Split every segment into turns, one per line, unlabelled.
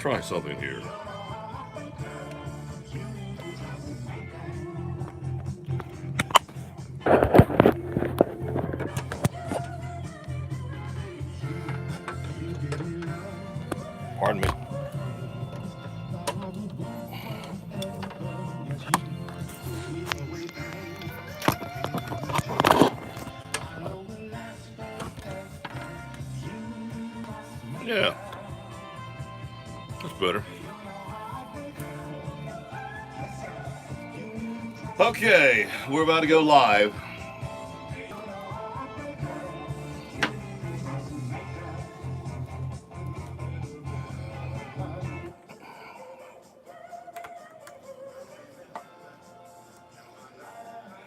try something here. Pardon me. Yeah, that's better. Okay, we're about to go live.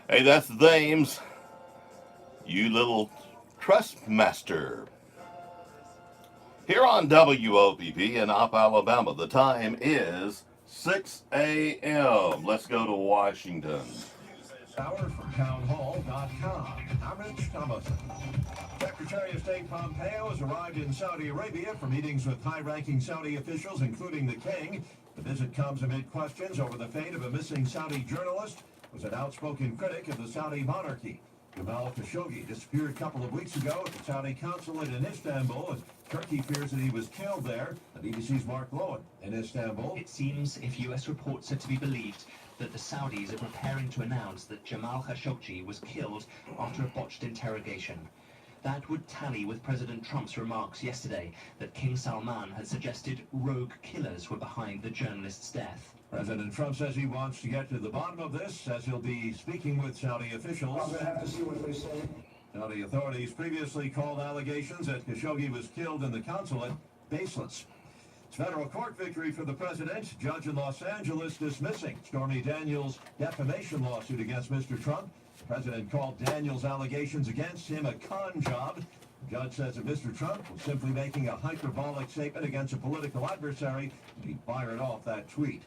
Hey, that's the Ames, you little trust master. Here on WOPP in Opp, Alabama, the time is 6 a.m. Let's go to Washington.
Hour from townhall.com. I'm Rich Thomason. Secretary of State Pompeo has arrived in Saudi Arabia for meetings with high-ranking Saudi officials, including the king. The visit comes amid questions over the fate of a missing Saudi journalist who was an outspoken critic of the Saudi monarchy. Jamal Khashoggi disappeared a couple of weeks ago at the Saudi consulate in Istanbul, and Turkey fears that he was killed there. The BBC's Mark Lowen in Istanbul.
It seems, if U.S. reports are to be believed, that the Saudis are preparing to announce that Jamal Khashoggi was killed after a botched interrogation. That would tally with President Trump's remarks yesterday that King Salman had suggested rogue killers were behind the journalist's death.
President Trump says he wants to get to the bottom of this, says he'll be speaking with Saudi officials.
I'm going to have to see what they say.
Saudi authorities previously called allegations that Khashoggi was killed in the consulate baseless. It's federal court victory for the president. Judge in Los Angeles dismissing Stormy Daniels' defamation lawsuit against Mr. Trump. The president called Daniels' allegations against him a con job. The judge says that Mr. Trump was simply making a hyperbolic statement against a political adversary, and he fired off that tweet.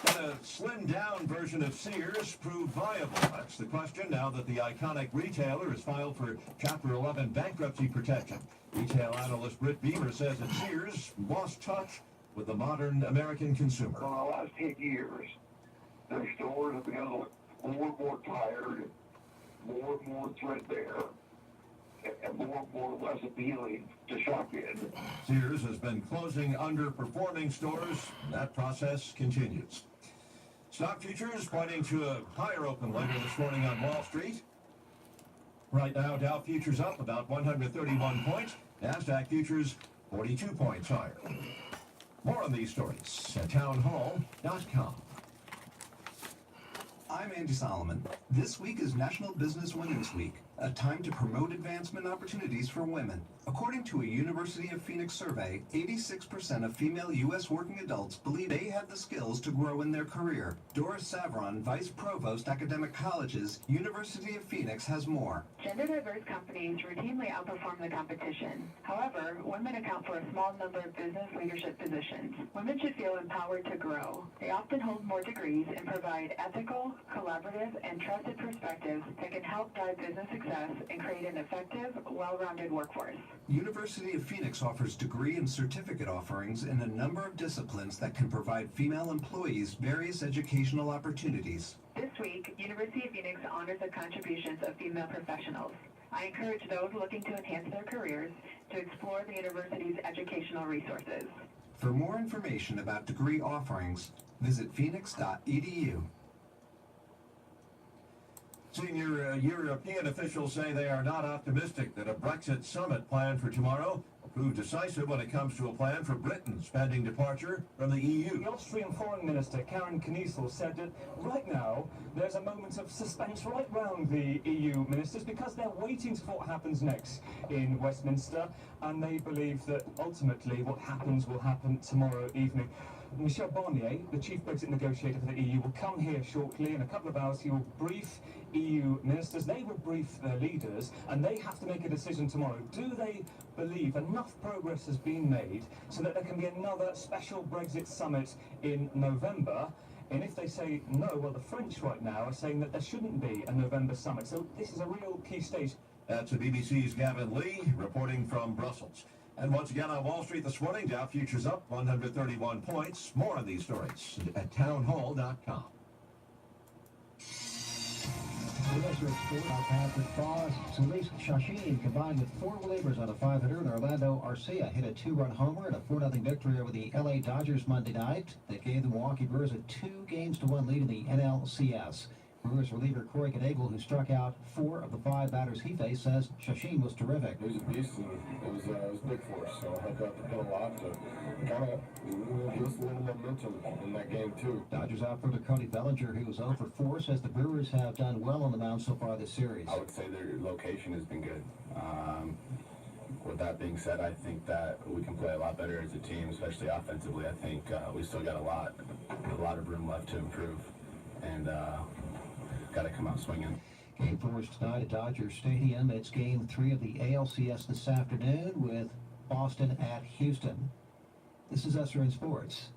Can a slimmed-down version of Sears prove viable? That's the question now that the iconic retailer has filed for Chapter 11 bankruptcy protection. Retail analyst Britt Beamer says that Sears lost touch with the modern American consumer.
For the last 10 years, their stores have become more and more tired, more and more threadbare, and more less appealing to shop in.
Sears has been closing underperforming stores, and that process continues. Stock futures pointing to a higher open later this morning on Wall Street. Right now, Dow futures up about 131 points. NASDAQ futures 42 points higher. More on these stories at townhall.com.
I'm Andy Solomon. This week is National Business Women's Week, a time to promote advancement opportunities for women. According to a University of Phoenix survey, 86% of female U.S. working adults believe they have the skills to grow in their career. Doris Savron, Vice Provost, Academic Colleges, University of Phoenix, has more.
Gender-diverse companies routinely outperform the competition. However, women account for a small number of business leadership positions. Women should feel empowered to grow. They often hold more degrees and provide ethical, collaborative, and trusted perspectives that can help guide business success and create an effective, well-rounded workforce.
University of Phoenix offers degree and certificate offerings in a number of disciplines that can provide female employees various educational opportunities.
This week, University of Phoenix honors the contributions of female professionals. I encourage those looking to enhance their careers to explore the university's educational resources.
For more information about degree offerings, visit phoenix.edu.
Senior European officials say they are not optimistic that a Brexit summit planned for tomorrow will prove decisive when it comes to a plan for Britain's pending departure from the EU.
The Austrian Foreign Minister, Karen Kniesel, said that right now there's a moment of suspense right round the EU ministers because they're waiting for what happens next in Westminster, and they believe that ultimately what happens will happen tomorrow evening. Michel Barnier, the chief Brexit negotiator for the EU, will come here shortly. In a couple of hours, he will brief EU ministers. They will brief their leaders, and they have to make a decision tomorrow. Do they believe enough progress has been made so that there can be another special Brexit summit in November? And if they say no, well, the French right now are saying that there shouldn't be a November summit. So this is a real key stage.
That's the BBC's Gavin Lee reporting from Brussels. And once again on Wall Street this morning, Dow futures up 131 points. More on these stories at townhall.com.
Patrick Foss, Solis Shashin combined with 4 relievers on a 5-hitter, and Orlando Arcia hit a 2-run homer in a 4-0 victory over the LA Dodgers Monday night that gave the Milwaukee Brewers a 2-1 lead in the NLCS. Brewers reliever Corey Knebel, who struck out 4 of the 5 batters he faced, says Shashin was terrific.
He was a beast, and it was big for us, so I got to put a lot to kind of give us a little momentum in that game, too.
Dodgers outfielder Cody Bellinger, who was 0 for 4, says the Brewers have done well on the mound so far this series.
I would say their location has been good. With that being said, I think that we can play a lot better as a team, especially offensively. I think we still got a lot of room left to improve, and got to come out swinging.
Game 4 is tonight at Dodger Stadium. It's Game 3 of the ALCS this afternoon with Boston at Houston. This is SRN Sports.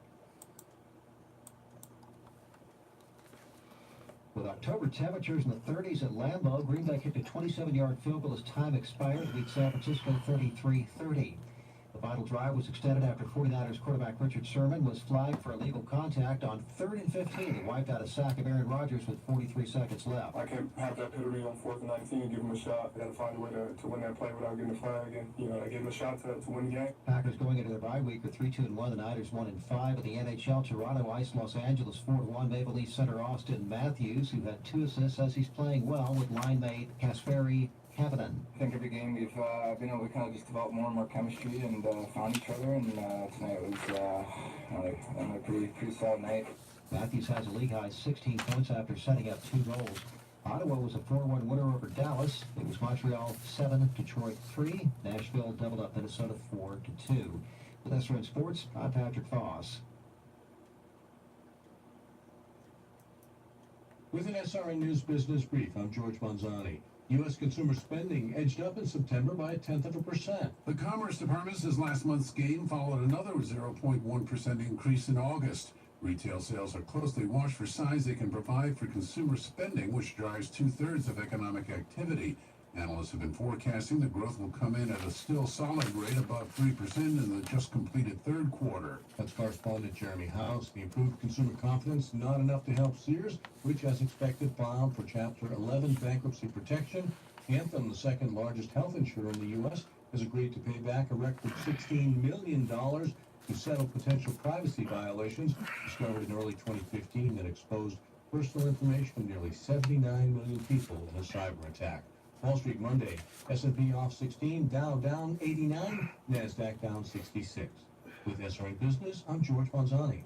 With October temperatures in the 30s at Lambeau, Green Bay kicked a 27-yard field goal as time expired to beat San Francisco 33-30. The final drive was extended after 49ers quarterback Richard Sherman was flagged for illegal contact on 3rd and 15 and wiped out a sack of Aaron Rodgers with 43 seconds left.
I can't have that penalty on 4th and 19, give him a shot. I got to find a way to win that play without getting a flag, and I give him a shot to win the game.
Packers going into their bye week are 3-2-1. The Niners 1-5. In the NHL, Toronto iced Los Angeles 4-1. Maple Leaf center Austin Matthews, who had 2 assists, says he's playing well with line mate Kasperi Kapanen.
I think every game we've been able to kind of just develop more and more chemistry and found each other, and tonight was a pretty solid night.
Matthews has a league-high 16 points after setting up 2 goals. Ottawa was a 4-1 winner over Dallas. It was Montreal 7, Detroit 3. Nashville doubled up Minnesota 4-2. With SRN Sports, I'm Patrick Foss.
With an SRN News Business Brief, I'm George Bonzani. U.S. consumer spending edged up in September by 0.1%.
The Commerce Department says last month's gain followed another 0.1% increase in August. Retail sales are closely watched for signs they can provide for consumer spending, which drives 2/3 of economic activity. Analysts have been forecasting the growth will come in at a still solid rate above 3% in the just completed third quarter.
That's correspondent Jeremy House. The improved consumer confidence not enough to help Sears, which, as expected, filed for Chapter 11 bankruptcy protection. Anthem, the second largest health insurer in the U.S., has agreed to pay back a record $16 million to settle potential privacy violations discovered in early 2015 that exposed personal information of nearly 79 million people in a cyber attack. Wall Street Monday, S&P off 16, Dow down 89, NASDAQ down 66. With SRN Business, I'm George Bonzani.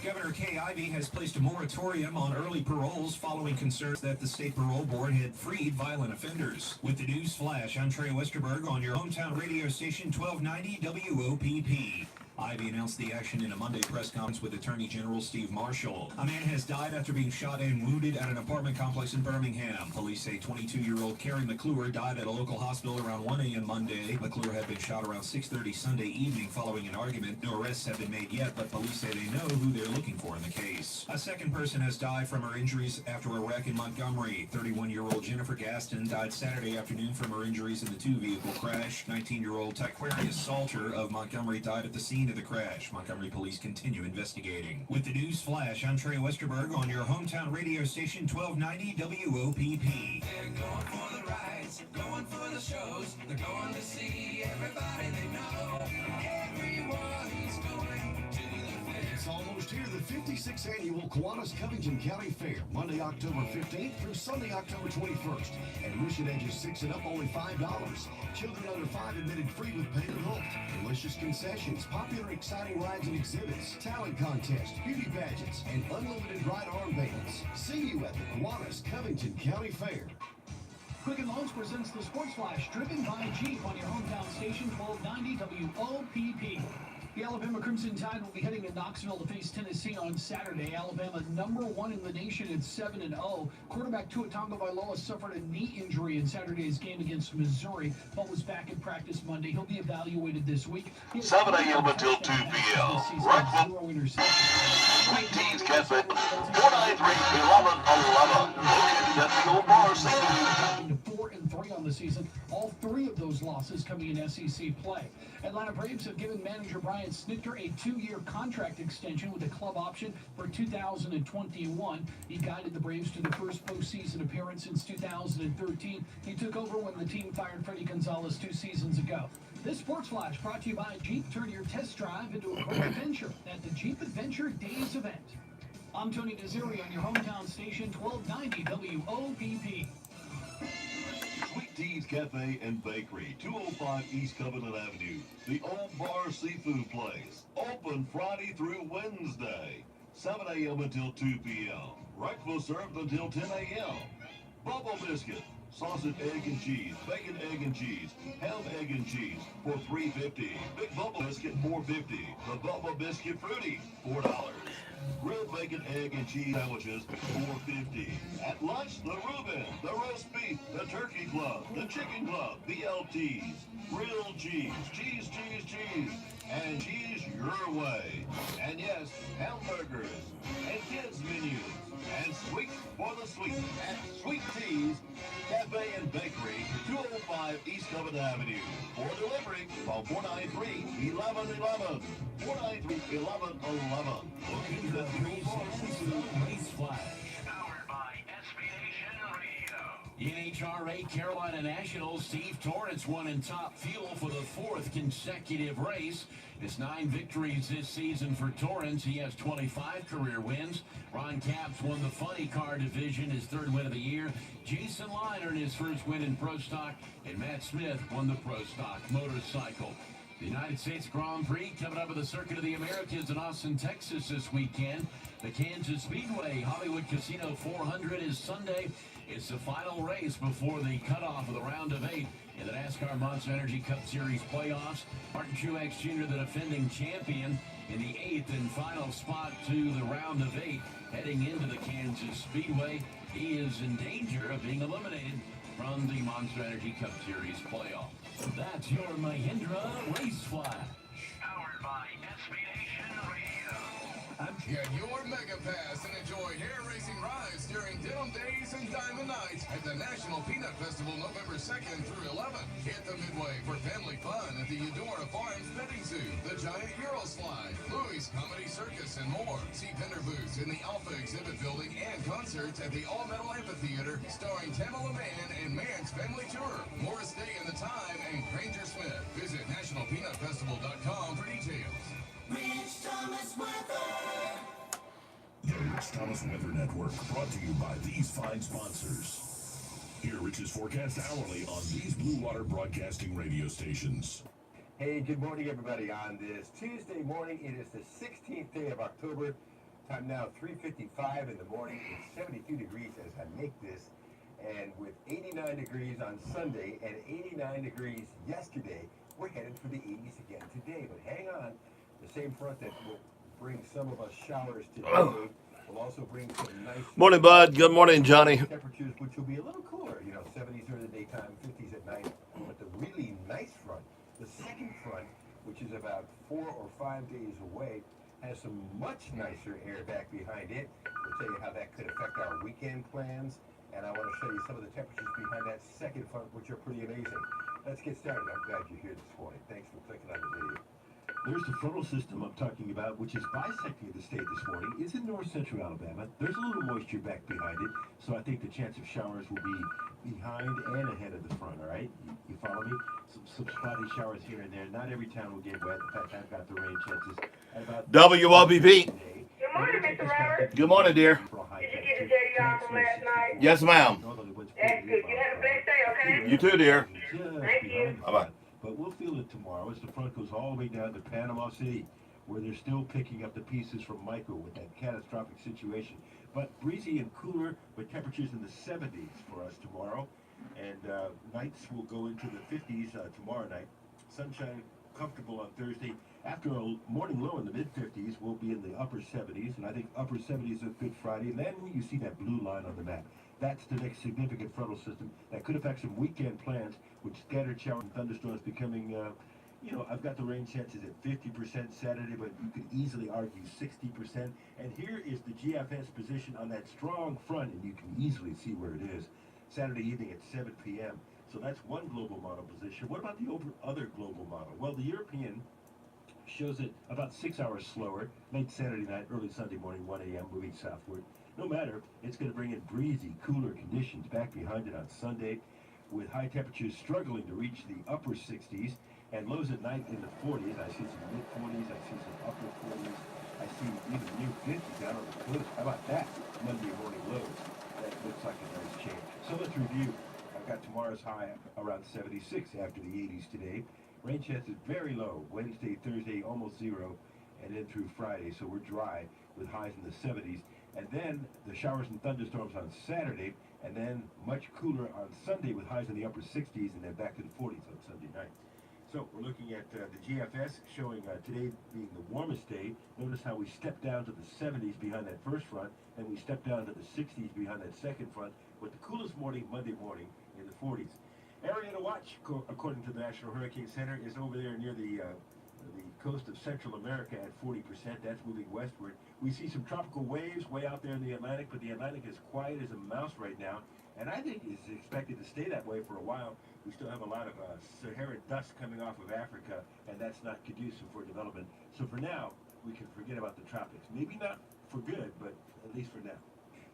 Governor Kay Ivey has placed a moratorium on early paroles following concerns that the state parole board had freed violent offenders. With the news flash, I'm Trey Westerberg on your hometown radio station 1290 WOPP. Ivey announced the action in a Monday press conference with Attorney General Steve Marshall. A man has died after being shot and wounded at an apartment complex in Birmingham. Police say 22-year-old Carrie McClure died at a local hospital around 1 a.m. Monday. McClure had been shot around 6:30 Sunday evening following an argument. No arrests have been made yet, but police say they know who they're looking for in the case. A second person has died from her injuries after a wreck in Montgomery. 31-year-old Jennifer Gaston died Saturday afternoon from her injuries in the 2-vehicle crash. 19-year-old Taquarius Salter of Montgomery died at the scene of the crash. Montgomery police continue investigating. With the news flash, I'm Trey Westerberg on your hometown radio station 1290 WOPP.
They're going for the rides, going for the shows. They're going to see everybody they know. Everyone's going to the fair.
It's almost here, the 56th annual Kiwanis Covington County Fair, Monday, October 15th through Sunday, October 21st. Admission ages 6 and up, only $5. Children under 5 admitted free with paid and hooked. Delicious concessions, popular exciting rides and exhibits, talent contests, beauty pageants, and unlimited ride armbands. See you at the Kiwanis Covington County Fair.
Quicken Loans presents the Sports Flash, driven by Jeep on your hometown station, 1290 WOPP. The Alabama Crimson Tide will be heading to Knoxville to face Tennessee on Saturday. Alabama #1 in the nation at 7-0. Quarterback Tua Tagovailoa suffered a knee injury in Saturday's game against Missouri, but was back in practice Monday. He'll be evaluated this week.
7 a.m. until 2 p.m. Right from Sweet Teas Cafe, 493-1111. Located at the old bar
3 on the season. All 3 of those losses coming in SEC play. Atlanta Braves have given manager Brian Snitker a 2-year contract extension with a club option for 2021. He guided the Braves to their first postseason appearance since 2013. He took over when the team fired Freddie Gonzalez 2 seasons ago. This Sports Flash brought to you by Jeep. Turn your test drive into a great adventure at the Jeep Adventure Days event. I'm Tony Desiri on your hometown station, 1290 WOPP.
Sweet Tea's Cafe and Bakery, 205 East Covenant Avenue. The Old Bar Seafood Place. Open Friday through Wednesday, 7 a.m. until 2 p.m. Breakfast served until 10 a.m. Bubble Biscuit. Sausage, egg, and cheese, bacon, egg, and cheese, ham, egg, and cheese for $3.50. Big Bubble Biscuit, $4.50. The Bubble Biscuit Fruity, $4. Grilled bacon, egg, and cheese sandwiches, $4.50. At lunch, the Reuben, the roast beef, the turkey club, the chicken club, BLTs, grilled cheese, cheese, and cheese your way. And yes, hamburgers, and kids menus, and sweet for the sweet at Sweet Tea's Cafe and Bakery, 205 East Covenant Avenue. For delivery, call 493-1111. 493-1111. Located at the
Race Flash. Powered by SB Nation Radio. NHRA Carolina Nationals, Steve Torrence won in top fuel for the 4th consecutive race. It's 9 victories this season for Torrence. He has 25 career wins. Ron Capps won the funny car division, his 3rd win of the year. Jason Line earned his 1st win in Pro Stock, and Matt Smith won the Pro Stock motorcycle. The United States Grand Prix coming up at the Circuit of the Americas in Austin, Texas this weekend. The Kansas Speedway Hollywood Casino 400 is Sunday. It's the final race before the cutoff of the round of 8 in the NASCAR Monster Energy Cup Series playoffs. Martin Truex Jr., the defending champion, in the 8th and final spot to the round of 8. Heading into the Kansas Speedway, he is in danger of being eliminated from the Monster Energy Cup Series playoff. That's your Mahindra Race Flash. Powered by SB Nation Radio.
Get your Mega Pass and enjoy hair racing rides during Denim Days and Diamond Nights at the National Peanut Festival November 2nd through 11th. Hit the Midway for family fun at the Eudora Farms Petting Zoo, the Giant Euro Slide, Louis Comedy Circus, and more. See vendor booths in the Alpha Exhibit Building and concerts at the All Metal Amphitheater starring Tamala Mann and Mann's Family Tour. Morris Day and the Time and Granger Smith. Visit nationalpeanutfestival.com for details.
Rich Thomas Weather.
The Rich Thomas Weather Network, brought to you by these fine sponsors. Hear Rich's forecast hourly on these Blue Water Broadcasting radio stations.
Hey, good morning, everybody. On this Tuesday morning, it is the 16th day of October. Time now 3:55 in the morning. It's 72 degrees as I make this. And with 89 degrees on Sunday and 89 degrees yesterday, we're headed for the 80s again today. But hang on. The same front that will bring some of us showers today will also bring some nice...
Morning, Bud. Good morning, Johnny.
...temperatures, which will be a little cooler. 70s during the daytime, 50s at night. But the really nice front, the second front, which is about 4 or 5 days away, has some much nicer air back behind it. We'll tell you how that could affect our weekend plans. And I want to show you some of the temperatures behind that second front, which are pretty amazing. Let's get started. I'm glad you're here this morning. Thanks for clicking on the video.
There's the frontal system I'm talking about, which is bisecting the state this morning. It's in north-central Alabama. There's a little moisture back behind it, so I think the chance of showers will be behind and ahead of the front, all right? You follow me? Some spotty showers here and there. Not every town will get wet. In fact, I've got the rain chances at about...
WOPP.
Good morning, Mr. Robert.
Good morning, dear.
Did you get the JD off from last night?
Yes, ma'am.
That's good. You have a blessed day, okay?
You too, dear.
Thank you.
Bye-bye.
But we'll feel it tomorrow as the front goes all the way down to Panama City, where they're still picking up the pieces from Michael with that catastrophic situation. But breezy and cooler with temperatures in the 70s for us tomorrow. And nights will go into the 50s tomorrow night. Sunshine comfortable on Thursday. After a morning low in the mid-50s, we'll be in the upper 70s. And I think upper 70s is Good Friday. And then you see that blue line on the map. That's the next significant frontal system that could affect some weekend plans, with scattered showers and thunderstorms becoming, I've got the rain chances at 50% Saturday, but you could easily argue 60%. And here is the GFS position on that strong front, and you can easily see where it is. Saturday evening at 7 p.m. So that's one global model position. What about the other global model? Well, the European shows it about 6 hours slower, late Saturday night, early Sunday morning, 1 a.m., moving southward. No matter, it's going to bring in breezy, cooler conditions back behind it on Sunday, with high temperatures struggling to reach the upper 60s and lows at night in the 40s. I see some mid-40s, I see some upper 40s, I see even near 50s down on the coast. How about that? Monday morning lows. That looks like a nice change. So let's review. I've got tomorrow's high around 76 after the 80s today. Rain chance is very low. Wednesday, Thursday, almost zero, and then through Friday. So we're dry with highs in the 70s. And then the showers and thunderstorms on Saturday, and then much cooler on Sunday with highs in the upper 60s, and then back to the 40s on Sunday night. So we're looking at the GFS showing today being the warmest day. Notice how we stepped down to the 70s behind that first front, and we stepped down to the 60s behind that second front, with the coolest morning, Monday morning, in the 40s. Area to watch, according to the National Hurricane Center, is over there near the coast of Central America at 40%. That's moving westward. We see some tropical waves way out there in the Atlantic, but the Atlantic is quiet as a mouse right now, and I think it's expected to stay that way for a while. We still have a lot of Saharan dust coming off of Africa, and that's not conducive for development. So for now, we can forget about the tropics. Maybe not for good, but at least for now.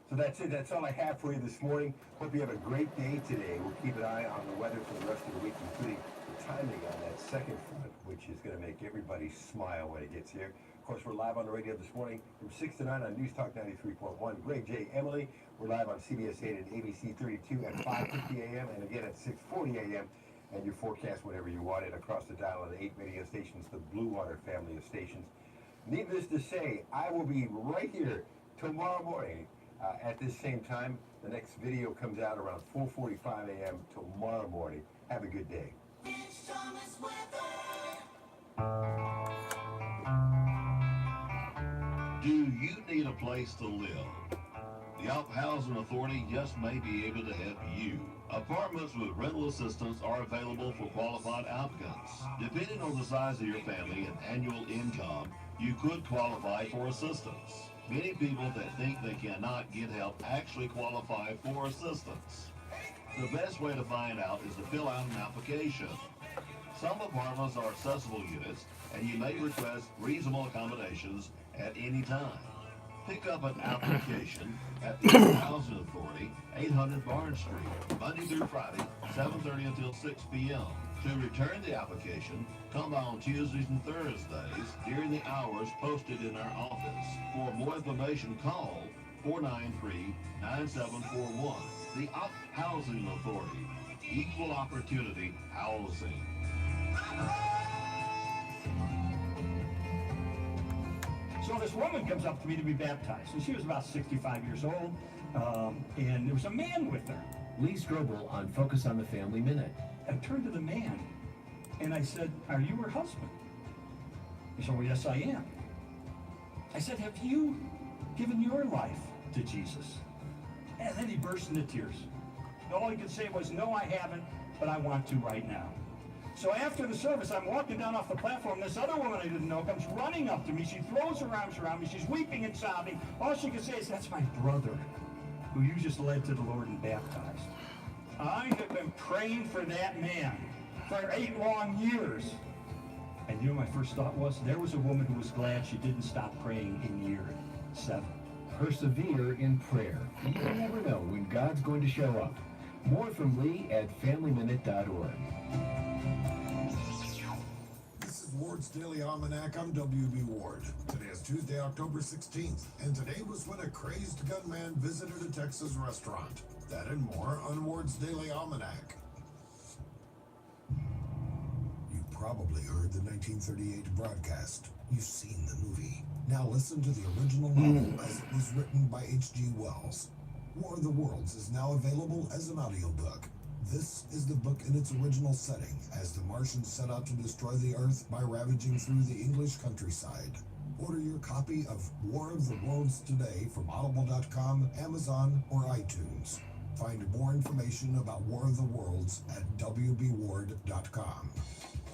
So that's it. That's all I have for you this morning. Hope you have a great day today. We'll keep an eye on the weather for the rest of the week, including the timing on that second front, which is going to make everybody smile when it gets here. Of course, we're live on the radio this morning from 6 to 9 on News Talk 93.1. Greg, Jay, Emily. We're live on CBS 8 and ABC 32 at 5:50 a.m. and again at 6:40 a.m. And your forecast whenever you want it across the dial on the 8 radio stations, the Blue Water family of stations. Needless to say, I will be right here tomorrow morning at this same time. The next video comes out around 4:45 a.m. tomorrow morning. Have a good day.
Do you need a place to live? The Op Housing Authority just may be able to help you. Apartments with rental assistance are available for qualified applicants. Depending on the size of your family and annual income, you could qualify for assistance. Many people that think they cannot get help actually qualify for assistance. The best way to find out is to fill out an application. Some apartments are accessible units, and you may request reasonable accommodations at any time. Pick up an application at the Housing Authority, 800 Barnes Street, Monday through Friday, 7:30 until 6 p.m. To return the application, come by on Tuesdays and Thursdays during the hours posted in our office. For more information, call 493-9741. The Op Housing Authority, Equal Opportunity Housing.
So this woman comes up to me to be baptized, and she was about 65 years old, and there was a man with her.
Lee Strobel on Focus on the Family Minute.
I turned to the man, and I said, "Are you her husband?" He said, "Well, yes, I am." I said, "Have you given your life to Jesus?" And then he burst into tears. All he could say was, "No, I haven't, but I want to right now." So after the service, I'm walking down off the platform. This other woman I didn't know comes running up to me. She throws her arms around me. She's weeping and sobbing. All she can say is, "That's my brother, who you just led to the Lord and baptized." I have been praying for that man for 8 long years. And you know, my first thought was, there was a woman who was glad she didn't stop praying in year 7.
Persevere in prayer. You never know when God's going to show up. More from Lee at FamilyMinute.org.
This is Ward's Daily Almanac. I'm W.B. Ward. Today is Tuesday, October 16th, and today was when a crazed gunman visited a Texas restaurant. That and more on Ward's Daily Almanac. You probably heard the 1938 broadcast. You've seen the movie. Now listen to the original novel as it was written by H.G. Wells. War of the Worlds is now available as an audiobook. This is the book in its original setting, as the Martians set out to destroy the Earth by ravaging through the English countryside. Order your copy of War of the Worlds today from Audible.com, Amazon, or iTunes. Find more information about War of the Worlds at WBWard.com.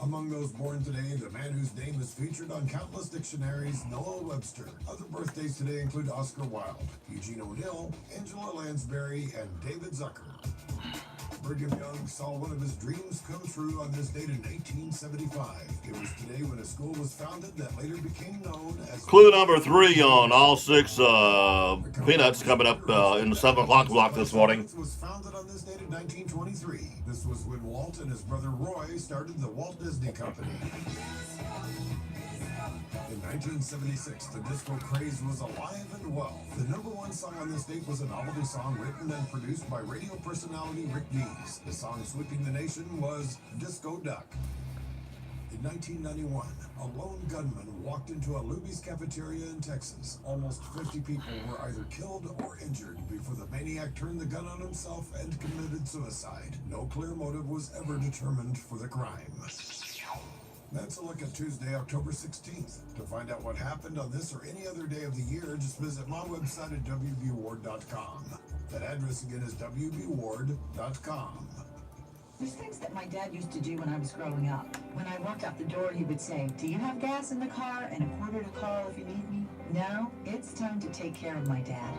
Among those born today, the man whose name is featured on countless dictionaries, Noah Webster. Other birthdays today include Oscar Wilde, Eugene O'Neill, Angela Lansbury, and David Zucker. Brigham Young saw one of his dreams come true on this date in 1875. It was today when a school was founded that later became known as...
Clue number 3 on all 6 peanuts coming up in the 7 o'clock block this morning.
It was founded on this date in 1923. This was when Walt and his brother Roy started the Walt Disney Company. In 1976, the disco craze was alive and well. The #1 song on this date was a novelty song written and produced by radio personality Rick Dees. The song sweeping the nation was Disco Duck. In 1991, a lone gunman walked into a Luby's cafeteria in Texas. Almost 50 people were either killed or injured before the maniac turned the gun on himself and committed suicide. No clear motive was ever determined for the crime. That's a look at Tuesday, October 16th. To find out what happened on this or any other day of the year, just visit my website at wbward.com. That address again is wbward.com.
There's things that my dad used to do when I was growing up. When I walked out the door, he would say, "Do you have gas in the car and a quarter to call if you need me?" Now, it's time to take care of my dad.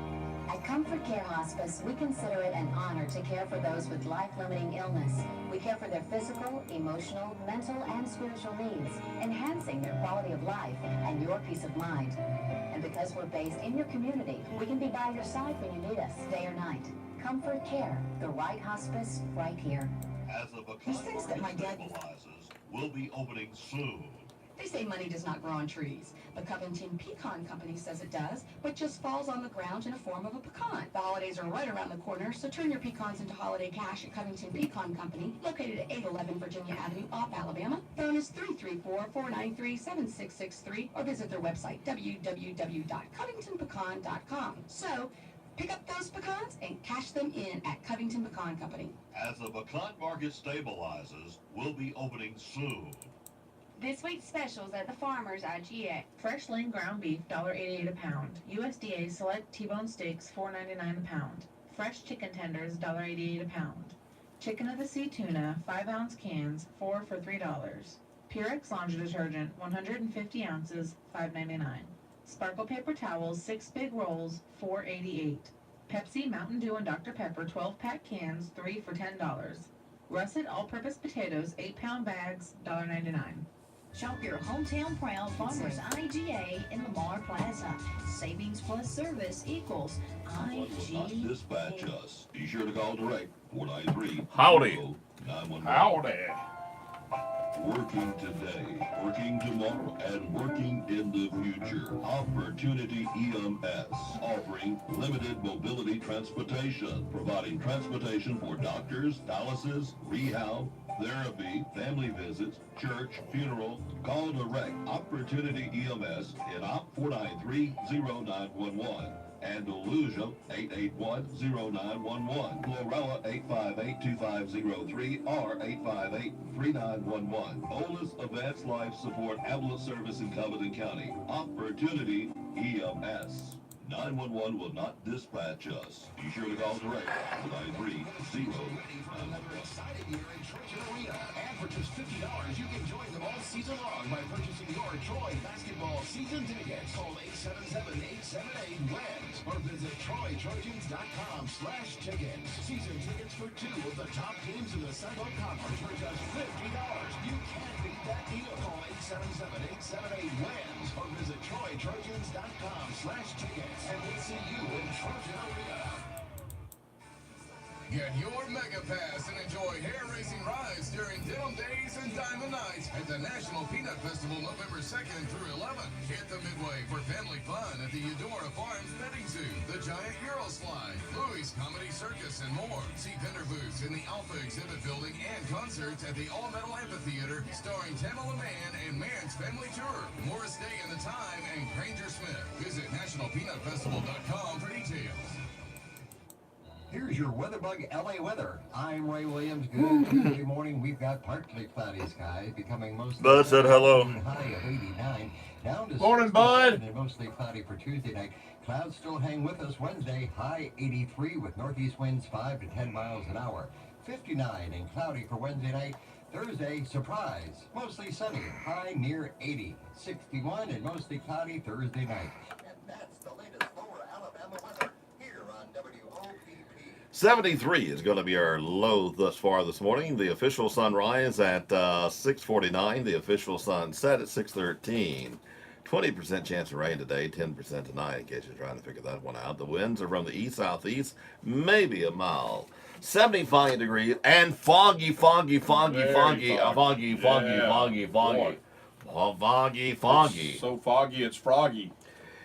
At Comfort Care Hospice, we consider it an honor to care for those with life-limiting illness. We care for their physical, emotional, mental, and spiritual needs, enhancing their quality of life and your peace of mind. And because we're based in your community, we can be by your side when you need us, day or night. Comfort Care, the right hospice, right here.
As the
There's things that my dad
stabilizes, will be opening soon.
They say money does not grow on trees. The Covington Pecan Company says it does, but just falls on the ground in the form of a pecan. The holidays are right around the corner, so turn your pecans into holiday cash at Covington Pecan Company, located at 811 Virginia Avenue, off Alabama. Phone is 334-493-7663, or visit their website, www.covingtonpecan.com. So, pick up those pecans and cash them in at Covington Pecan Company.
As the pecan market stabilizes, will be opening soon.
This week's specials at the Farmers IGA.
Fresh lean ground beef, $1.88 a pound. USDA select T-bone steaks, $4.99 a pound. Fresh chicken tenders, $1.88 a pound. Chicken of the sea tuna, 5-ounce cans, 4 for $3. Purex laundry detergent, 150 ounces, $5.99. Sparkle paper towels, 6 big rolls, $4.88. Pepsi, Mountain Dew, and Dr. Pepper 12-pack cans, 3 for $10. Russet all-purpose potatoes, 8-pound bags, $1.99.
Shop your hometown proud Farmers IGA in Lamar Plaza. Savings plus service equals IGA.
Dispatch us. Be sure to call direct 493
Howdy.
911.
Howdy.
Working today, working tomorrow, and working in the future. Opportunity EMS, offering limited mobility transportation, providing transportation for doctors, dialysis, rehab, therapy, family visits, church, funeral. Call direct Opportunity EMS in Op 493-0911. And Delusia 881-0911. Glorilla 858-2503 or 858-3911. Oldest advanced life support ambulance service in Covington County. Opportunity EMS. 911 will not dispatch us. Be sure to call direct 493-0911.
Another exciting year in Trojan Arena. And for just $50, you can join them all season long by purchasing your Troy basketball season tickets. Call 877-878-WINS or visit TroyTrojans.com/tickets. Season tickets for 2 of the top teams in the Central Conference for just $50. You can't beat that deal. Call 877-878-WINS or visit TroyTrojans.com/tickets. And we'll see you in Trojan Arena.
Get your Mega Pass and enjoy hair-raising rides during Denim Days and Diamond Nights at the National Peanut Festival November 2nd through 11th. Hit the Midway for family fun at the Eudora Farms Petting Zoo, the Giant Euro Slide, Louis Comedy Circus, and more. See vendor booths in the Alpha Exhibit Building and concerts at the All-Metal Amphitheater starring Tamala Mann and Mann's Family Tour. Morris Day and the Time and Granger Smith. Visit nationalpeanutfestival.com for details.
Here's your WeatherBug LA weather. I'm Ray Williams. Good Tuesday morning. We've got partly cloudy skies becoming mostly
Bud said hello.
high of 89. Down to
Morning, Bud.
And mostly cloudy for Tuesday night. Clouds still hang with us Wednesday. High 83 with northeast winds 5 to 10 miles an hour. 59 and cloudy for Wednesday night. Thursday, surprise. Mostly sunny. High near 80. 61 and mostly cloudy Thursday night. And that's the latest lower Alabama weather here on WOPP.
73 is going to be our low thus far this morning. The official sunrise at 6:49. The official sunset at 6:13. 20% chance of rain today, 10% tonight, in case you're trying to figure that one out. The winds are from the east-southeast, maybe a mile. 75 degrees and foggy.
Very
Foggy.
It's so foggy, it's froggy.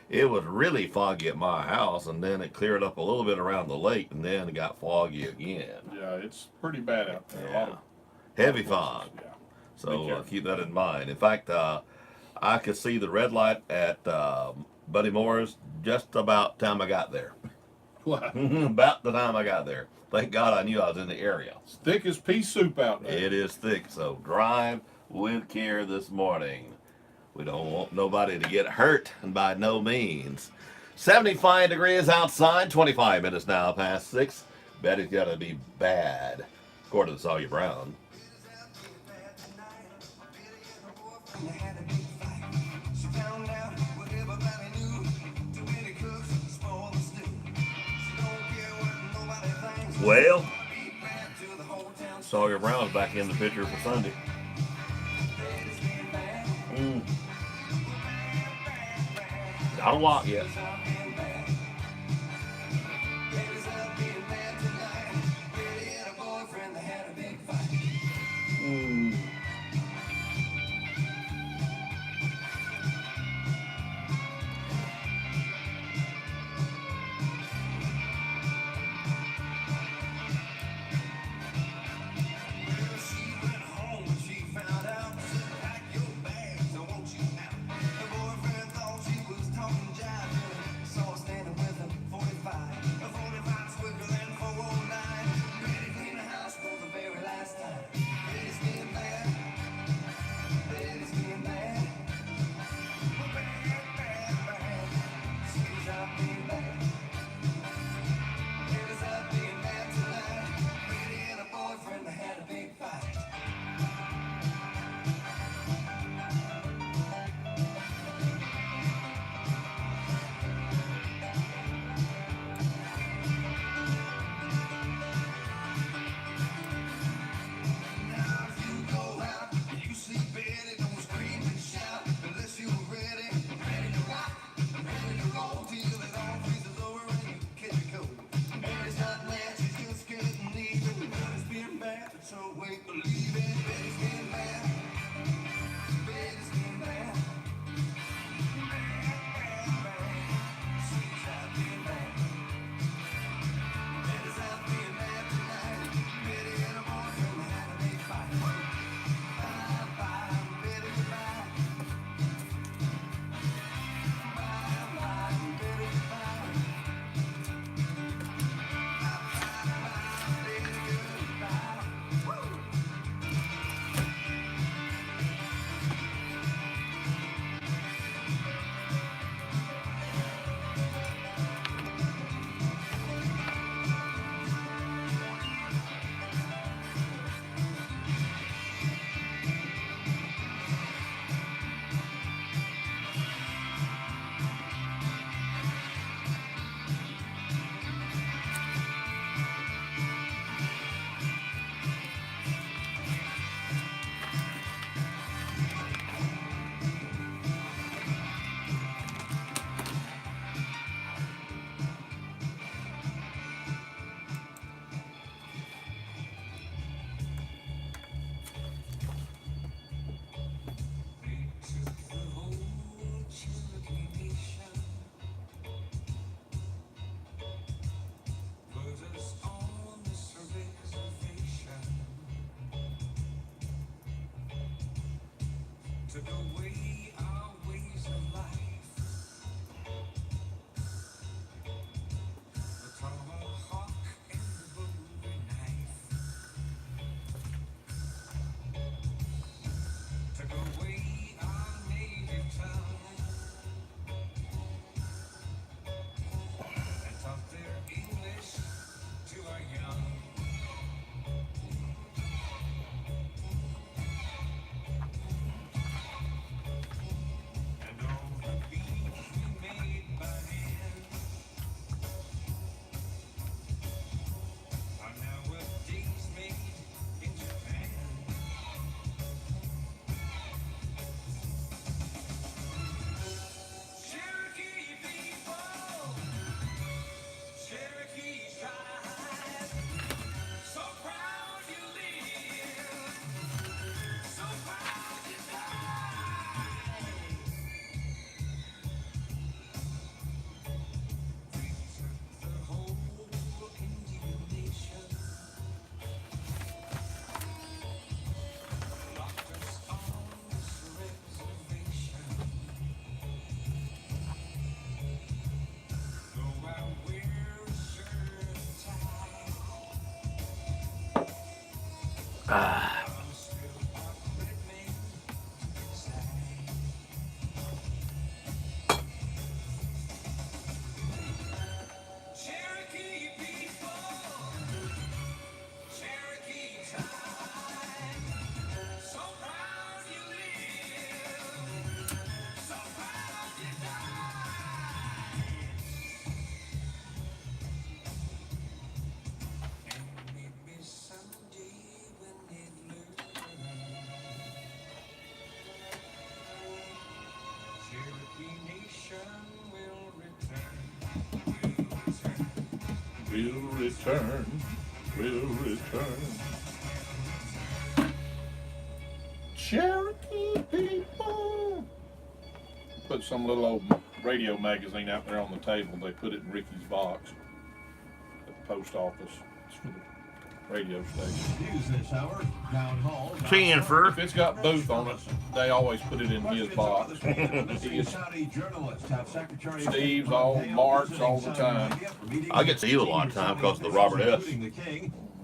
It was really foggy at my house, and then it cleared up a little bit around the lake, and then it got foggy again.
Yeah, it's pretty bad out there. A lot of
Heavy fog.
Yeah.
So keep that in mind. In fact, I could see the red light at Buddy Moore's just about the time I got there.
What?
About the time I got there. Thank God I knew I was in the area.
It's thick as pea soup out there.
It is thick, so drive with care this morning. We don't want nobody to get hurt, and by no means. 75 degrees outside, 25 minutes now past 6. Betty's got to be bad, according to Sawyer Brown. Well, Sawyer Brown's back in the picture for Sunday. Not a lot yet.
took away our ways of life. The tomahawk and the bowie knife took away our native tongue and taught their English to our young.
Ah.
We'll return. Cherokee people. Put some little old radio magazine out there on the table. They put it in Ricky's box at the post office. It's for the radio station.
News this hour. Town Hall.
If
it's got Booth on it, they always put it in his box.
Saudi journalists have Secretary
Steve's all marks all the time.
I get to eat a lot of time because of the Robert S.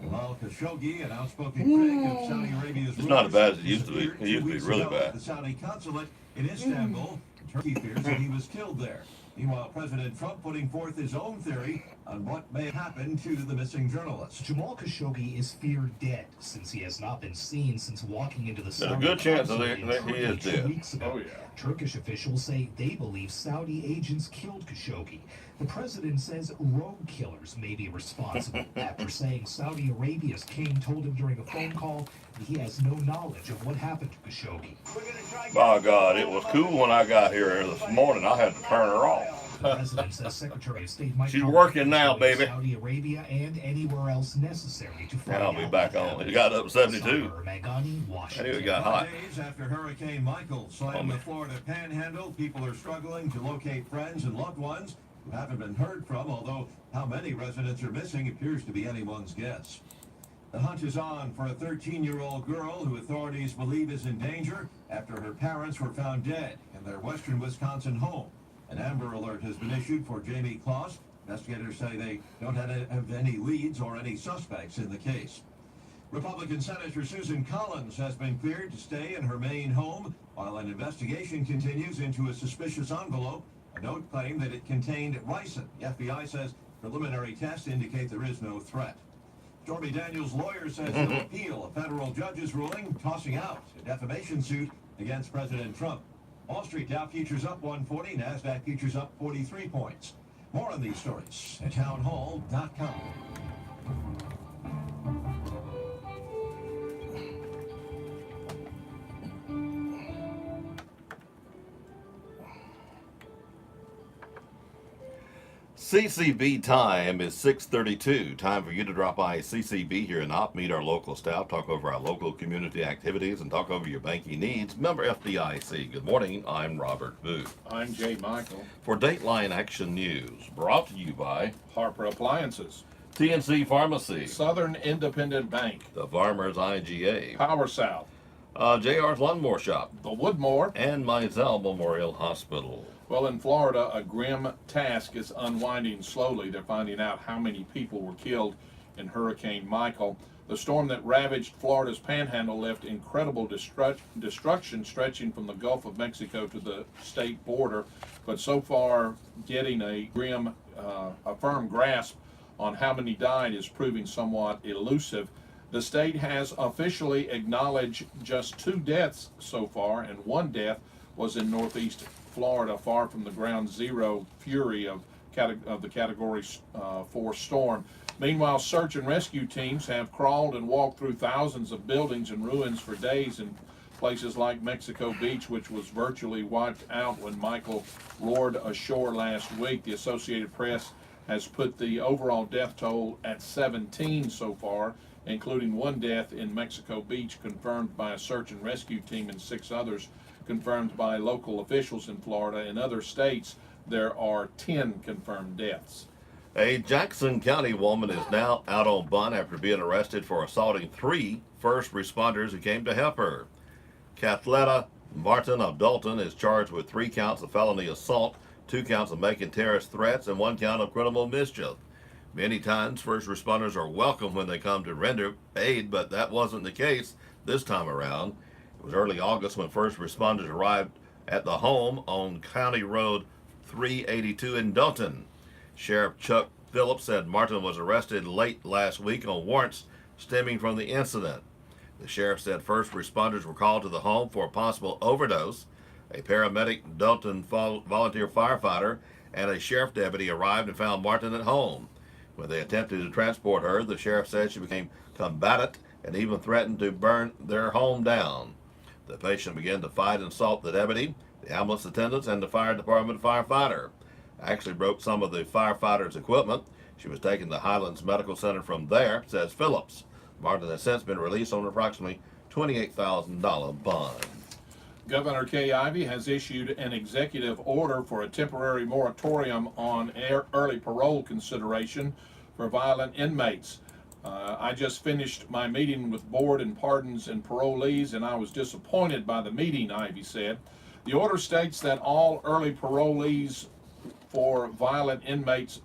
While Khashoggi, an outspoken critic of Saudi Arabia's
It's not as bad as it used to be. It used to be really
at
bad.
the Saudi consulate in Istanbul, Turkey fears that he was killed there. Meanwhile, President Trump putting forth his own theory on what may happen to the missing journalist.
Jamal Khashoggi is feared dead since he has not been seen since walking into the
There's a good chance that he is dead.
Oh, yeah.
Turkish officials say they believe Saudi agents killed Khashoggi. The president says rogue killers may be responsible after saying Saudi Arabia's king told him during a phone call that he has no knowledge of what happened to Khashoggi.
By God, it was cool when I got here this morning. I had to turn her off.
The president says Secretary of State Mike
She's working now,
Pompeo
baby.
Saudi Arabia and anywhere else necessary to find
I'll be
out
back on. It got up to 72.
Magani,
I knew
Washington.
it got hot.
Days after Hurricane Michael slammed the Florida Panhandle, people are struggling to locate friends and loved ones who haven't been heard from, although how many residents are missing appears to be anyone's guess. The hunt is on for a 13-year-old girl who authorities believe is in danger after her parents were found dead in their western Wisconsin home. An Amber Alert has been issued for Jamie Kloss. Investigators say they don't have any leads or any suspects in the case. Republican Senator Susan Collins has been cleared to stay in her Maine home while an investigation continues into a suspicious envelope. A note claimed that it contained ricin. The FBI says preliminary tests indicate there is no threat. Stormy Daniels' lawyer says he'll appeal a federal judge's ruling tossing out a defamation suit against President Trump. Wall Street Dow futures up 140, NASDAQ futures up 43 points. More on these stories at townhall.com.
CCB time is 6:32. Time for you to drop by CCB here in Op, meet our local staff, talk over our local community activities, and talk over your banking needs. Member FDIC. Good morning. I'm Robert Booth.
I'm Jay Michael.
For Dateline Action News, brought to you by
Harper Appliances,
TNC Pharmacy,
Southern Independent Bank,
the Farmers IGA,
Power South,
JR's Lawnmower Shop,
the Woodmore,
and Mizell Memorial Hospital.
Well, in Florida, a grim task is unwinding slowly. They're finding out how many people were killed in Hurricane Michael. The storm that ravaged Florida's panhandle left incredible destruction stretching from the Gulf of Mexico to the state border. But so far, getting a firm grasp on how many died is proving somewhat elusive. The state has officially acknowledged just 2 deaths so far, and 1 death was in northeast Florida, far from the ground zero fury of the Category 4 storm. Meanwhile, search and rescue teams have crawled and walked through thousands of buildings and ruins for days in places like Mexico Beach, which was virtually wiped out when Michael roared ashore last week. The Associated Press has put the overall death toll at 17 so far, including 1 death in Mexico Beach confirmed by a search and rescue team and 6 others confirmed by local officials in Florida. In other states, there are 10 confirmed deaths.
A Jackson County woman is now out on bond after being arrested for assaulting 3 first responders who came to help her. Kathletta Martin of Dalton is charged with 3 counts of felony assault, 2 counts of making terrorist threats, and 1 count of criminal mischief. Many times, first responders are welcome when they come to render aid, but that wasn't the case this time around. It was early August when first responders arrived at the home on County Road 382 in Dalton. Sheriff Chuck Phillips said Martin was arrested late last week on warrants stemming from the incident. The sheriff said first responders were called to the home for a possible overdose. A paramedic, Dalton volunteer firefighter, and a sheriff deputy arrived and found Martin at home. When they attempted to transport her, the sheriff said she became combative and even threatened to burn their home down. The patient began to fight and assault the deputy, the ambulance attendants, and the fire department firefighter. Actually broke some of the firefighter's equipment. She was taken to Highlands Medical Center from there, says Phillips. Martin has since been released on an approximately $28,000 bond.
Governor Kay Ivey has issued an executive order for a temporary moratorium on early parole consideration for violent inmates. I just finished my meeting with board and pardons and parolees, and I was disappointed by the meeting, Ivey said. The order states that all early parolees for violent inmates,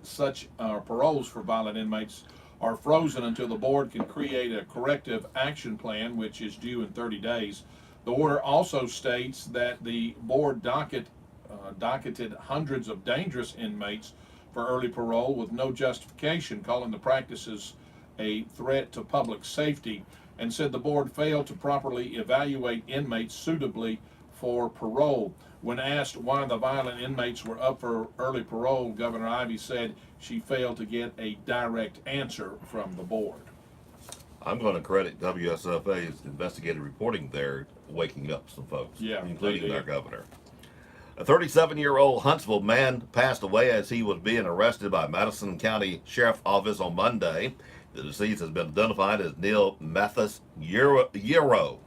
paroles for violent inmates, are frozen until the board can create a corrective action plan, which is due in 30 days. The order also states that the board docketed hundreds of dangerous inmates for early parole with no justification, calling the practices a threat to public safety, and said the board failed to properly evaluate inmates suitably for parole. When asked why the violent inmates were up for early parole, Governor Ivey said she failed to get a direct answer from the board.
I'm going to credit WSFA's investigative reporting there, waking up some folks, including their governor. A 37-year-old Huntsville man passed away as he was being arrested by Madison County Sheriff's Office on Monday. The deceased has been identified as Neil Mathis Euro.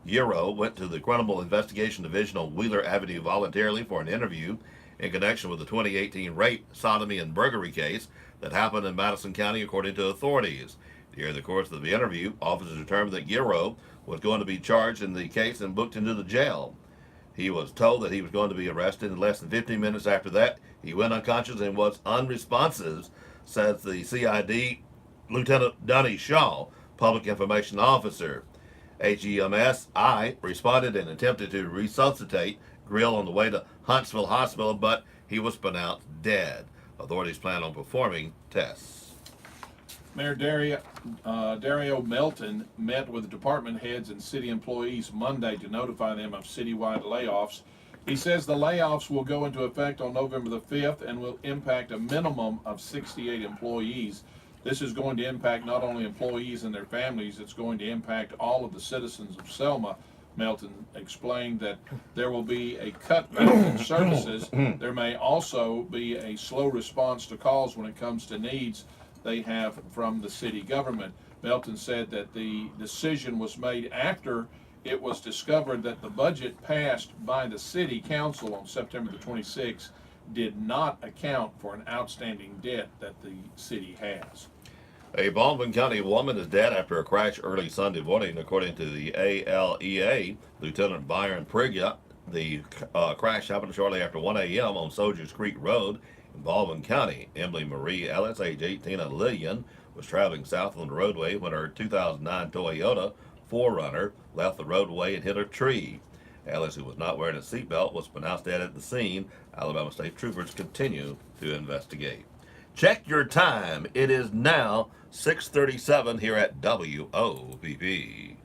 Euro went to the Criminal Investigation Division on Wheeler Avenue voluntarily for an interview in connection with the 2018 rape, sodomy, and burglary case that happened in Madison County, according to authorities. During the course of the interview, officers determined that Euro was going to be charged in the case and booked into the jail. He was told that he was going to be arrested, and less than 15 minutes after that, he went unconscious and was unresponsive, says the CID Lieutenant Donnie Shaw, Public Information Officer. HEMSI responded and attempted to resuscitate Grill on the way to Huntsville Hospital, but he was pronounced dead. Authorities plan on performing tests.
Mayor Dario Melton met with department heads and city employees Monday to notify them of citywide layoffs. He says the layoffs will go into effect on November the 5th and will impact a minimum of 68 employees. This is going to impact not only employees and their families, it's going to impact all of the citizens of Selma. Melton explained that there will be a cutback in services. There may also be a slow response to calls when it comes to needs they have from the city government. Melton said that the decision was made after it was discovered that the budget passed by the city council on September the 26th did not account for an outstanding debt that the city has.
A Baldwin County woman is dead after a crash early Sunday morning, according to the ALEA. Lieutenant Byron Prigya. The crash happened shortly after 1 a.m. on Soldiers Creek Road in Baldwin County. Emily Marie Ellis, age 18, of Lillian, was traveling south on the roadway when her 2009 Toyota 4Runner left the roadway and hit a tree. Ellis, who was not wearing a seatbelt, was pronounced dead at the scene. Alabama State Troopers continue to investigate. Check your time. It is now 6:37 here at WOPP.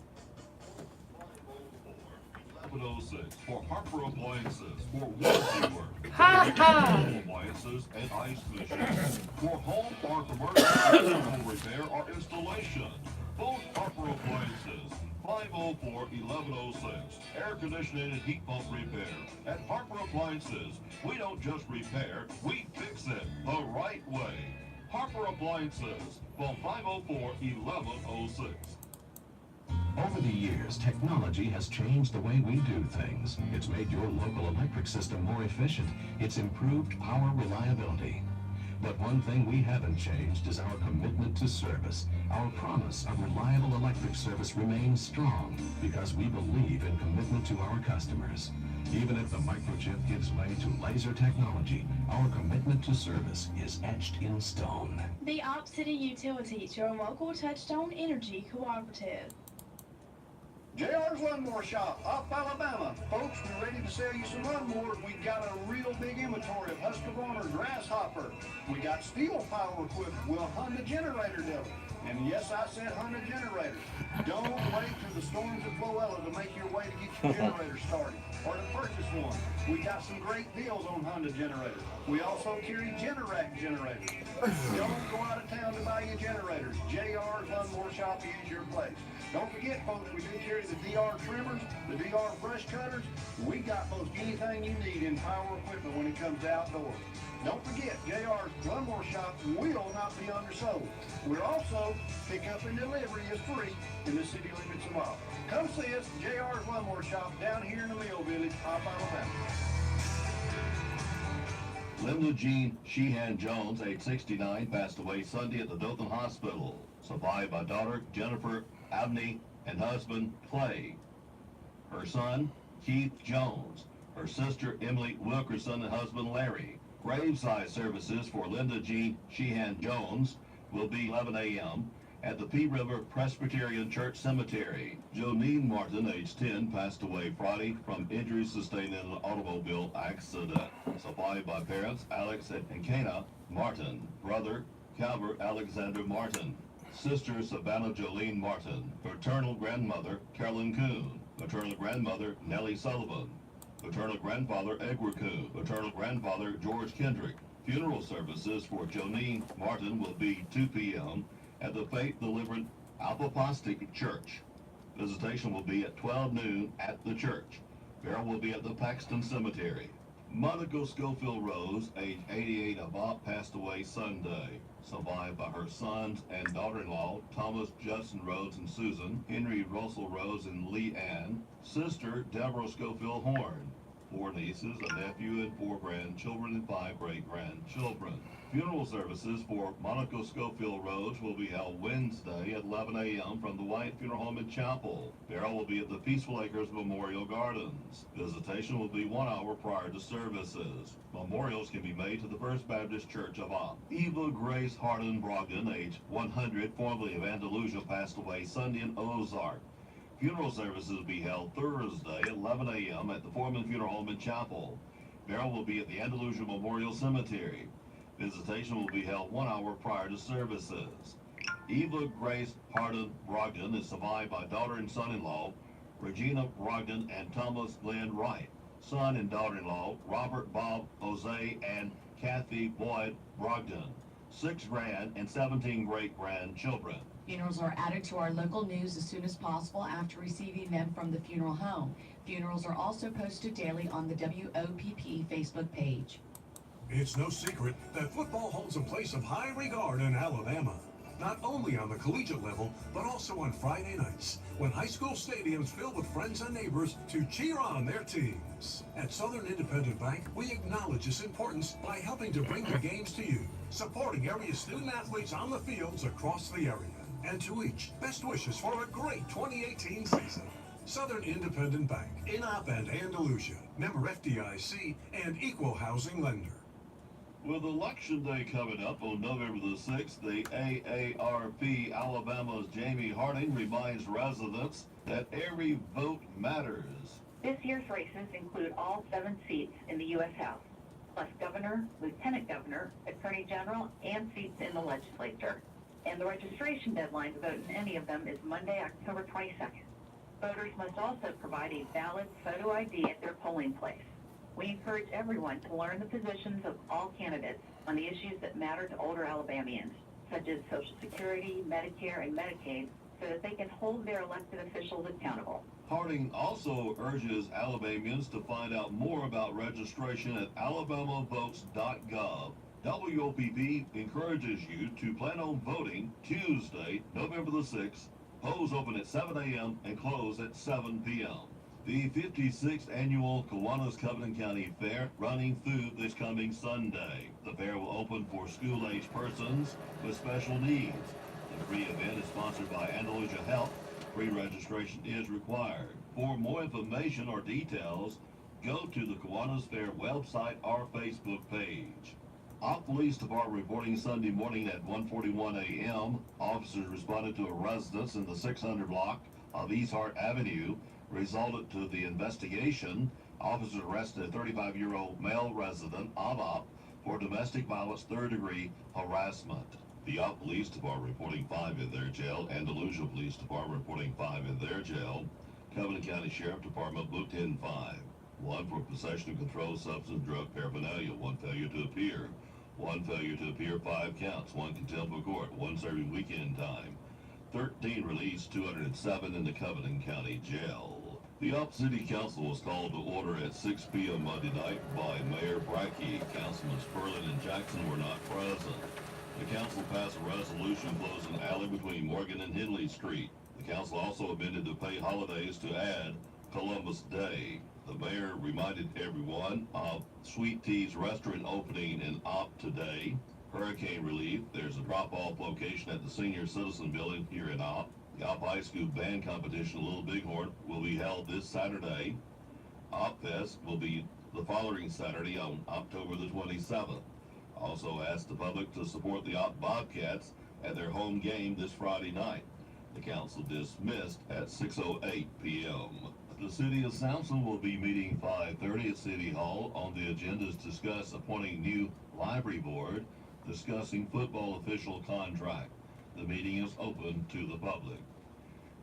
1106 for Harper Appliances for warranty work. Appliances and ice machines. For home or commercial repair or installation. Both Harper Appliances. 504-1106. Air conditioning and heat pump repair. At Harper Appliances, we don't just repair, we fix it the right way. Harper Appliances, phone 504-1106.
Over the years, technology has changed the way we do things. It's made your local electric system more efficient. It's improved power reliability. But one thing we haven't changed is our commitment to service. Our promise of reliable electric service remains strong because we believe in commitment to our customers. Even if the microchip gives way to laser technology, our commitment to service is etched in stone.
The Op City Utilities, your local Touchstone Energy cooperative.
JR's Lawnmower Shop, Opp, Alabama. Folks, we're ready to sell you some lawnmowers. We got a real big inventory of Husqvarna, Grasshopper. We got steel power equipment. We'll Honda generator dealer. And yes, I said Honda generator. Don't wait for the storms at Floella to make your way to get your generator started or to purchase one. We got some great deals on Honda generators. We also carry Generac generators. Don't go out of town to buy your generators. JR's Lawnmower Shop is your place. Don't forget, folks, we do carry the DR trimmers, the DR brush cutters. We got most anything you need in power equipment when it comes to outdoors. Don't forget, JR's Lawnmower Shop will not be undersold. We're also, pickup and delivery is free in the city limits of Opp. Come see us, JR's Lawnmower Shop, down here in the Mill Village, Opp, Alabama.
Linda Jean Sheehan Jones, age 69, passed away Sunday at the Dothan Hospital. Survived by daughter Jennifer Abney and husband Clay. Her son Keith Jones. Her sister Emily Wilkerson and husband Larry. Graveside services for Linda Jean Sheehan Jones will be 11 a.m. at the Pea River Presbyterian Church Cemetery. Jonine Martin, age 10, passed away Friday from injuries sustained in an automobile accident. Survived by parents Alex and Kana Martin, brother Calvert Alexander Martin, sister Savannah Jolene Martin, paternal grandmother Carolyn Kuhn, maternal grandmother Nellie Sullivan, paternal grandfather Edward Kuhn, paternal grandfather George Kendrick. Funeral services for Jonine Martin will be 2 p.m. at the Faith Deliverance Apostolic Church. Visitation will be at 12 noon at the church. Burial will be at the Paxton Cemetery. Monica Schofield Rose, age 88 of Opp, passed away Sunday. Survived by her sons and daughter-in-law, Thomas Judson Rose and Susan, Henry Russell Rose and Lee Ann, sister Deborah Schofield Horn, 4 nieces, a nephew, and 4 grandchildren and 5 great-grandchildren. Funeral services for Monica Schofield Rose will be held Wednesday at 11 a.m. from the White Funeral Home and Chapel. Burial will be at the Peaceful Acres Memorial Gardens. Visitation will be 1 hour prior to services. Memorials can be made to the First Baptist Church of Opp. Eva Grace Hardin Brogdon, age 100, formerly of Andalusia, passed away Sunday in Ozark. Funeral services will be held Thursday at 11 a.m. at the Foreman Funeral Home and Chapel. Burial will be at the Andalusia Memorial Cemetery. Visitation will be held 1 hour prior to services. Eva Grace Hardin Brogdon is survived by daughter and son-in-law Regina Brogdon and Thomas Glenn Wright. Son and daughter-in-law Robert Bob Jose and Kathy Boyd Brogdon. 6 grand and 17 great-grandchildren.
Funerals are added to our local news as soon as possible after receiving them from the funeral home. Funerals are also posted daily on the WOPP Facebook page.
It's no secret that football holds a place of high regard in Alabama, not only on the collegiate level, but also on Friday nights, when high school stadiums fill with friends and neighbors to cheer on their teams. At Southern Independent Bank, we acknowledge this importance by helping to bring the games to you, supporting area student athletes on the fields across the area. And to each, best wishes for a great 2018 season. Southern Independent Bank, in Opp and Andalusia, member FDIC, and equal housing lender.
With Election Day coming up on November the 6th, the AARP Alabama's Jamie Harding reminds residents that every vote matters.
This year's races include all 7 seats in the U.S. House, plus governor, lieutenant governor, attorney general, and seats in the legislature. And the registration deadline to vote in any of them is Monday, October 22nd. Voters must also provide a valid photo ID at their polling place. We encourage everyone to learn the positions of all candidates on the issues that matter to older Alabamians, such as Social Security, Medicare, and Medicaid, so that they can hold their elected officials accountable.
Harding also urges Alabamians to find out more about registration at alabamavotes.gov. WOPP encourages you to plan on voting Tuesday, November the 6th. Polls open at 7 a.m. and close at 7 p.m. The 56th annual Kiwanis Covenant County Fair running through this coming Sunday. The fair will open for school-age persons with special needs. The free event is sponsored by Andalusia Health. Pre-registration is required. For more information or details,
go to the Kiwanis Fair website or Facebook page. Opp Police Department reporting Sunday morning at 1:41 a.m. Officers responded to a residence in the 600 block of East Hart Avenue. Resulted to the investigation. Officers arrested a 35-year-old male resident of Opp for domestic violence third-degree harassment. The Opp Police Department reporting 5 in their jail. Andalusia Police Department reporting 5 in their jail. Covenant County Sheriff Department booked in 5. 1 for possession of controlled substance, drug paraphernalia. 1 failure to appear. 1 failure to appear, 5 counts. 1 contempt of court. 1 serving weekend time. 13 released, 207 in the Covenant County Jail. The Opp City Council was called to order at 6 p.m. Monday night by Mayor Brackey. Councilman Sperling and Jackson were not present. The council passed a resolution closing an alley between Morgan and Henley Street. The council also amended to pay holidays to add Columbus Day. The mayor reminded everyone of Sweet Tea's restaurant opening in Opp today. Hurricane relief. There's a drop-off location at the Senior Citizen Building here in Opp. The Opp High School Band Competition, Little Bighorn, will be held this Saturday. Opp Fest will be the following Saturday on October the 27th. Also asked the public to support the Opp Bobcats at their home game this Friday night. The council dismissed at 6:08 p.m. The City of Samson will be meeting 5:30 at City Hall. On the agenda is discuss appointing new library board, discussing football official contract. The meeting is open to the public.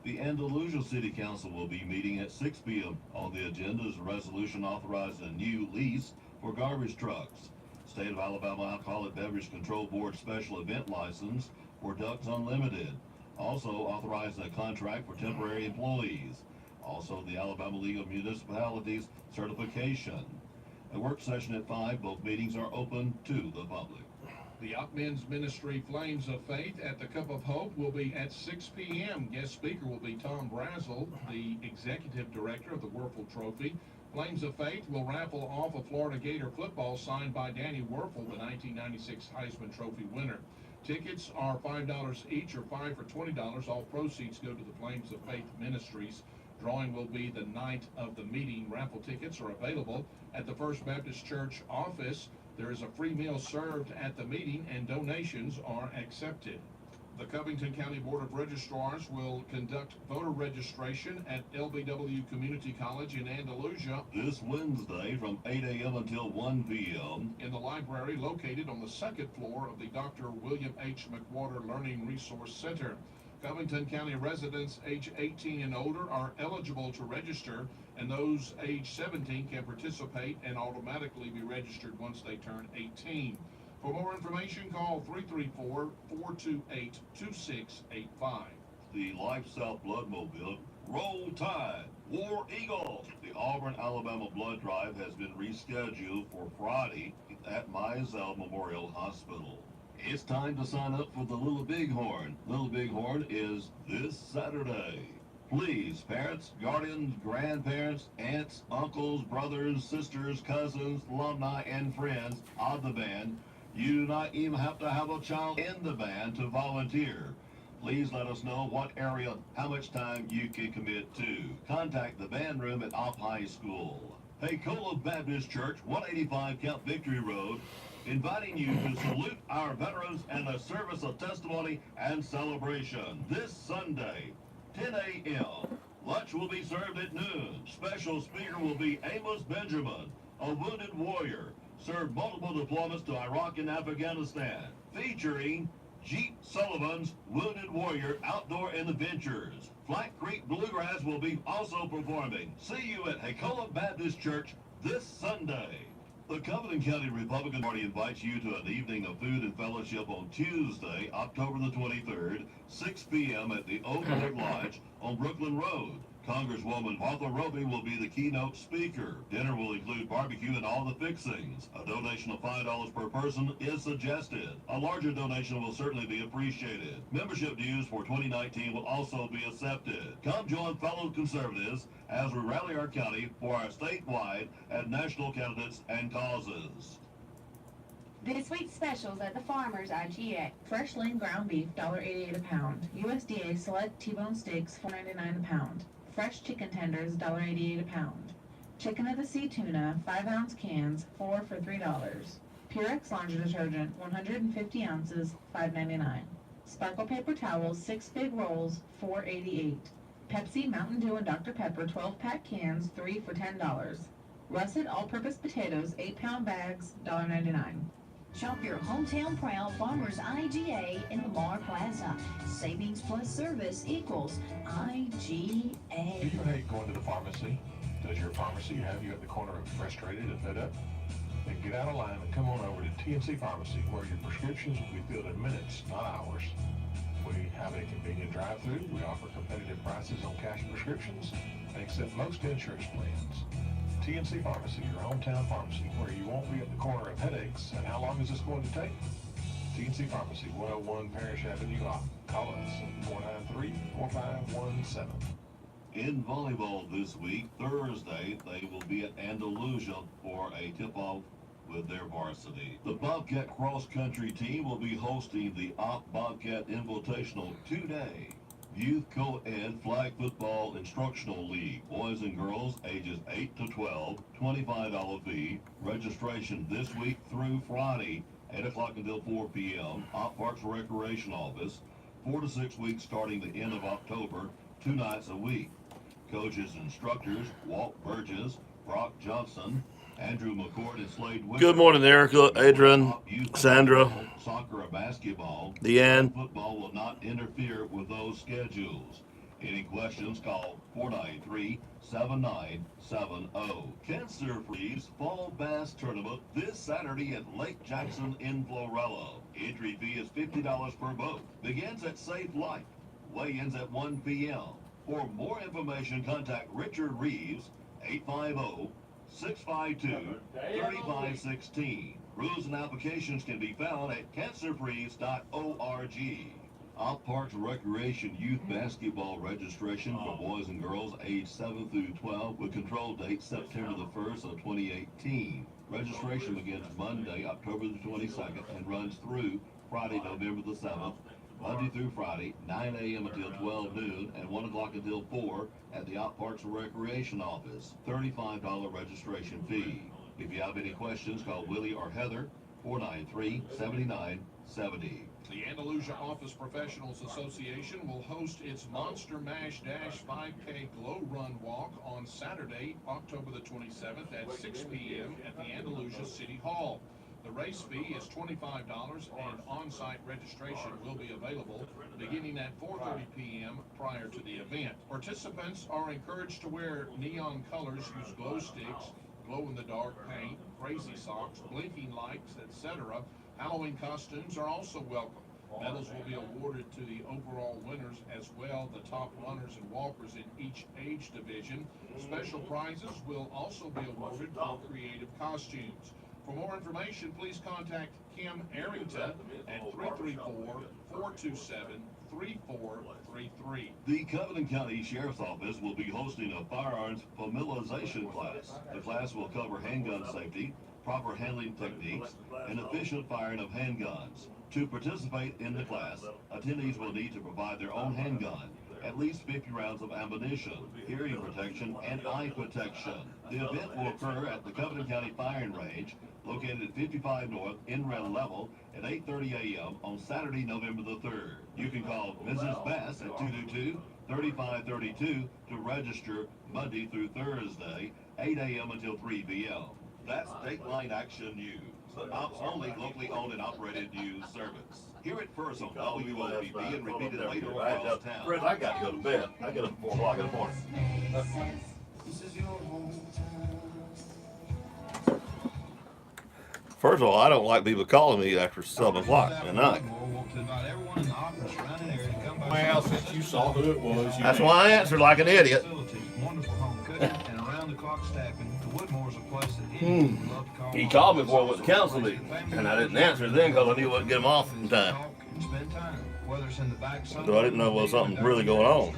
The Andalusia City Council will be meeting at 6 p.m. On the agenda is a resolution authorizing a new lease for garbage trucks. State of Alabama Alcoholic Beverage Control Board special event license for Ducks Unlimited. Also authorizing a contract for temporary employees. Also the Alabama League of Municipalities certification. A work session at 5. Both meetings are open to the public.
The Opp Men's Ministry Flames of Faith at the Cup of Hope will be at 6 p.m. Guest speaker will be Tom Brazel, the executive director of the Werfel Trophy. Flames of Faith will raffle off a Florida Gator football signed by Danny Werfel, the 1996 Heisman Trophy winner. Tickets are $5 each or 5 for $20. All proceeds go to the Flames of Faith Ministries. Drawing will be the night of the meeting. Raffle tickets are available at the First Baptist Church office. There is a free meal served at the meeting and donations are accepted. The Covington County Board of Registrars will conduct voter registration at LBW Community College in Andalusia
this Wednesday from 8 a.m. until 1 p.m.
in the library located on the second floor of the Dr. William H. McWhorter Learning Resource Center. Covington County residents age 18 and older are eligible to register, and those age 17 can participate and automatically be registered once they turn 18. For more information, call 334-428-2685.
The Life South Bloodmobile Roll Tide War Eagle. The Auburn, Alabama blood drive has been rescheduled for Friday at Mizell Memorial Hospital. It's time to sign up for the Little Bighorn. Little Bighorn is this Saturday. Please, parents, guardians, grandparents, aunts, uncles, brothers, sisters, cousins, alumni, and friends of the band, you do not even have to have a child in the band to volunteer. Please let us know what area, how much time you can commit to. Contact the band room at Opp High School. Hacola Baptist Church, 185 Camp Victory Road, inviting you to salute our veterans and a service of testimony and celebration this Sunday, 10 a.m. Lunch will be served at noon. Special speaker will be Amos Benjamin, a wounded warrior, served multiple deployments to Iraq and Afghanistan, featuring Jeep Sullivan's Wounded Warrior Outdoor Adventures. Flat Creek Bluegrass will be also performing. See you at Hacola Baptist Church this Sunday. The Covenant County Republican Party invites you to an evening of food and fellowship on Tuesday, October the 23rd, 6 p.m. at the Oak Wood Lodge on Brooklyn Road. Congresswoman Martha Roby will be the keynote speaker. Dinner will include barbecue and all the fixings. A donation of $5 per person is suggested. A larger donation will certainly be appreciated. Membership dues for 2019 will also be accepted. Come join fellow conservatives as we rally our county for our statewide and national candidates and causes.
This week's specials at the Farmers IGA.
Fresh lean ground beef, $1.88 a pound. USDA select T-bone steaks, $4.99 a pound. Fresh chicken tenders, $1.88 a pound. Chicken of the Sea tuna, 5-ounce cans, 4 for $3. Purex laundry detergent, 150 ounces, $5.99. Sparkle paper towels, 6 big rolls, $4.88. Pepsi, Mountain Dew, and Dr. Pepper 12-pack cans, 3 for $10. Russet all-purpose potatoes, 8-pound bags, $1.99.
Shop your hometown proud Farmers IGA in Lamar Plaza. Savings plus service equals IGA.
Do you hate going to the pharmacy? Does your pharmacy have you at the corner of frustrated and fed up? Then get out of line and come on over to TNC Pharmacy, where your prescriptions will be filled in minutes, not hours. We have a convenient drive-through. We offer competitive prices on cash prescriptions and accept most insurance plans. TNC Pharmacy, your hometown pharmacy, where you won't be at the corner of headaches. And how long is this going to take? TNC Pharmacy, 101 Parish Avenue, call us at 493-4517.
In volleyball this week, Thursday, they will be at Andalusia for a tip-off with their varsity. The Bobcat cross-country team will be hosting the Bobcat Invitational today. Youth Co-Ed Flag Football Instructional League. Boys and girls ages 8 to 12, $25 fee. Registration this week through Friday, 8 o'clock until 4 p.m. Op Parks Recreation Office. 4 to 6 weeks starting the end of October, 2 nights a week. Coaches and instructors, Walt Burgess, Brock Johnson, Andrew McCord, and Slade Wicker.
Good morning, Erica, Adrian, Sandra,
soccer or basketball.
Deanne.
Football will not interfere with those schedules. Any questions, call 493-7970. Cancer Freeze Fall Bass Tournament this Saturday at Lake Jackson in Florella. Entry fee is $50 per boat. Begins at Safe Light. Weigh-ins at 1 p.m. For more information, contact Richard Reeves, 850-652-3516. Rules and applications can be found at cancerfreeze.org. Op Parks Recreation Youth Basketball registration for boys and girls aged 7 through 12 with control date September the 1st of 2018. Registration begins Monday, October the 22nd and runs through Friday, November the 7th. Monday through Friday, 9 a.m. until 12 noon and 1 o'clock until 4 at the Op Parks Recreation Office. $35 registration fee. If you have any questions, call Willie or Heather, 493-7970.
The Andalusia Office Professionals Association will host its Monster Mash Dash 5K Glow Run Walk on Saturday, October the 27th at 6 p.m. at the Andalusia City Hall. The race fee is $25 and on-site registration will be available beginning at 4:30 p.m. prior to the event. Participants are encouraged to wear neon colors, use glow sticks, glow-in-the-dark paint, crazy socks, blinking lights, etc. Halloween costumes are also welcome. Medals will be awarded to the overall winners as well, the top runners and walkers in each age division. Special prizes will also be awarded for creative costumes. For more information, please contact Kim Arrington at 334-427-3433.
The Covenant County Sheriff's Office will be hosting a firearms familiarization class. The class will cover handgun safety, proper handling techniques, and efficient firing of handguns. To participate in the class, attendees will need to provide their own handgun, at least 50 rounds of ammunition, hearing protection, and eye protection. The event will occur at the Covenant County Firing Range, located at 55 North, in-rail level, at 8:30 a.m. on Saturday, November the 3rd. You can call Mrs. Bass at 222-3532 to register Monday through Thursday, 8 a.m. until 3 p.m. That's Dateline Action News, the ops only locally owned and operated news service. Hear it first on WOPB and repeat it later across town.
Fred, I got to go to bed. I get up at 4 o'clock in the morning. First of all, I don't like people calling me after 7 o'clock at night.
Well, since you saw who it was,
That's why I answered like an idiot. He called me before I went to council meeting, and I didn't answer then because I knew I wouldn't get him off in time. So I didn't know there was something really going on.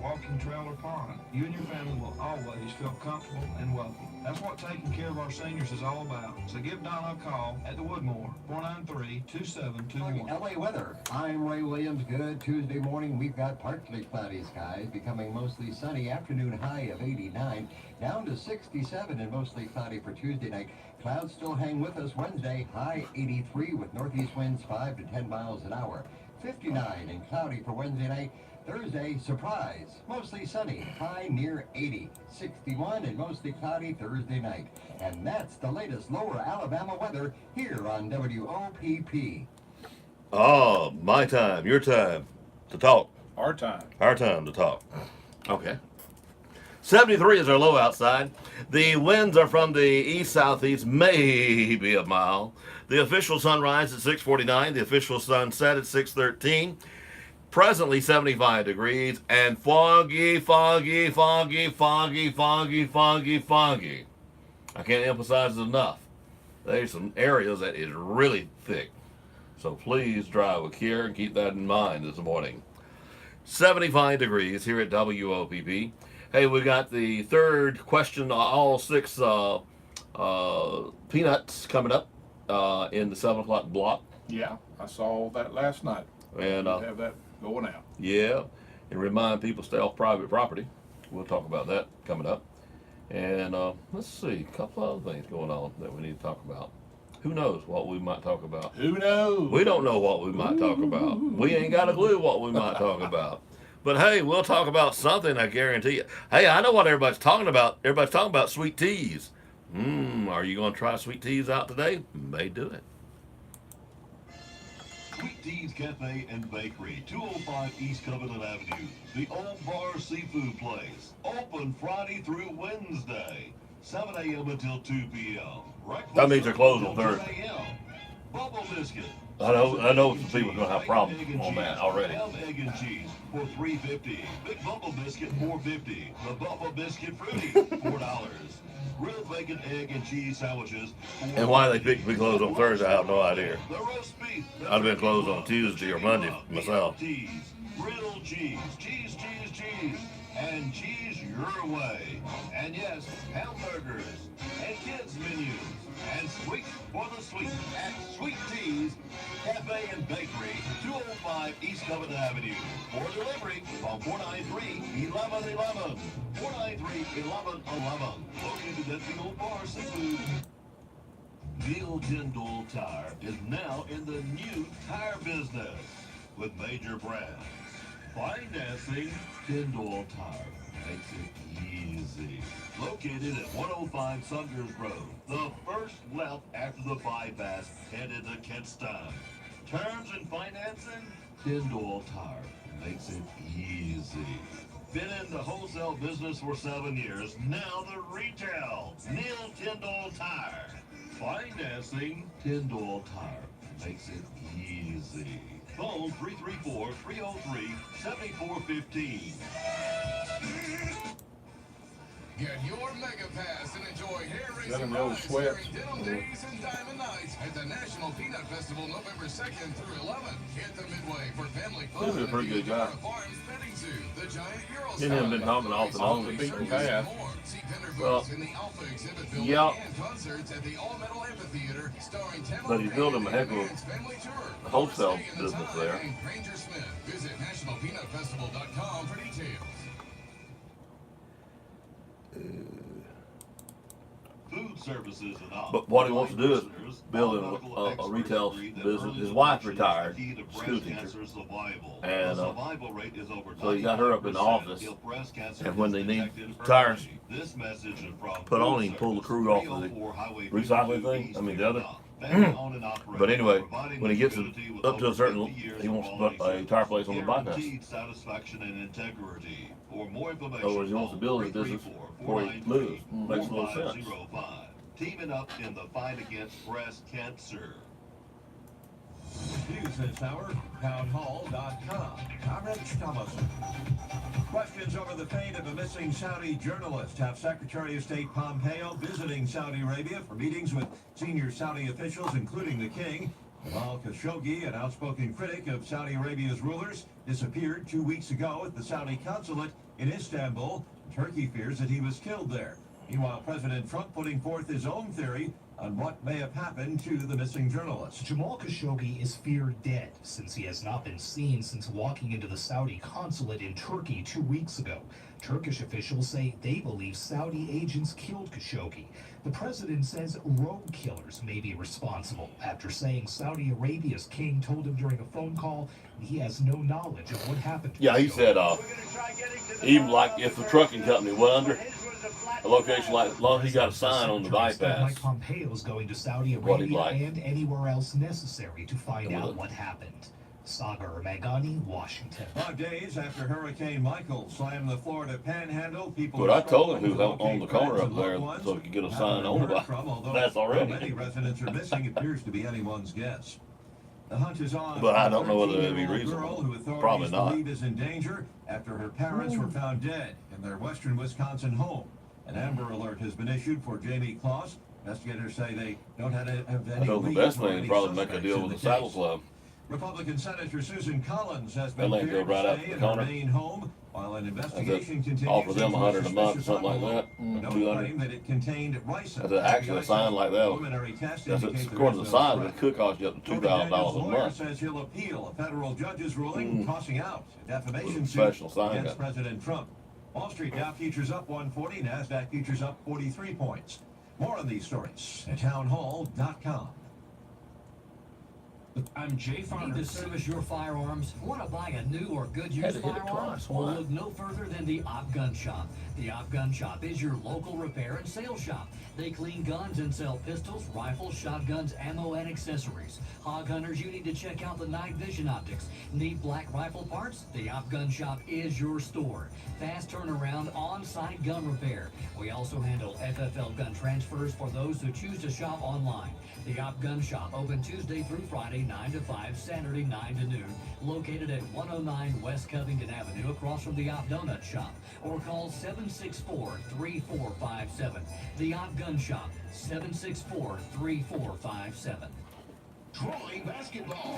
walking trail, or pond, you and your family will always feel comfortable and welcome. That's what taking care of our seniors is all about. So give Donna a call at the Woodmore, 493-2721.
LA weather. I'm Ray Williams. Good Tuesday morning. We've got partly cloudy skies, becoming mostly sunny. Afternoon high of 89, down to 67 and mostly cloudy for Tuesday night. Clouds still hang with us Wednesday. High 83 with northeast winds 5 to 10 miles an hour. 59 and cloudy for Wednesday night. Thursday, surprise, mostly sunny, high near 80, 61 and mostly cloudy Thursday night. And that's the latest lower Alabama weather here on WOPP.
Oh, my time, your time to talk.
Our time.
Our time to talk. Okay. 73 is our low outside. The winds are from the east-southeast, maybe a mile. The official sunrise at 6:49. The official sunset at 6:13. Presently 75 degrees and foggy, foggy, foggy, foggy, foggy, foggy, foggy. I can't emphasize it enough. There's some areas that is really thick. So please drive with care and keep that in mind this morning. 75 degrees here at WOPP. Hey, we got the third question, all 6 peanuts coming up in the 7 o'clock block.
Yeah, I saw that last night.
And
you have that going out.
Yeah, and remind people stay off private property. We'll talk about that coming up. And let's see, a couple other things going on that we need to talk about. Who knows what we might talk about?
Who knows?
We don't know what we might talk about. We ain't got a clue what we might talk about. But hey, we'll talk about something, I guarantee you. Hey, I know what everybody's talking about. Everybody's talking about sweet teas. Are you going to try sweet teas out today? May do it.
Sweet Teas Cafe and Bakery, 205 East Covenant Avenue. The Old Bar Seafood Place. Open Friday through Wednesday, 7 a.m. until 2 p.m.
That means they're closed on Thursday.
Bubble Biscuit.
I know some people are going to have problems on that already.
Ham, egg, and cheese for $3.50. Big Bubble Biscuit, $4.50. The Bubble Biscuit Fruity, $4. Grilled bacon, egg, and cheese sandwiches.
And why they picked to be closed on Thursday, I have no idea.
The roast beef.
I'd have been closed on Tuesday or Monday myself.
Grilled cheese, cheese, and cheese your way. And yes, hamburgers and kids menus and sweet for the sweet at Sweet Teas Cafe and Bakery, 205 East Covenant Avenue. For delivery on 493-1111. 493-1111. Located at the Old Bar Seafood. Neil Tyndall Tire is now in the new tire business with major brands. Financing Tyndall Tire makes it easy. Located at 105 Saunders Road, the first left after the bypass headed to Kentstown. Terms and financing, Tyndall Tire makes it easy. Been in the wholesale business for 7 years, now the retail. Neil Tyndall Tire. Financing Tyndall Tire makes it easy. Phone 334-303-7415.
Get your Mega Pass and enjoy hair
Let
raising
them know
rides
sweat.
during Denim Days and Diamond Nights at the National Peanut Festival November 2nd through 11th. Hit the Midway for family fun.
He's a pretty good guy.
Farms Petting Zoo, the Giant Euro
He hasn't been talking off and on.
The beaten path.
See vendor
Well,
booths in the Alpha exhibit building
yeah.
and concerts at the All Metal Amphitheater starring Tamara
But he's building a heck of
Band's family tour.
a wholesale business there.
And Granger Smith. Visit nationalpeanutfestival.com for details.
Food services and all.
But what he wants to do is build a retail business. His wife retired, school teacher, and so he got her up in the office. And when they need tires put on, he can pull the crew off of the recycling thing. I mean the other. But anyway, when he gets up to a certain, he wants to put a tire place on the bypass.
Satisfaction and integrity. For more
In
information,
other words, he wants to build his business before he moves. Makes a little sense.
Teaming up in the fight against breast cancer.
News this hour, townhall.com. I'm Rich Thomason. Questions over the fate of a missing Saudi journalist have Secretary of State Pompeo visiting Saudi Arabia for meetings with senior Saudi officials, including the king. Jamal Khashoggi, an outspoken critic of Saudi Arabia's rulers, disappeared 2 weeks ago at the Saudi consulate in Istanbul. Turkey fears that he was killed there. Meanwhile, President Trump putting forth his own theory on what may have happened to the missing journalist.
Jamal Khashoggi is feared dead since he has not been seen since walking into the Saudi consulate in Turkey 2 weeks ago. Turkish officials say they believe Saudi agents killed Khashoggi. The president says rogue killers may be responsible after saying Saudi Arabia's king told him during a phone call he has no knowledge of what happened to
Yeah, he said, even like if the trucking company went under, a location like, as long as he got a sign on the bypass.
Mike Pompeo is going to Saudi Arabia and anywhere else necessary to find out what happened. Sagar Magani, Washington.
5 days after Hurricane Michael slammed the Florida Panhandle, people.
But I told him who owned the corner up there so he could get a sign on the that's already.
Many residents are missing. It appears to be anyone's guess. The hunt is on.
But I don't know whether it'd be reasonable. Probably not.
Believe is in danger after her parents were found dead in their western Wisconsin home. An Amber Alert has been issued for Jamie Kloss. Investigators say they don't have any.
I know the best thing is probably make a deal with the Saddle Club.
Republican Senator Susan Collins has been
cleared to stay
in her main home while an investigation continues.
Offer them $100 a month, something like that. $200.
That it contained ricin.
That's actually a sign like that. According to the sign, it could cost you up to $2,000 a month.
Says he'll appeal a federal judge's ruling tossing out a defamation suit against President Trump. Wall Street Dow futures up 140, NASDAQ futures up 43 points. More on these stories at townhall.com.
I'm Jay Farmer. Need to service your firearms? Want to buy a new or good used firearm? Well, look no further than the Op Gun Shop. The Op Gun Shop is your local repair and sales shop. They clean guns and sell pistols, rifles, shotguns, ammo, and accessories. Hog hunters, you need to check out the night vision optics. Need black rifle parts? The Op Gun Shop is your store. Fast turnaround, on-site gun repair. We also handle FFL gun transfers for those who choose to shop online. The Op Gun Shop, open Tuesday through Friday, 9 to 5, Saturday, 9 to noon. Located at 109 West Covington Avenue, across from the Op Donut Shop. Or call 764-3457. The Op Gun Shop, 764-3457.
Troy basketball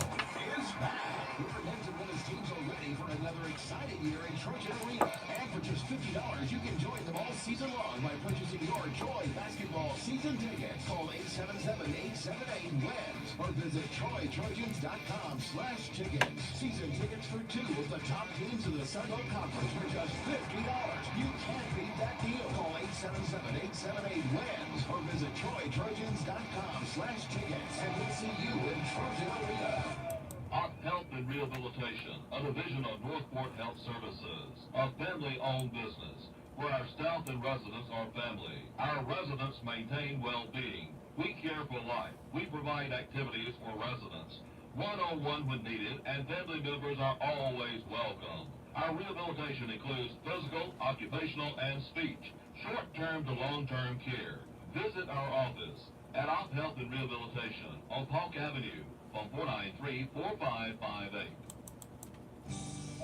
is back. Your men's and women's teams are ready for another exciting year in Trojan Arena. And for just $50, you can join them all season long by purchasing your Troy basketball season tickets. Call 877-878-WINS or visit TroyTrojans.com/tickets. Season tickets for 2 of the top teams in the Sun Belt Conference for just $50. You can't beat that deal. Call 877-878-WINS or visit TroyTrojans.com/tickets. And we'll see you in Trojan Arena.
Op Health and Rehabilitation, a division of Northport Health Services, a family-owned business where our staff and residents are family. Our residents maintain well-being. We care for life. We provide activities for residents, one-on-one when needed, and family members are always welcome. Our rehabilitation includes physical, occupational, and speech, short-term to long-term care. Visit our office at Op Health and Rehabilitation on Polk Avenue, phone 493-4558.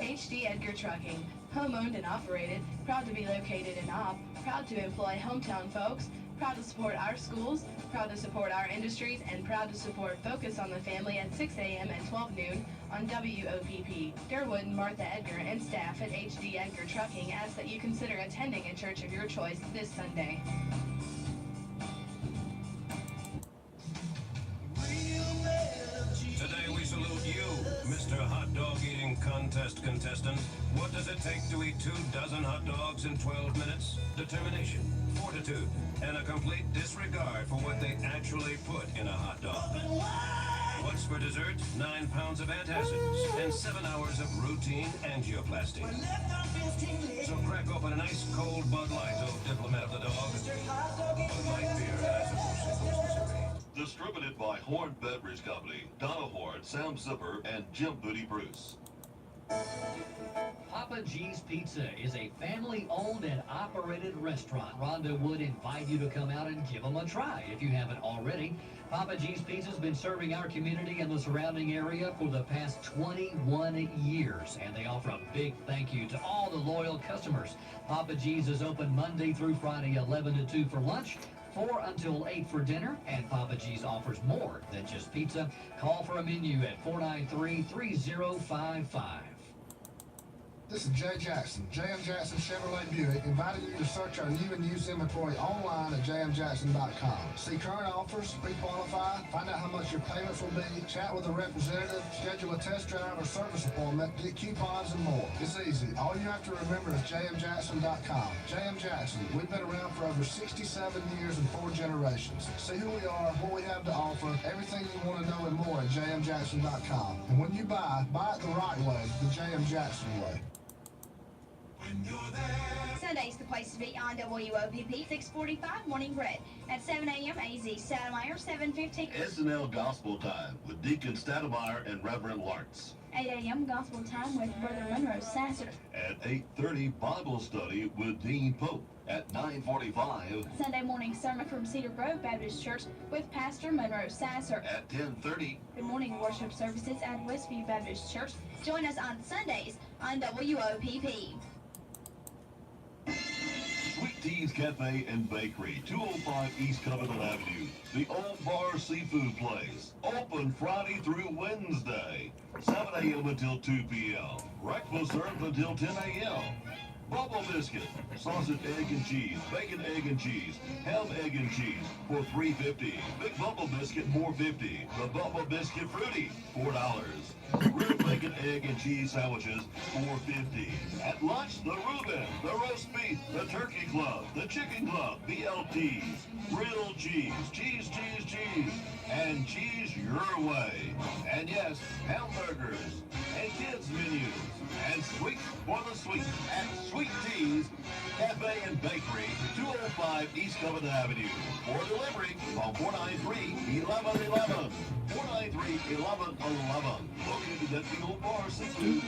HD Edgar Trucking, home-owned and operated, proud to be located in Opp, proud to employ hometown folks, proud to support our schools, proud to support our industries, and proud to support Focus on the Family at 6 a.m. and 12 noon on WOPP. Derwood and Martha Edgar and staff at HD Edgar Trucking ask that you consider attending a church of your choice this Sunday.
Today we salute you, Mr. Hot Dog Eating Contest contestant. What does it take to eat 24 hot dogs in 12 minutes? Determination, fortitude, and a complete disregard for what they actually put in a hot dog. What's for dessert? 9 pounds of antacids and 7 hours of routine angioplasty. So crack open an ice cold Bud Light, oh diplomat of the dog. Bud Light beer has a
Distributed by Horn Beverage Company, Donna Horn, Sam Zipper, and Jim Booty Bruce.
Papa G's Pizza is a family-owned and operated restaurant. Rhonda would invite you to come out and give them a try if you haven't already. Papa G's Pizza has been serving our community and the surrounding area for the past 21 years, and they offer a big thank you to all the loyal customers. Papa G's is open Monday through Friday, 11 to 2 for lunch, 4 until 8 for dinner, and Papa G's offers more than just pizza. Call for a menu at 493-3055.
This is Jay Jackson, J.M. Jackson Chevrolet Buick, inviting you to search our new and used inventory online at jmjackson.com. See current offers, pre-qualify, find out how much your payments will be, chat with a representative, schedule a test drive or service appointment, get coupons and more. It's easy. All you have to remember is jmjackson.com. J.M. Jackson, we've been around for over 67 years and 4 generations. See who we are, what we have to offer, everything you want to know and more at jmjackson.com. And when you buy it the right way, the J.M. Jackson way.
Sunday's the place to be on WOPP 645 Morning Bread. At 7 a.m. AZ Stademeyer 7:15.
SNL Gospel Time with Deacon Stademeyer and Reverend Lartz.
8 a.m. Gospel Time with Brother Monroe Sasser.
At 8:30 Bible Study with Dean Pope. At 9:45
Sunday morning sermon from Cedar Grove Baptist Church with Pastor Monroe Sasser.
At 10:30
Good morning worship services at Westview Baptist Church. Join us on Sundays on WOPP.
Sweet Teas Cafe and Bakery, 205 East Covenant Avenue. The Old Bar Seafood Place. Open Friday through Wednesday. 7 a.m. until 2 p.m. Breakfast served until 10 a.m. Bubble Biscuit, sausage, egg, and cheese, bacon, egg, and cheese, ham, egg, and cheese for $3.50. Big Bubble Biscuit, $4.50. The Bubble Biscuit Fruity, $4. Real bacon, egg, and cheese sandwiches, $4.50. At lunch, the Reuben, the roast beef, the turkey club, the chicken club, BLTs, grilled cheese, cheese, and cheese your way. And yes, hamburgers and kids menus and sweets for the sweet at Sweet Teas Cafe and Bakery, 205 East Covenant Avenue. For delivery on 493-1111. 493-1111. Located at the Old Bar Seafood.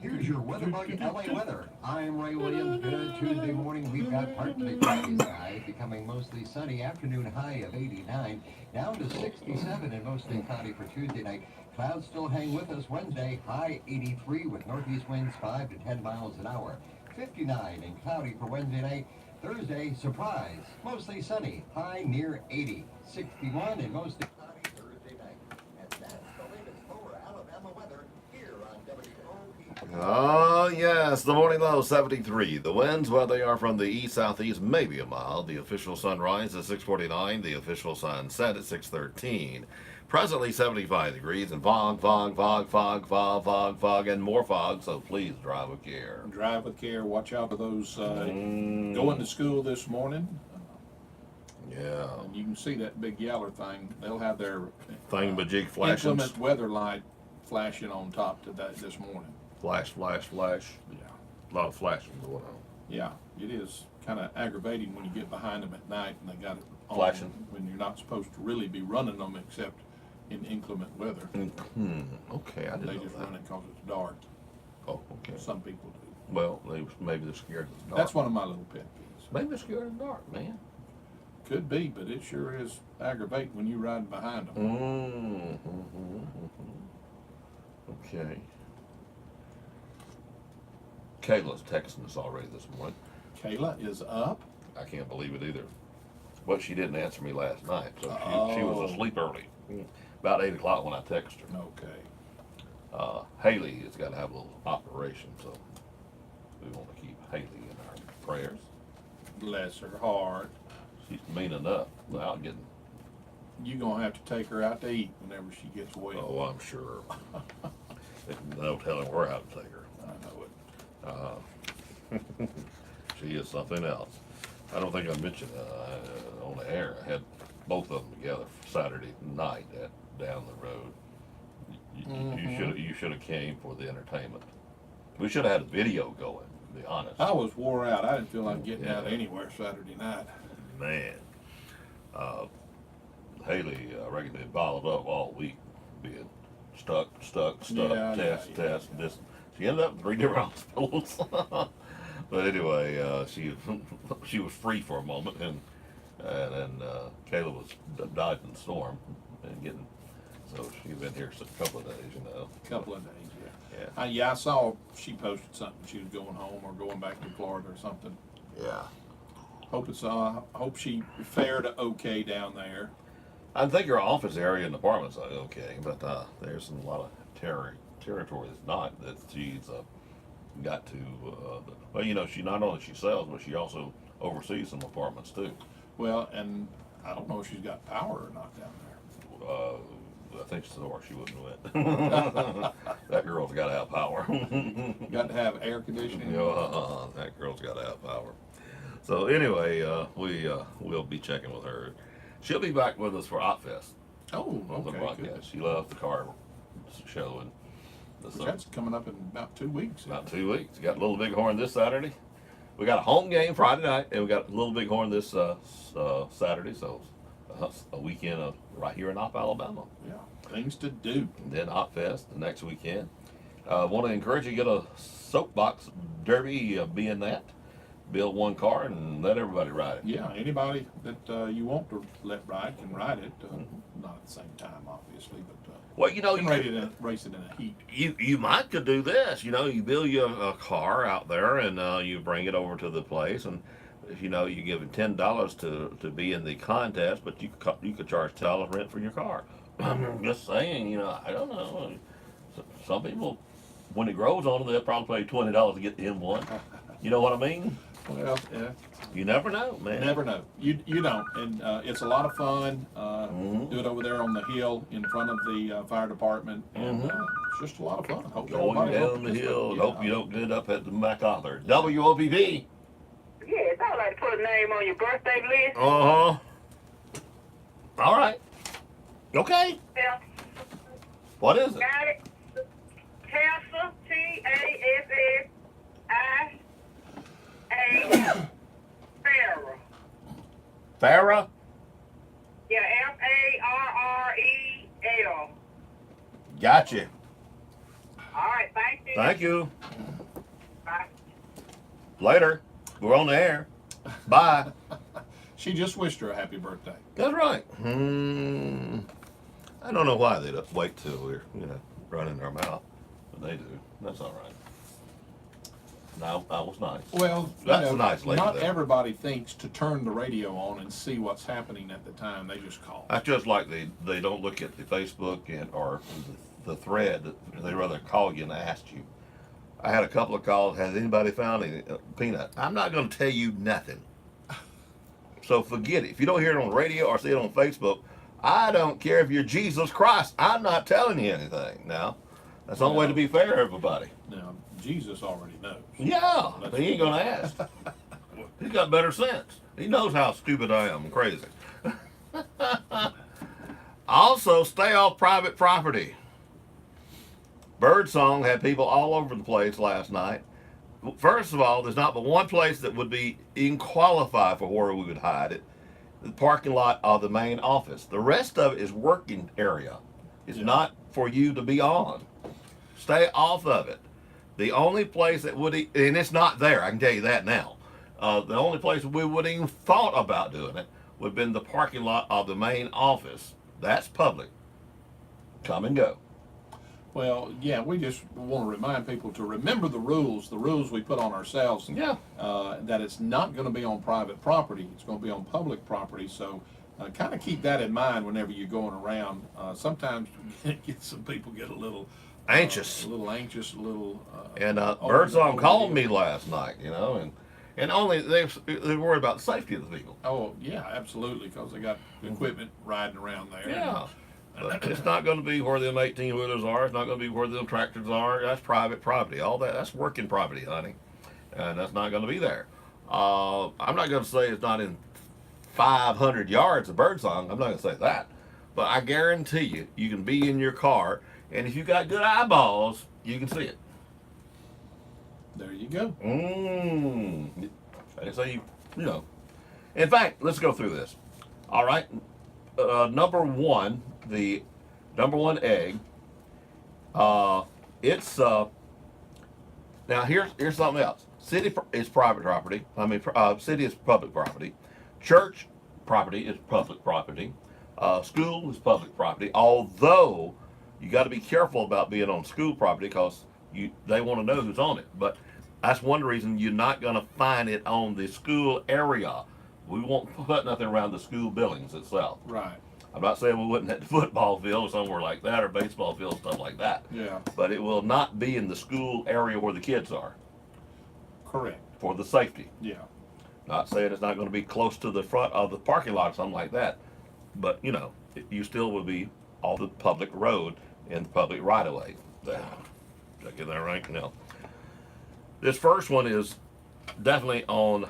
Here's your weather bug LA weather. I'm Ray Williams. Good Tuesday morning. We've got partly cloudy skies, becoming mostly sunny. Afternoon high of 89, down to 67 and mostly cloudy for Tuesday night. Clouds still hang with us Wednesday. High 83 with northeast winds 5 to 10 miles an hour. 59 and cloudy for Wednesday night. Thursday, surprise, mostly sunny. High near 80. 61 and mostly cloudy Thursday night. And that's the latest for Alabama weather here on WOPP.
Oh, yes, the morning low 73. The winds, well, they are from the east-southeast, maybe a mile. The official sunrise at 6:49. The official sunset at 6:13. Presently 75 degrees and fog, and more fog, so please drive with care.
Drive with care. Watch out for those going to school this morning.
Yeah.
And you can see that big yeller thing. They'll have their
Thingamajig flashing.
inclement weather light flashing on top this morning.
Flash.
Yeah.
A lot of flashing going on.
Yeah, it is kind of aggravating when you get behind them at night and they got it on
Flashing.
when you're not supposed to really be running them except in inclement weather.
Okay, I didn't
They
know
just
that.
run it because it's dark.
Oh, okay.
Some people do.
Well, maybe they're scared of the dark.
That's one of my little pet peeves.
Maybe they're scared of the dark, man.
Could be, but it sure is aggravating when you ride behind them.
Okay. Kayla's texting us already this morning.
Kayla is up.
I can't believe it either. But she didn't answer me last night, so she was asleep early. About 8 o'clock when I texted her.
Okay.
Haley has got to have a little operation, so we want to keep Haley in our prayers.
Bless her heart.
She's mean enough without getting.
You're going to have to take her out to eat whenever she gets well.
Oh, I'm sure. No telling where I have to take her.
I know it.
She is something else. I don't think I mentioned on the air. I had both of them together Saturday night down the road. You should have came for the entertainment. We should have had a video going, to be honest.
I was wore out. I didn't feel like getting out anywhere Saturday night.
Man. Haley, I reckon they bottled up all week, being stuck, test. This. She ended up in 3 different hospitals. But anyway, she was free for a moment, and then Kayla was died in the storm and getting. So she's been here a couple of days, you know.
A couple of days, yeah. I saw she posted something. She was going home or going back to Florida or something.
Yeah.
Hope she fared okay down there.
I think her office area and apartments are okay, but there's a lot of territory that's not, that she's got to. Well, you know, she not only she sells, but she also oversees some apartments too.
Well, and I don't know if she's got power or not down there.
I think so, or she wouldn't win. That girl's got to have power.
Got to have air conditioning.
That girl's got to have power. So anyway, we'll be checking with her. She'll be back with us for OpFest.
Oh,
On the
okay.
broadcast.
Good.
She loves the car show, and
That's coming up in about 2 weeks.
About 2 weeks. We got Little Bighorn this Saturday. We got a home game Friday night, and we got Little Bighorn this Saturday. So a weekend right here in Opp, Alabama.
Yeah, things to do.
And then OpFest the next weekend. Want to encourage you to get a soapbox derby, being that. Build one car and let everybody ride it.
Yeah, anybody that you want to let ride can ride it. Not at the same time, obviously, but
well, you know,
you can race it in a heat.
You might could do this. You know, you build you a car out there, and you bring it over to the place, and you know, you give it $10 to be in the contest, but you could charge $10 rent for your car. I'm just saying, you know, I don't know. Some people, when it grows on them, they'll probably pay $20 to get him one. You know what I mean?
Well, yeah.
You never know, man.
Never know. You don't, and it's a lot of fun. Do it over there on the hill in front of the fire department, and it's just a lot of fun. Hope
Going down the hill. Yeah. Hope you don't end up at the MacArthur. WOPP.
Yes, I would like to put a name on your birthday list.
All right. Okay.
Yeah.
What is it?
Got it. Tassa, T-A-S-S-I-A, Farrah.
Farrah?
Yeah, F-A-R-R-E-L.
Gotcha.
All right, thank you.
Thank you.
Bye.
Later. We're on the air. Bye.
She just wished her a happy birthday.
That's right. I don't know why they don't wait till we're, running their mouth, but they do. That's all right. No, that was nice.
Well,
that's a nice lady.
Not everybody thinks to turn the radio on and see what's happening at the time. They just call.
That's just like they don't look at the Facebook or the thread. They rather call you and ask you. I had a couple of calls. Has anybody found any peanut? I'm not going to tell you nothing. So forget it. If you don't hear it on the radio or see it on Facebook, I don't care if you're Jesus Christ. I'm not telling you anything. Now, that's the only way to be fair to everybody.
Now, Jesus already knows.
Yeah, he ain't going to ask. He's got better sense. He knows how stupid I am and crazy. Also, stay off private property. Birdsong had people all over the place last night. First of all, there's not but one place that would be even qualified for where we would hide it. The parking lot of the main office. The rest of it is working area. It's not for you to be on. Stay off of it. The only place that would, and it's not there, I can tell you that now. The only place we would even thought about doing it would have been the parking lot of the main office. That's public. Come and go.
Well, yeah, we just want to remind people to remember the rules we put on ourselves.
Yeah.
That it's not going to be on private property. It's going to be on public property. So kind of keep that in mind whenever you're going around. Sometimes some people get a little
anxious.
And
Birdsong called me last night, and only they're worried about the safety of the people.
Oh, yeah, absolutely, because they got equipment riding around there.
Yeah. But it's not going to be where them 18-wheelers are. It's not going to be where them tractors are. That's private property. All that's working property, honey. And that's not going to be there. I'm not going to say it's not in 500 yards of Birdsong. I'm not going to say that. But I guarantee you, you can be in your car, and if you got good eyeballs, you can see it.
There you go.
I say In fact, let's go through this. All right. Number one, the number one egg. It's now here's something else. City is private property. City is public property. Church property is public property. School is public property. Although you got to be careful about being on school property because they want to know who's on it. But that's one reason you're not going to find it on the school area. We won't put nothing around the school buildings itself.
Right.
I'm not saying we wouldn't at the football field or somewhere like that, or baseball field, stuff like that.
Yeah.
But it will not be in the school area where the kids are.
Correct.
For the safety.
Yeah.
Not saying it's not going to be close to the front of the parking lot or something like that. But, you know, you still will be off the public road in the public right of way. Did I get that right? No. This first one is definitely on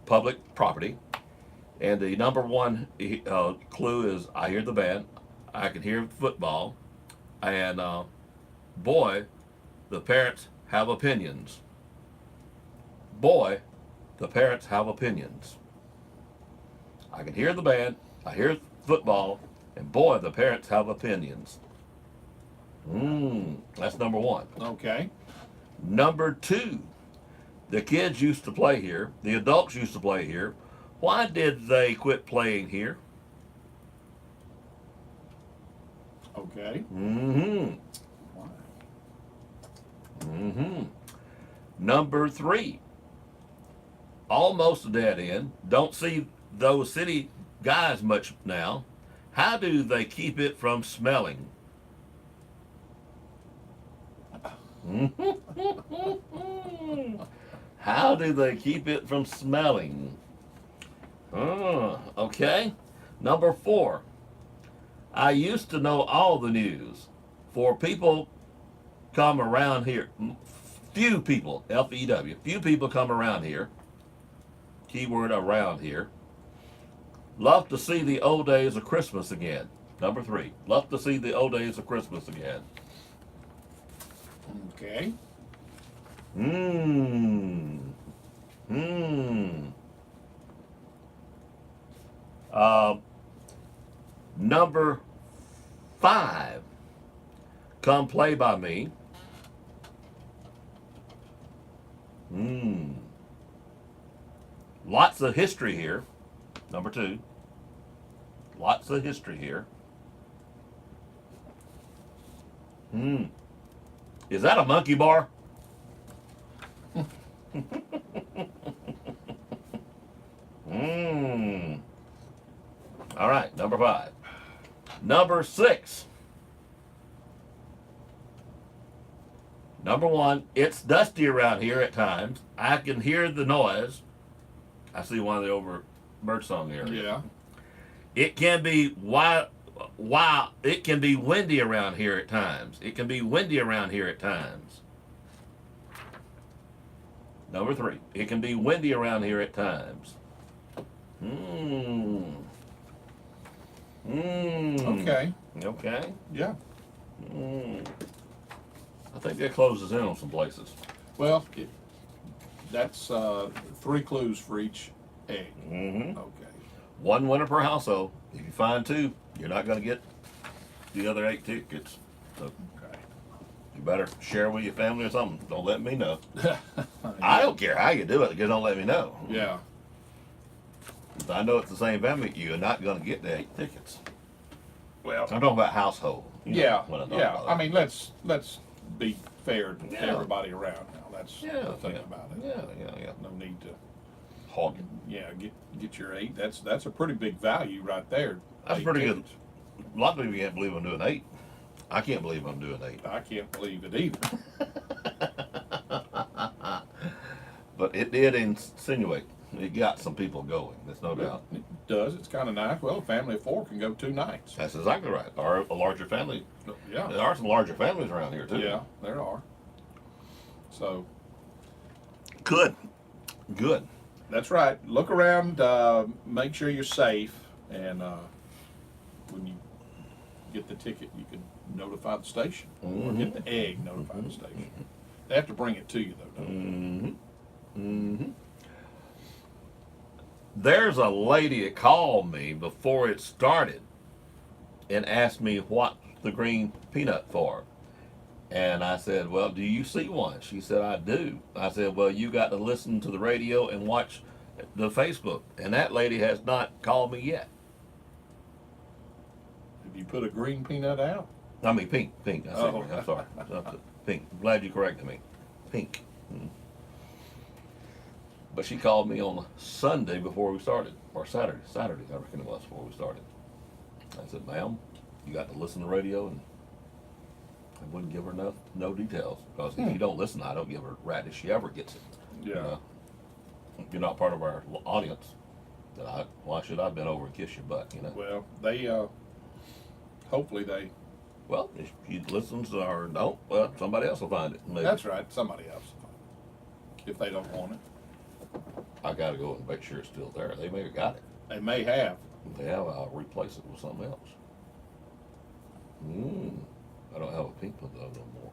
public property. And the number one clue is I hear the band, I can hear football, and boy, the parents have opinions. Boy, the parents have opinions. I can hear the band, I hear football, and boy, the parents have opinions. That's number one.
Okay.
Number two, the kids used to play here, the adults used to play here. Why did they quit playing here?
Okay.
Number three, almost a dead end. Don't see those city guys much now. How do they keep it from smelling? How do they keep it from smelling? Okay. Number four, I used to know all the news. For people come around here, few people, F-E-W, few people come around here. Keyword around here. Love to see the old days of Christmas again. Number three, love to see the old days of Christmas again.
Okay.
Number five, come play by me. Lots of history here. Number two, lots of history here. Is that a monkey bar? All right, number five. Number six. Number one, it's dusty around here at times. I can hear the noise. I see one of the over birdsong area.
Yeah.
It can be it can be windy around here at times. It can be windy around here at times. Number three, it can be windy around here at times.
Okay.
Okay.
Yeah.
I think that closes in on some places.
Well, that's 3 clues for each egg. Okay.
One winner per household. If you find 2, you're not going to get the other 8 tickets. So you better share with your family or something. Don't let me know. I don't care how you do it. Just don't let me know.
Yeah.
If I know it's the same family, you're not going to get the 8 tickets.
Well,
I'm talking about household.
Yeah.
When I'm
Yeah.
talking about
I mean, let's be fair to
Yeah.
everybody around now. That's the thing
yeah.
about it.
Yeah.
No need to
hog it.
Yeah, get your 8. That's a pretty big value right there.
That's
8
pretty
tickets.
good. A lot of people can't believe I'm doing 8. I can't believe I'm doing 8.
I can't believe it either.
But it did insinuate. It got some people going. There's no doubt.
It does. It's kind of nice. Well, a family of 4 can go 2 nights.
That's exactly right. Or a larger family.
Yeah.
There are some larger families around here too.
Yeah, there are. So.
Good.
That's right. Look around. Make sure you're safe, and when you get the ticket, you can notify the station, or get the egg, notify the station. They have to bring it to you though. Don't they?
There's a lady that called me before it started and asked me what the green peanut for. And I said, well, do you see one? She said, I do. I said, well, you got to listen to the radio and watch the Facebook. And that lady has not called me yet.
Have you put a green peanut out?
I mean, pink. I said,
Oh.
I'm sorry. Pink. I'm glad you corrected me. Pink.
But she called me on Sunday before we started, or Saturday, I reckon it was, before we started. I said, ma'am, you got to listen to radio, and I wouldn't give her no details, because if you don't listen, I don't give her a rat if she ever gets it.
Yeah.
If you're not part of our audience, then why should I bend over and kiss your butt,
Well, they, hopefully they...
Well, if she listens or don't, well, somebody else will find it. Maybe.
That's right, somebody else will find it, if they don't want it.
I got to go and make sure it's still there. They may have got it.
They may have.
If they have, I'll replace it with something else. I don't have a pink one though no more.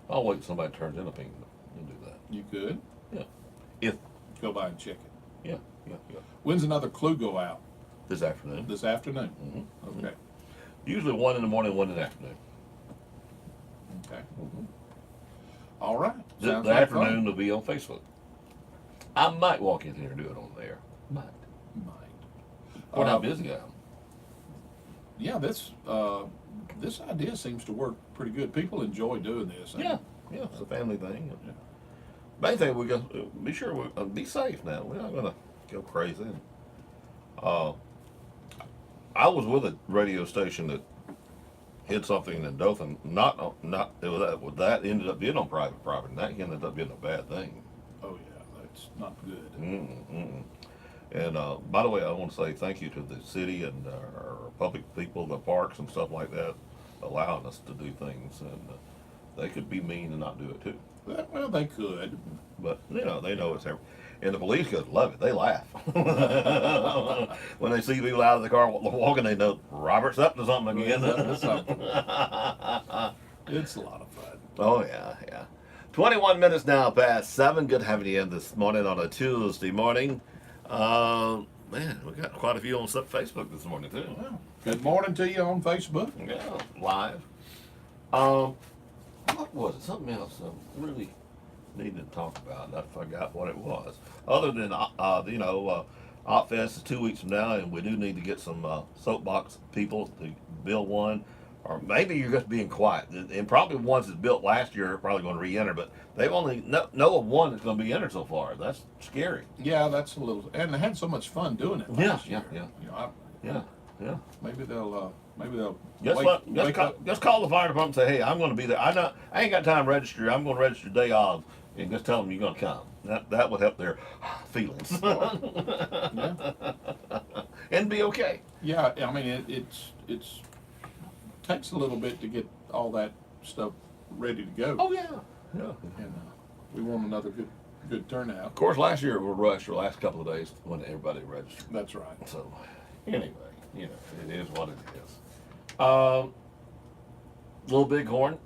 I'll wait till somebody turns in a pink one and do that.
You could.
Yeah. If
go by and check it.
Yeah.
When's another clue go out?
This afternoon.
This afternoon.
Mm-hmm.
Okay.
Usually 1 in the morning, 1 in the afternoon.
Okay. All right.
The
Sounds like
afternoon
fun.
will be on Facebook. I might walk in here and do it on there. Might. What how busy I am.
Yeah, this idea seems to work pretty good. People enjoy doing this.
Yeah, it's a family thing. Yeah. Main thing, we got be sure we be safe now. We're not gonna go crazy. I was with a radio station that hit something in Dothan. That ended up being on private property. And that ended up being a bad thing.
Oh yeah, that's not good.
And by the way, I want to say thank you to the city and our public people, the parks and stuff like that, allowing us to do things. And they could be mean and not do it too.
Well, they could.
But, they know it's every. And the police could love it. They laugh. When they see people out of the car walking, they know Robert's up to something again.
It's a lot of fun.
Oh, yeah. 21 minutes now past 7. Good having you in this morning on a Tuesday morning. Man, we got quite a few on Facebook this morning, too.
Well, good morning to you on Facebook.
Yeah, live. What was it? Something else I really needed to talk about. I forgot what it was. Other than, OpFest is 2 weeks from now, and we do need to get some soapbox people to build one. Or maybe you're just being quiet. And probably ones that built last year are probably going to re-enter, but they've only know of one that's going to be entered so far. That's scary.
Yeah, that's a little, and they had so much fun doing it last year.
Yeah.
Maybe they'll
Just call the fire department and say, hey, I'm going to be there. I ain't got time to register. I'm going to register day of, and just tell them you're going to come. That would help their feelings. And be okay.
Yeah, I mean it's takes a little bit to get all that stuff ready to go.
Oh yeah.
And we want another good turnout.
Of course, last year we were rushed the last couple of days when everybody registered.
That's right.
So anyway, it is what it is. Little Bighorn,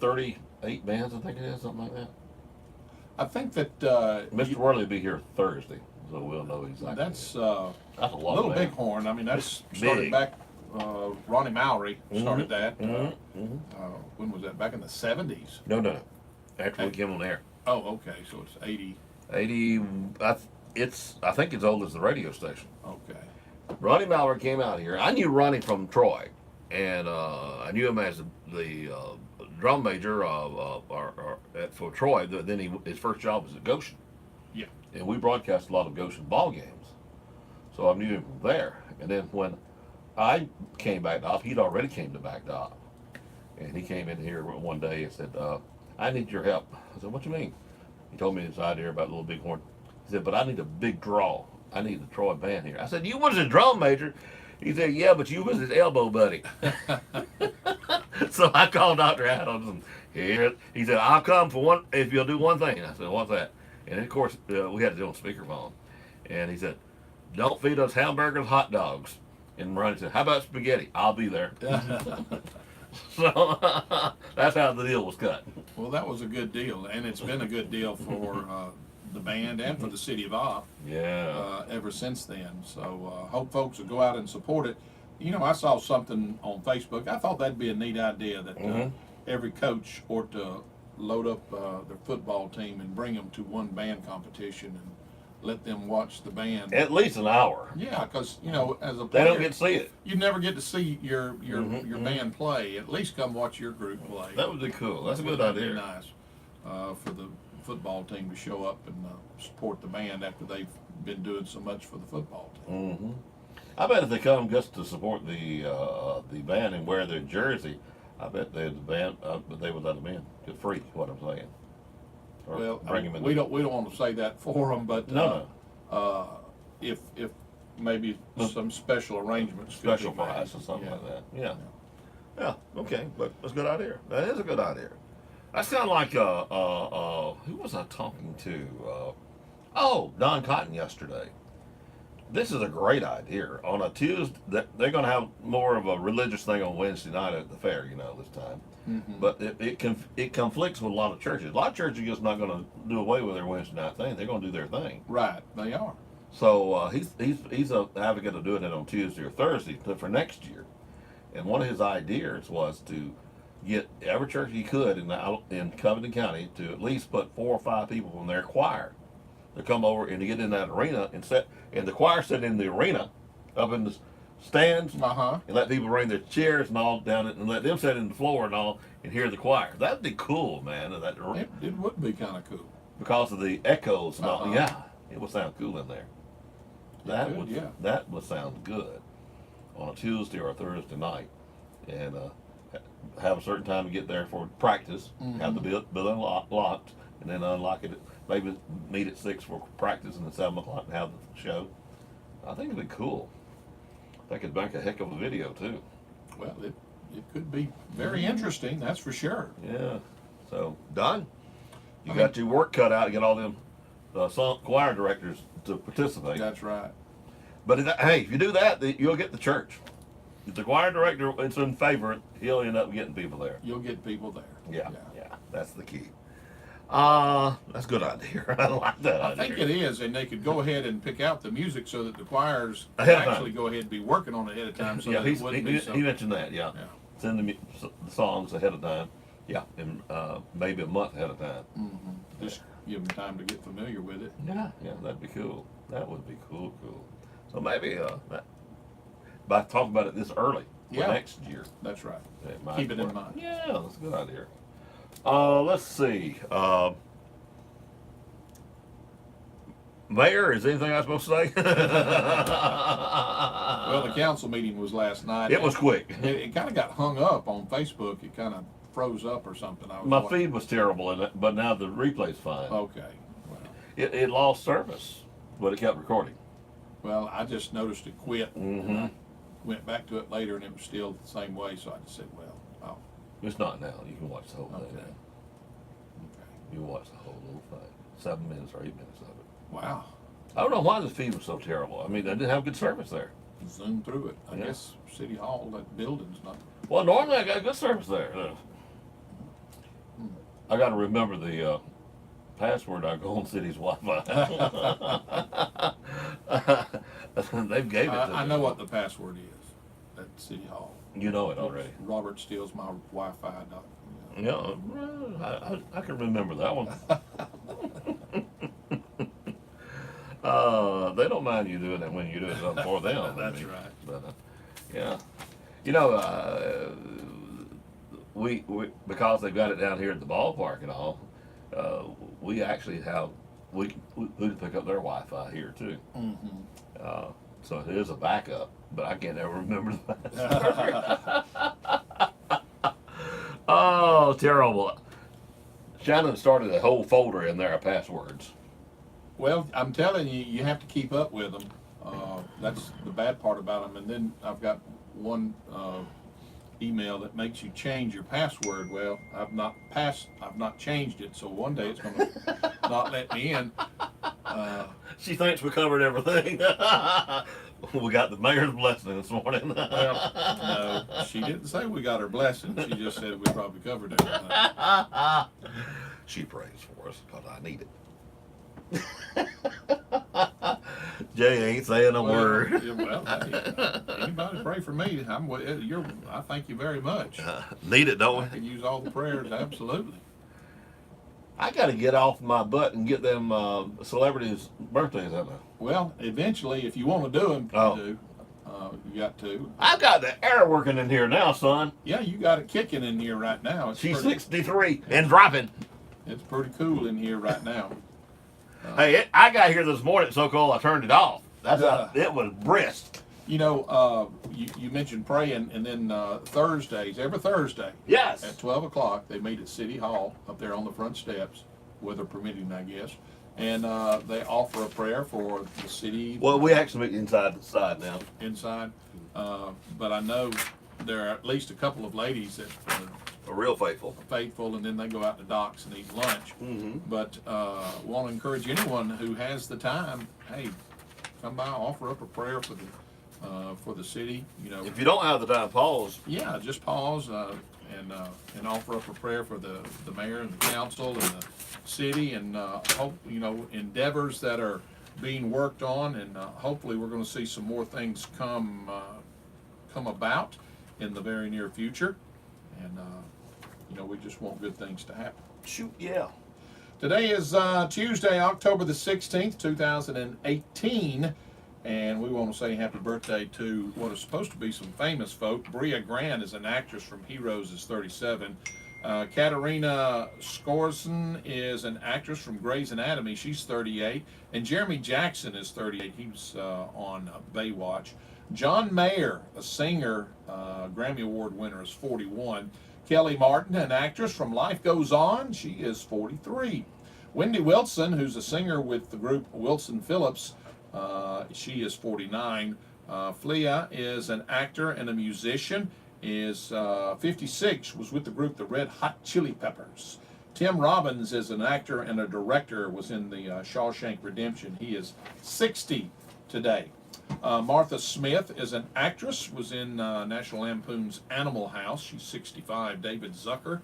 38 bands, I think it is, something like that.
I think that
Mr. Worley will be here Thursday, so we'll know exactly.
That's a
lot.
Little Bighorn. I mean, that's started back. Ronnie Mallory started that. When was that? Back in the 70s?
No. After we came on air.
Oh, okay. So it's 80.
I think it's old as the radio station.
Okay.
Ronnie Mallory came out here. I knew Ronnie from Troy, and I knew him as the drum major for Troy. Then his first job was at Goshen.
Yeah.
And we broadcast a lot of Goshen ball games, so I knew him from there. And then when I came back to Op, he'd already came to back to Op, and he came in here one day and said, "I need your help." I said, "What you mean?" He told me his idea about Little Bighorn. He said, "But I need a big draw. I need the Troy band here." I said, "You was a drum major." He said, "Yeah, but you was his elbow buddy." So I called Dr. Adams, and he said, "I'll come for one if you'll do one thing." I said, "What's that?" And of course, we had to do it on speakerphone. And he said, "Don't feed us hamburgers, hot dogs." And Ronnie said, "How about spaghetti?" "I'll be there." So that's how the deal was cut.
Well, that was a good deal, and it's been a good deal for the band and for the city of Op. Ever since then. So hope folks will go out and support it. I saw something on Facebook. I thought that'd be a neat idea that every coach ought to load up their football team and bring them to one band competition and let them watch the band.
At least an hour.
Yeah, because, as a player,
they don't get to see it.
You never get to see your band play. At least come watch your group play.
That would be cool. That's a good idea.
That'd be nice football team to show up and support the band after they've been doing so much for the football team.
Mm-hmm. I bet if they come just to support the band and wear their jersey, I bet they would let them in. It's free, what I'm saying. Or
Well,
bring them in.
we don't want to say that for them, but
No.
if maybe some special arrangements, could
Special
be made.
price or something
Yeah.
like that. Yeah. Yeah, okay, but that's a good idea. That is a good idea. That's kind of like, who was I talking to? Don Cotton yesterday. This is a great idea. On a Tuesday, they're going to have more of a religious thing on Wednesday night at the fair, this time.
Mhm.
But it conflicts with a lot of churches. A lot of churches are just not going to do away with their Wednesday night thing. They're going to do their thing.
Right, they are.
So he's an advocate of doing it on Tuesday or Thursday for next year. And one of his ideas was to get every church he could in Covington County to at least put 4 or 5 people from their choir to come over and to get in that arena and the choir sit in the arena up in the stands and let people bring their chairs and all down it and let them sit in the floor and all and hear the choir. That'd be cool, man.
It would be kind of cool.
Because of the echoes and all. Yeah, it would sound cool in there. That would sound good on a Tuesday or a Thursday night, and have a certain time to get there for practice. Have the building locked, and then unlock it. Maybe meet at 6 for practice, and then 7 o'clock and have the show. I think it'd be cool. That could make a heck of a video too.
Well, it could be very interesting, that's for sure.
Yeah. So Don, you got your work cut out to get all them song choir directors to participate.
That's right.
But hey, if you do that, you'll get the church. If the choir director is in favor, he'll end up getting people there.
You'll get people there.
Yeah. That's the key. That's a good idea. I like that idea.
I think it is, and they could go ahead and pick out the music so that the choirs
Ahead of
actually
time.
go ahead and be working on it ahead of time. So that it wouldn't be so.
He mentioned that. Yeah. Send the songs ahead of time. Yeah, and maybe a month ahead of time.
Mm-hmm. Just give them time to get familiar with it.
Yeah, that'd be cool. That would be cool. So maybe by talking about it this early for next year.
That's right. Keep it in mind.
Yeah, that's a good idea. Let's see. Mayor, is anything I'm supposed to say?
Well, the council meeting was last night.
It was quick.
It kind of got hung up on Facebook. It kind of froze up or something.
My feed was terrible, but now the replay's fine.
Okay. Well,
it lost service, but it kept recording.
Well, I just noticed it quit. And I went back to it later, and it was still the same way. So I just said, well,
it's not now. You can watch the whole thing now.
Okay.
You can watch the whole little thing. 7 minutes or 8 minutes of it.
Wow.
I don't know why the feed was so terrible. I mean, they didn't have good service there.
Zoom through it. I guess City Hall, that building's not.
Well, normally I got good service there. I got to remember the password I go on City's Wi-Fi. They've gave it to me.
I know what the password is at City Hall.
You know it already.
Robert steals my Wi-Fi.
Yeah, I can remember that one. They don't mind you doing it when you do it something for them.
That's right.
But, we because they've got it down here at the ballpark and all, we actually have we pick up their Wi-Fi here too. So it is a backup, but I can't ever remember the password. Oh, terrible. Shannon started a whole folder in there of passwords.
Well, I'm telling you, you have to keep up with them. That's the bad part about them. And then I've got one email that makes you change your password. Well, I've not changed it, so one day it's going to not let me in.
She thinks we covered everything. We got the mayor's blessing this morning.
Well, no, she didn't say we got her blessing. She just said we probably covered everything.
She prays for us because I need it. Jay ain't saying a word.
Well, anybody pray for me? I thank you very much.
Need it, don't we?
I can use all the prayers, absolutely.
I got to get off my butt and get them celebrities' birthdays, haven't I?
Well, eventually, if you want to do them, you got to.
I've got the air working in here now, son.
Yeah, you got it kicking in here right now.
She's 63 and dropping.
It's pretty cool in here right now.
Hey, I got here this morning so cold I turned it off. It was brisk.
You know, you mentioned praying, and then Thursdays, every Thursday,
yes,
at 12 o'clock, they meet at City Hall up there on the front steps, weather permitting, I guess, and they offer a prayer for the city.
Well, we actually meet inside the side now.
Inside, but I know there are at least a couple of ladies that
are real faithful.
Faithful, and then they go out to docks and eat lunch.
Mm-hmm.
But want to encourage anyone who has the time, hey, come by, offer up a prayer for the city. You know,
if you don't have the time, pause.
Yeah, just pause and offer up a prayer for the mayor and the council and the city, and hope, you know, endeavors that are being worked on, and hopefully we're going to see some more things come about in the very near future, and you know, we just want good things to happen.
Shoot, yeah.
Today is Tuesday, October the 16th, 2018. And we want to say happy birthday to what is supposed to be some famous folk. Bria Grant is an actress from Heroes, is 37. Katarina Skorson is an actress from Grey's Anatomy. She's 38. And Jeremy Jackson is 38. He's on Baywatch. John Mayer, a singer, Grammy Award winner, is 41. Kelly Martin, an actress from Life Goes On, she is 43. Wendy Wilson, who's a singer with the group Wilson Phillips, she is 49. Flea is an actor and a musician, is 56, was with the group the Red Hot Chili Peppers. Tim Robbins is an actor and a director, was in the Shawshank Redemption. He is 60 today. Martha Smith is an actress, was in National Lampoon's Animal House. She's 65. David Zucker,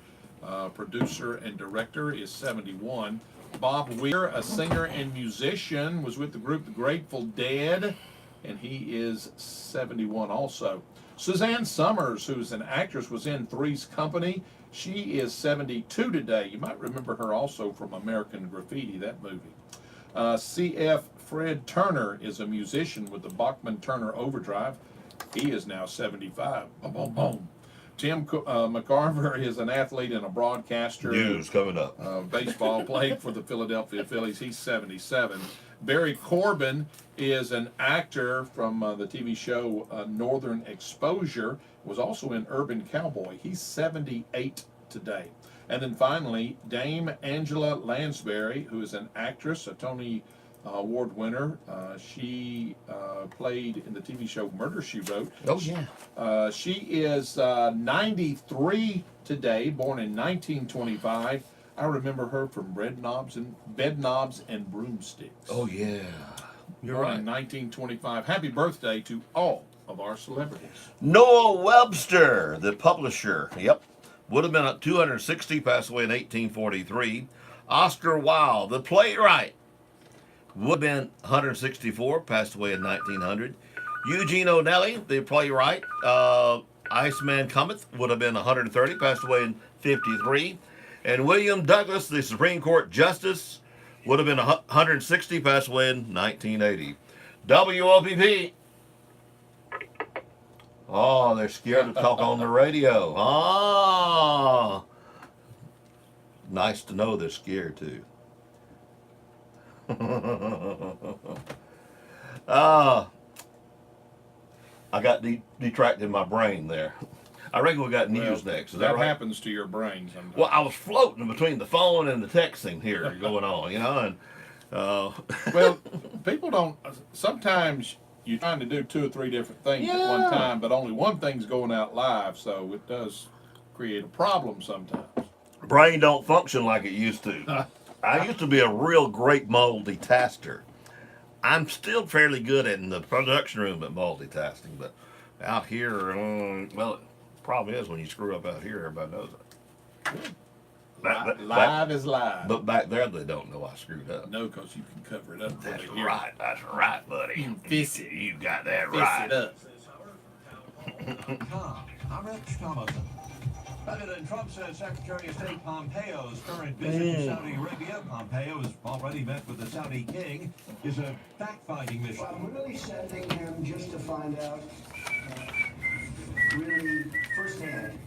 producer and director, is 71. Bob Weir, a singer and musician, was with the group The Grateful Dead, and he is 71 also. Suzanne Summers, who's an actress, was in Three's Company. She is 72 today. You might remember her also from American Graffiti, that movie. C.F. Fred Turner is a musician with the Bachman-Turner Overdrive. He is now 75. Boom, boom, boom. Tim McCarver is an athlete and a broadcaster.
News coming up.
Baseball, played for the Philadelphia Phillies. He's 77. Barry Corbin is an actor from the TV show Northern Exposure. Was also in Urban Cowboy. He's 78 today. And then finally, Dame Angela Lansbury, who is an actress, a Tony Award winner. She played in the TV show Murder, She Wrote.
Oh, yeah.
She is 93 today, born in 1925. I remember her from Bed Knobs and Broomsticks.
Oh, yeah. You're
born
right.
in 1925. Happy birthday to all of our celebrities.
Noah Webster, the publisher. Yep. Would have been 260, passed away in 1843. Oscar Wilde, the playwright, would have been 164, passed away in 1900. Eugene O'Neill, the playwright, Iceman Cometh, would have been 130, passed away in 53. And William Douglas, the Supreme Court Justice, would have been 160, passed away in 1980. WOPP. Oh, they're scared to talk on the radio. Ah. Nice to know they're scared too. I got detracted in my brain there. I reckon we got news next. Is that right?
Happens to your brain sometimes.
Well, I was floating between the phone and the texting here going on, you know, and
well, people don't. Sometimes you're trying to do 2 or 3 different things at one time, but only one thing's going out live, so it does create a problem sometimes.
Brain don't function like it used to. I used to be a real great multitasker. I'm still fairly good in the production room at multitasking, but out here, well, the problem is when you screw up out here, everybody knows it.
Live is live.
But back there, they don't know I screwed up.
No, because you can cover it up.
That's right. That's right, buddy.
You fix it.
You got that
Fix
right.
it up.
I'm Rich Thomason. President Trump says Secretary of State Pompeo's current visit to Saudi Arabia, Pompeo has already met with the Saudi king, is a fact-finding mission.
Well, I'm really sending him just to find out, really firsthand,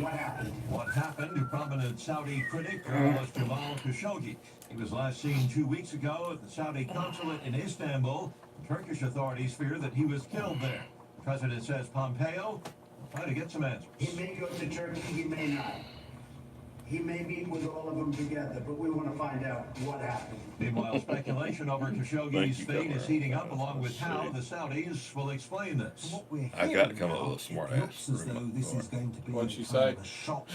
What happened?
What happened to prominent Saudi critic journalist Jamal Khashoggi? He was last seen 2 weeks ago at the Saudi consulate in Istanbul. Turkish authorities fear that he was killed there. The president says Pompeo will try to get some answers.
He may go to Turkey, he may not. He may meet with all of them together, but we want to find out what happened.
Meanwhile, speculation over Khashoggi's fate is heating up, along with how the Saudis will explain this.
I got to come up with a smart ass.
What'd she say?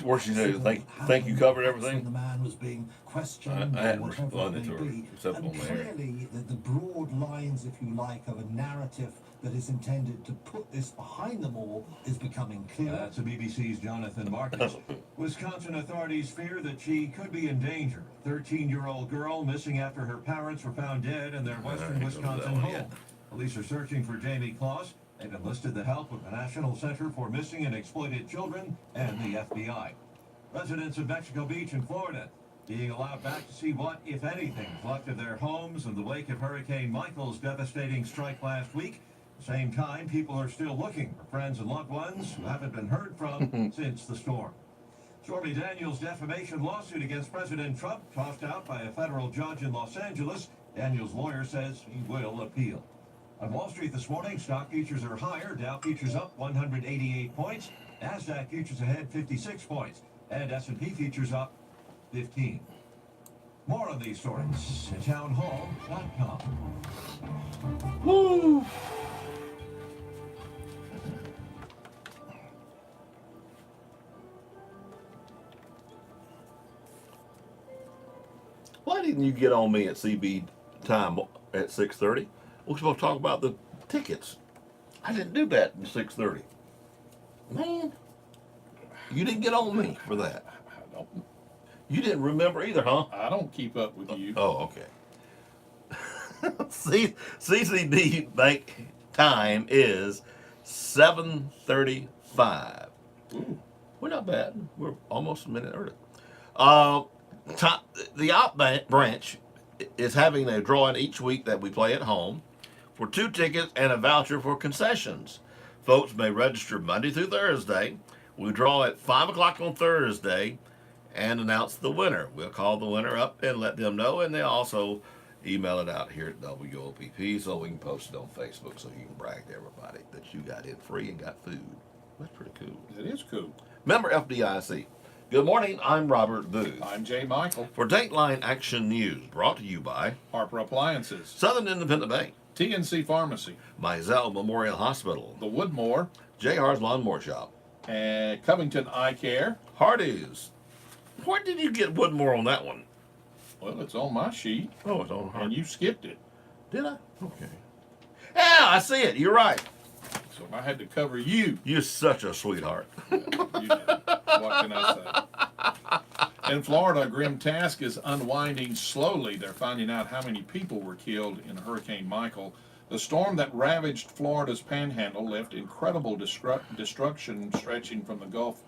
Where she said, think you covered everything?
The man was being questioned,
I hadn't responded to her,
be.
except
And
on the air.
clearly, the broad lines, if you like, of a narrative that is intended to put this behind them all is becoming clearer.
That's the BBC's Jonathan Marcus. Wisconsin authorities fear that she could be in danger. 13-year-old girl missing after her parents were found dead in their western Wisconsin home. Police are searching for Jamie Kloss. They've enlisted the help of the National Center for Missing and Exploited Children and the FBI. Residents of Mexico Beach in Florida being allowed back to see what, if anything, is left of their homes in the wake of Hurricane Michael's devastating strike last week. At the same time, people are still looking for friends and loved ones who haven't been heard from since the storm. Stormy Daniels' defamation lawsuit against President Trump tossed out by a federal judge in Los Angeles. Daniels' lawyer says he will appeal. On Wall Street this morning, stock futures are higher. Dow futures up 188 points. NASDAQ futures ahead 56 points. And S&P futures up 15. More on these stories at townhall.com.
Woo! Why didn't you get on me at CB time at 6:30? We're supposed to talk about the tickets. I didn't do that at 6:30. Man, you didn't get on me for that.
I don't.
You didn't remember either, huh?
I don't keep up with you.
Oh, okay. CCD bank time is 7:35. We're not bad. We're almost a minute early. The op branch is having a drawing each week that we play at home for 2 tickets and a voucher for concessions. Folks may register Monday through Thursday. We draw at 5 o'clock on Thursday and announce the winner. We'll call the winner up and let them know, and they'll also email it out here at WOPP so we can post it on Facebook so you can brag to everybody that you got in free and got food. That's pretty cool.
It is cool.
Member FDIC. Good morning, I'm Robert Booth.
I'm Jay Michael.
For Dateline Action News, brought to you by
Harper Appliances,
Southern Independent Bank,
TNC Pharmacy,
Mizell Memorial Hospital,
the Woodmore,
JR's Lawnmower Shop,
and Covington Eye Care,
Hardee's. Where did you get Woodmore on that one?
Well, it's on my sheet.
Oh, it's on Hardee's.
And you skipped it.
Did I? Okay. Yeah, I see it. You're right.
So I had to cover you.
You're such a sweetheart.
You did. What can I say? In Florida, a grim task is unwinding slowly. They're finding out how many people were killed in Hurricane Michael. The storm that ravaged Florida's panhandle left incredible destruction stretching from the Gulf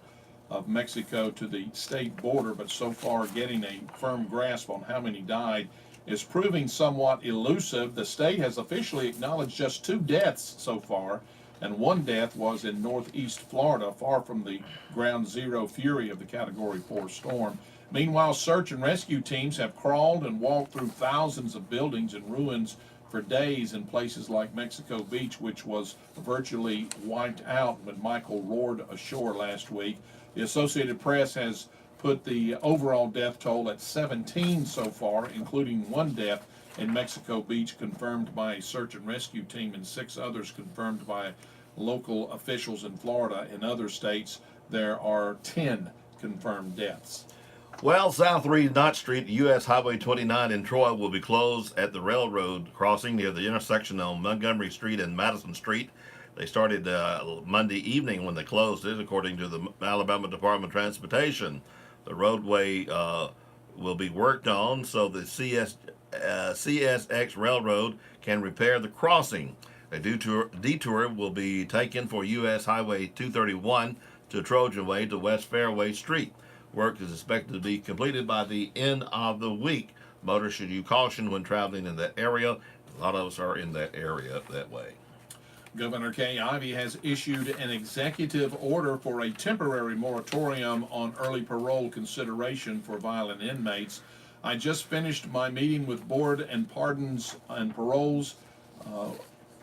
of Mexico to the state border, but so far getting a firm grasp on how many died is proving somewhat elusive. The state has officially acknowledged just 2 deaths so far, and 1 death was in northeast Florida, far from the ground zero fury of the Category 4 storm. Meanwhile, search and rescue teams have crawled and walked through thousands of buildings and ruins for days in places like Mexico Beach, which was virtually wiped out when Michael roared ashore last week. The Associated Press has put the overall death toll at 17 so far, including 1 death in Mexico Beach confirmed by a search and rescue team and 6 others confirmed by local officials in Florida. In other states, there are 10 confirmed deaths.
Well, South 3 Knott Street, U.S. Highway 29 in Troy will be closed at the railroad crossing near the intersection on Montgomery Street and Madison Street. They started Monday evening when they closed it, according to the Alabama Department of Transportation. The roadway will be worked on so the CSX Railroad can repair the crossing. A detour will be taken for U.S. Highway 231 to Trojan Way to West Fairway Street. Work is expected to be completed by the end of the week. Motorists should use caution when traveling in that area. A lot of us are in that area that way.
Governor Kay Ivey has issued an executive order for a temporary moratorium on early parole consideration for violent inmates. I just finished my meeting with Board and Pardons and Paroles,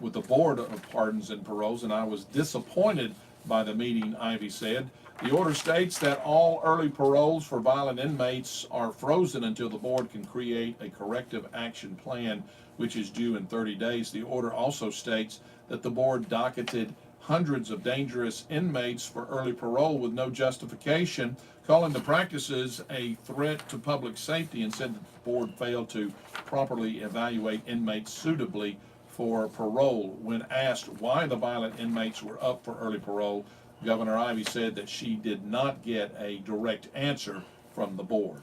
with the Board of Pardons and Paroles, and I was disappointed by the meeting, Ivey said. The order states that all early paroles for violent inmates are frozen until the board can create a corrective action plan, which is due in 30 days. The order also states that the board docketed hundreds of dangerous inmates for early parole with no justification, calling the practices a threat to public safety, and said that the board failed to properly evaluate inmates suitably for parole. When asked why the violent inmates were up for early parole, Governor Ivey said that she did not get a direct answer from the board.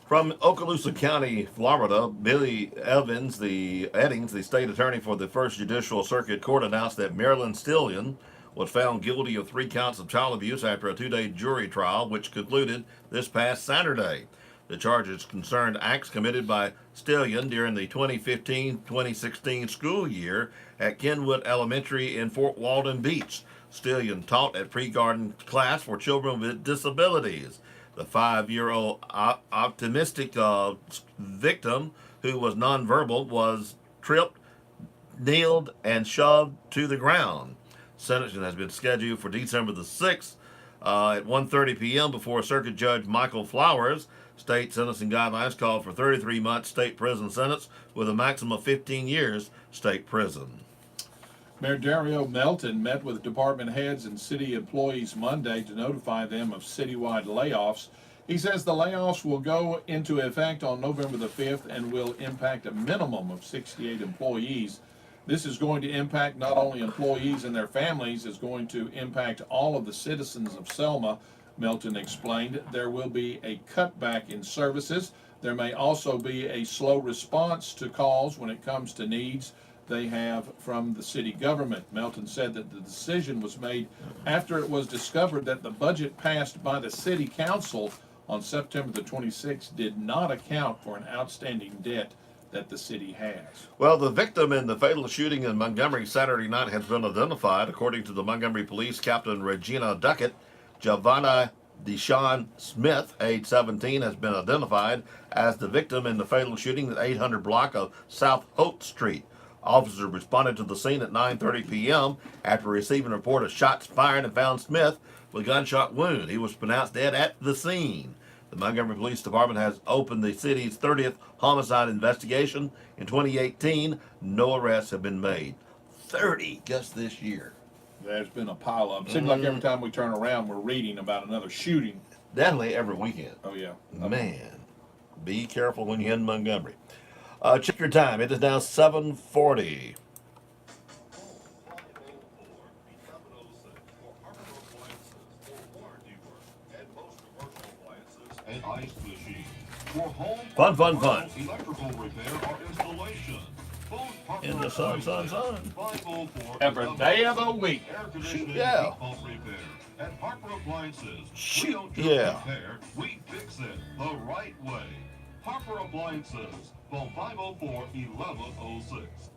From Okaloosa County, Florida, Billy Eddings, the state attorney for the First Judicial Circuit Court, announced that Marilyn Stillion was found guilty of 3 counts of child abuse after a 2-day jury trial, which concluded this past Saturday. The charges concerned acts committed by Stillion during the 2015-2016 school year at Kenwood Elementary in Fort Walton Beach. Stillion taught at pre-garden class for children with disabilities. The 5-year-old optimistic victim, who was nonverbal, was tripped, kneeled, and shoved to the ground. Sentencing has been scheduled for December the 6th at 1:30 p.m. before Circuit Judge Michael Flowers. State sentencing guidelines call for 33 months state prison sentence with a maximum of 15 years state prison.
Mayor Dario Melton met with department heads and city employees Monday to notify them of citywide layoffs. He says the layoffs will go into effect on November the 5th and will impact a minimum of 68 employees. This is going to impact not only employees and their families, it's going to impact all of the citizens of Selma, Melton explained. There will be a cutback in services. There may also be a slow response to calls when it comes to needs they have from the city government. Melton said that the decision was made after it was discovered that the budget passed by the city council on September the 26th did not account for an outstanding debt that the city has.
Well, the victim in the fatal shooting in Montgomery Saturday night has been identified. According to the Montgomery Police Captain Regina Duckett, Giovanna Deshawn Smith, age 17, has been identified as the victim in the fatal shooting at 800 block of South Holt Street. Officers responded to the scene at 9:30 p.m. after receiving a report of shots fired and found Smith with a gunshot wound. He was pronounced dead at the scene. The Montgomery Police Department has opened the city's 30th homicide investigation. In 2018, no arrests have been made. 30 just this year.
There's been a pile of them. Seems like every time we turn around, we're reading about another shooting.
Definitely every weekend.
Oh, yeah.
Man, be careful when you're in Montgomery. Check your time. It is now 7:40.
And ice machine. For home
Fun.
electrical repair or installation.
In the sun.
504
Every day of the week.
Air conditioning
Yeah.
heat pump repair. At Harper Appliances,
Shoot,
we don't just
yeah.
repair, we fix it the right way. Harper Appliances, phone 504-1106.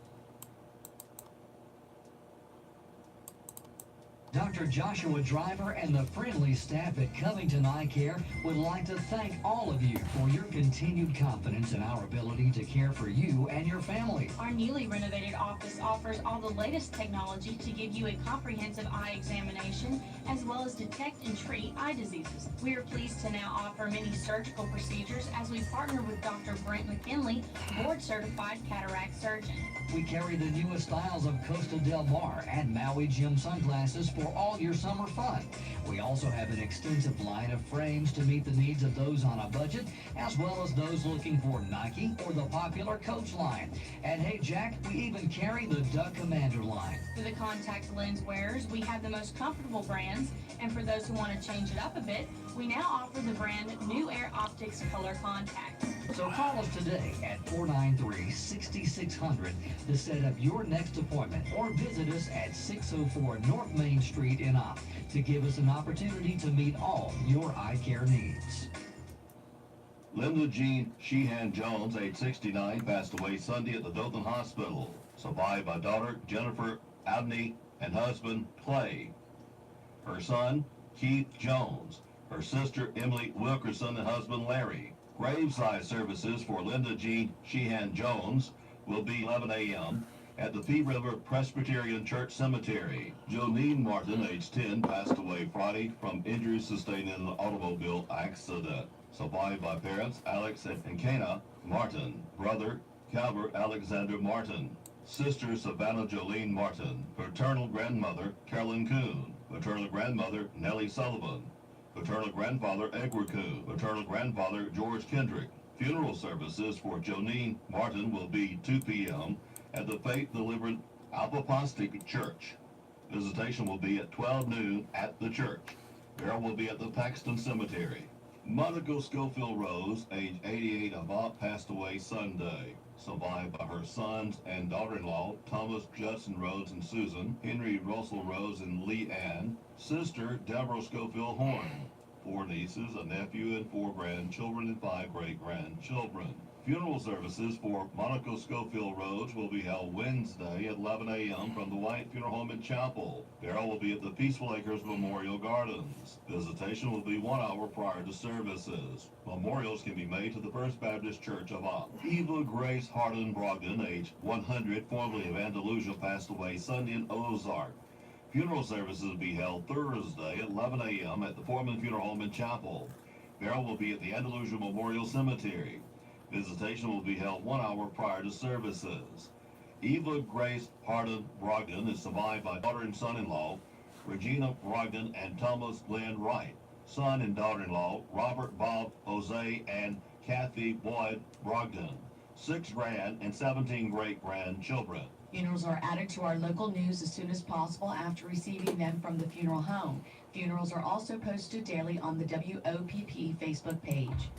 Dr. Joshua Driver and the friendly staff at Covington Eye Care would like to thank all of you for your continued confidence in our ability to care for you and your family.
Our newly renovated office offers all the latest technology to give you a comprehensive eye examination as well as detect and treat eye diseases. We are pleased to now offer many surgical procedures as we partner with Dr. Brent McKinley, board-certified cataract surgeon.
We carry the newest styles of Costa Del Mar and Maui Jim sunglasses for all your summer fun. We also have an extensive line of frames to meet the needs of those on a budget, as well as those looking for Nike or the popular Coach line. And hey, Jack, we even carry the Duck Commander line.
For the contact lens wearers, we have the most comfortable brands, and for those who want to change it up a bit, we now offer the brand New Air Optics Color Contacts.
So call us today at 493-6600 to set up your next appointment, or visit us at 604 North Main Street in Opp to give us an opportunity to meet all your eye care needs.
Linda Jean Sheehan Jones, age 69, passed away Sunday at the Dothan Hospital. Survived by daughter Jennifer Abney and husband Clay. Her son, Keith Jones. Her sister, Emily Wilkerson, and husband Larry. Graveside services for Linda Jean Sheehan Jones will be 11 a.m. at the Pea River Presbyterian Church Cemetery. Jonine Martin, age 10, passed away Friday from injuries sustained in an automobile accident. Survived by parents Alex and Kana Martin, brother Calvert Alexander Martin, sister Savannah Jolene Martin, paternal grandmother Carolyn Kuhn, maternal grandmother Nellie Sullivan, paternal grandfather Edward Kuhn, paternal grandfather George Kendrick. Funeral services for Jonine Martin will be 2 p.m. at the Faith Deliverance Apostolic Church. Visitation will be at 12 noon at the church. Burial will be at the Paxton Cemetery. Monica Schofield Rose, age 88, of Ott, passed away Sunday. Survived by her sons and daughter-in-law, Thomas Judson Rose and Susan, Henry Russell Rose and Lee Ann, sister Deborah Schofield Horn, 4 nieces, a nephew, and 4 grandchildren and 5 great-grandchildren. Funeral services for Monica Schofield Rose will be held Wednesday at 11 a.m. from the White Funeral Home and Chapel. Burial will be at the Peaceful Acres Memorial Gardens. Visitation will be 1 hour prior to services. Memorials can be made to the First Baptist Church of Ott. Eva Grace Hardin Brogdon, age 100, formerly of Andalusia, passed away Sunday in Ozark. Funeral services will be held Thursday at 11 a.m. at the Foreman Funeral Home and Chapel. Burial will be at the Andalusia Memorial Cemetery. Visitation will be held 1 hour prior to services. Eva Grace Hardin Brogdon is survived by daughter and son-in-law Regina Brogdon and Thomas Glenn Wright, son and daughter-in-law Robert Bob Jose and Kathy Boyd Brogdon, 6 grand and 17 great-grandchildren.
Funerals are added to our local news as soon as possible after receiving them from the funeral home. Funerals are also posted daily on the WOPP Facebook page.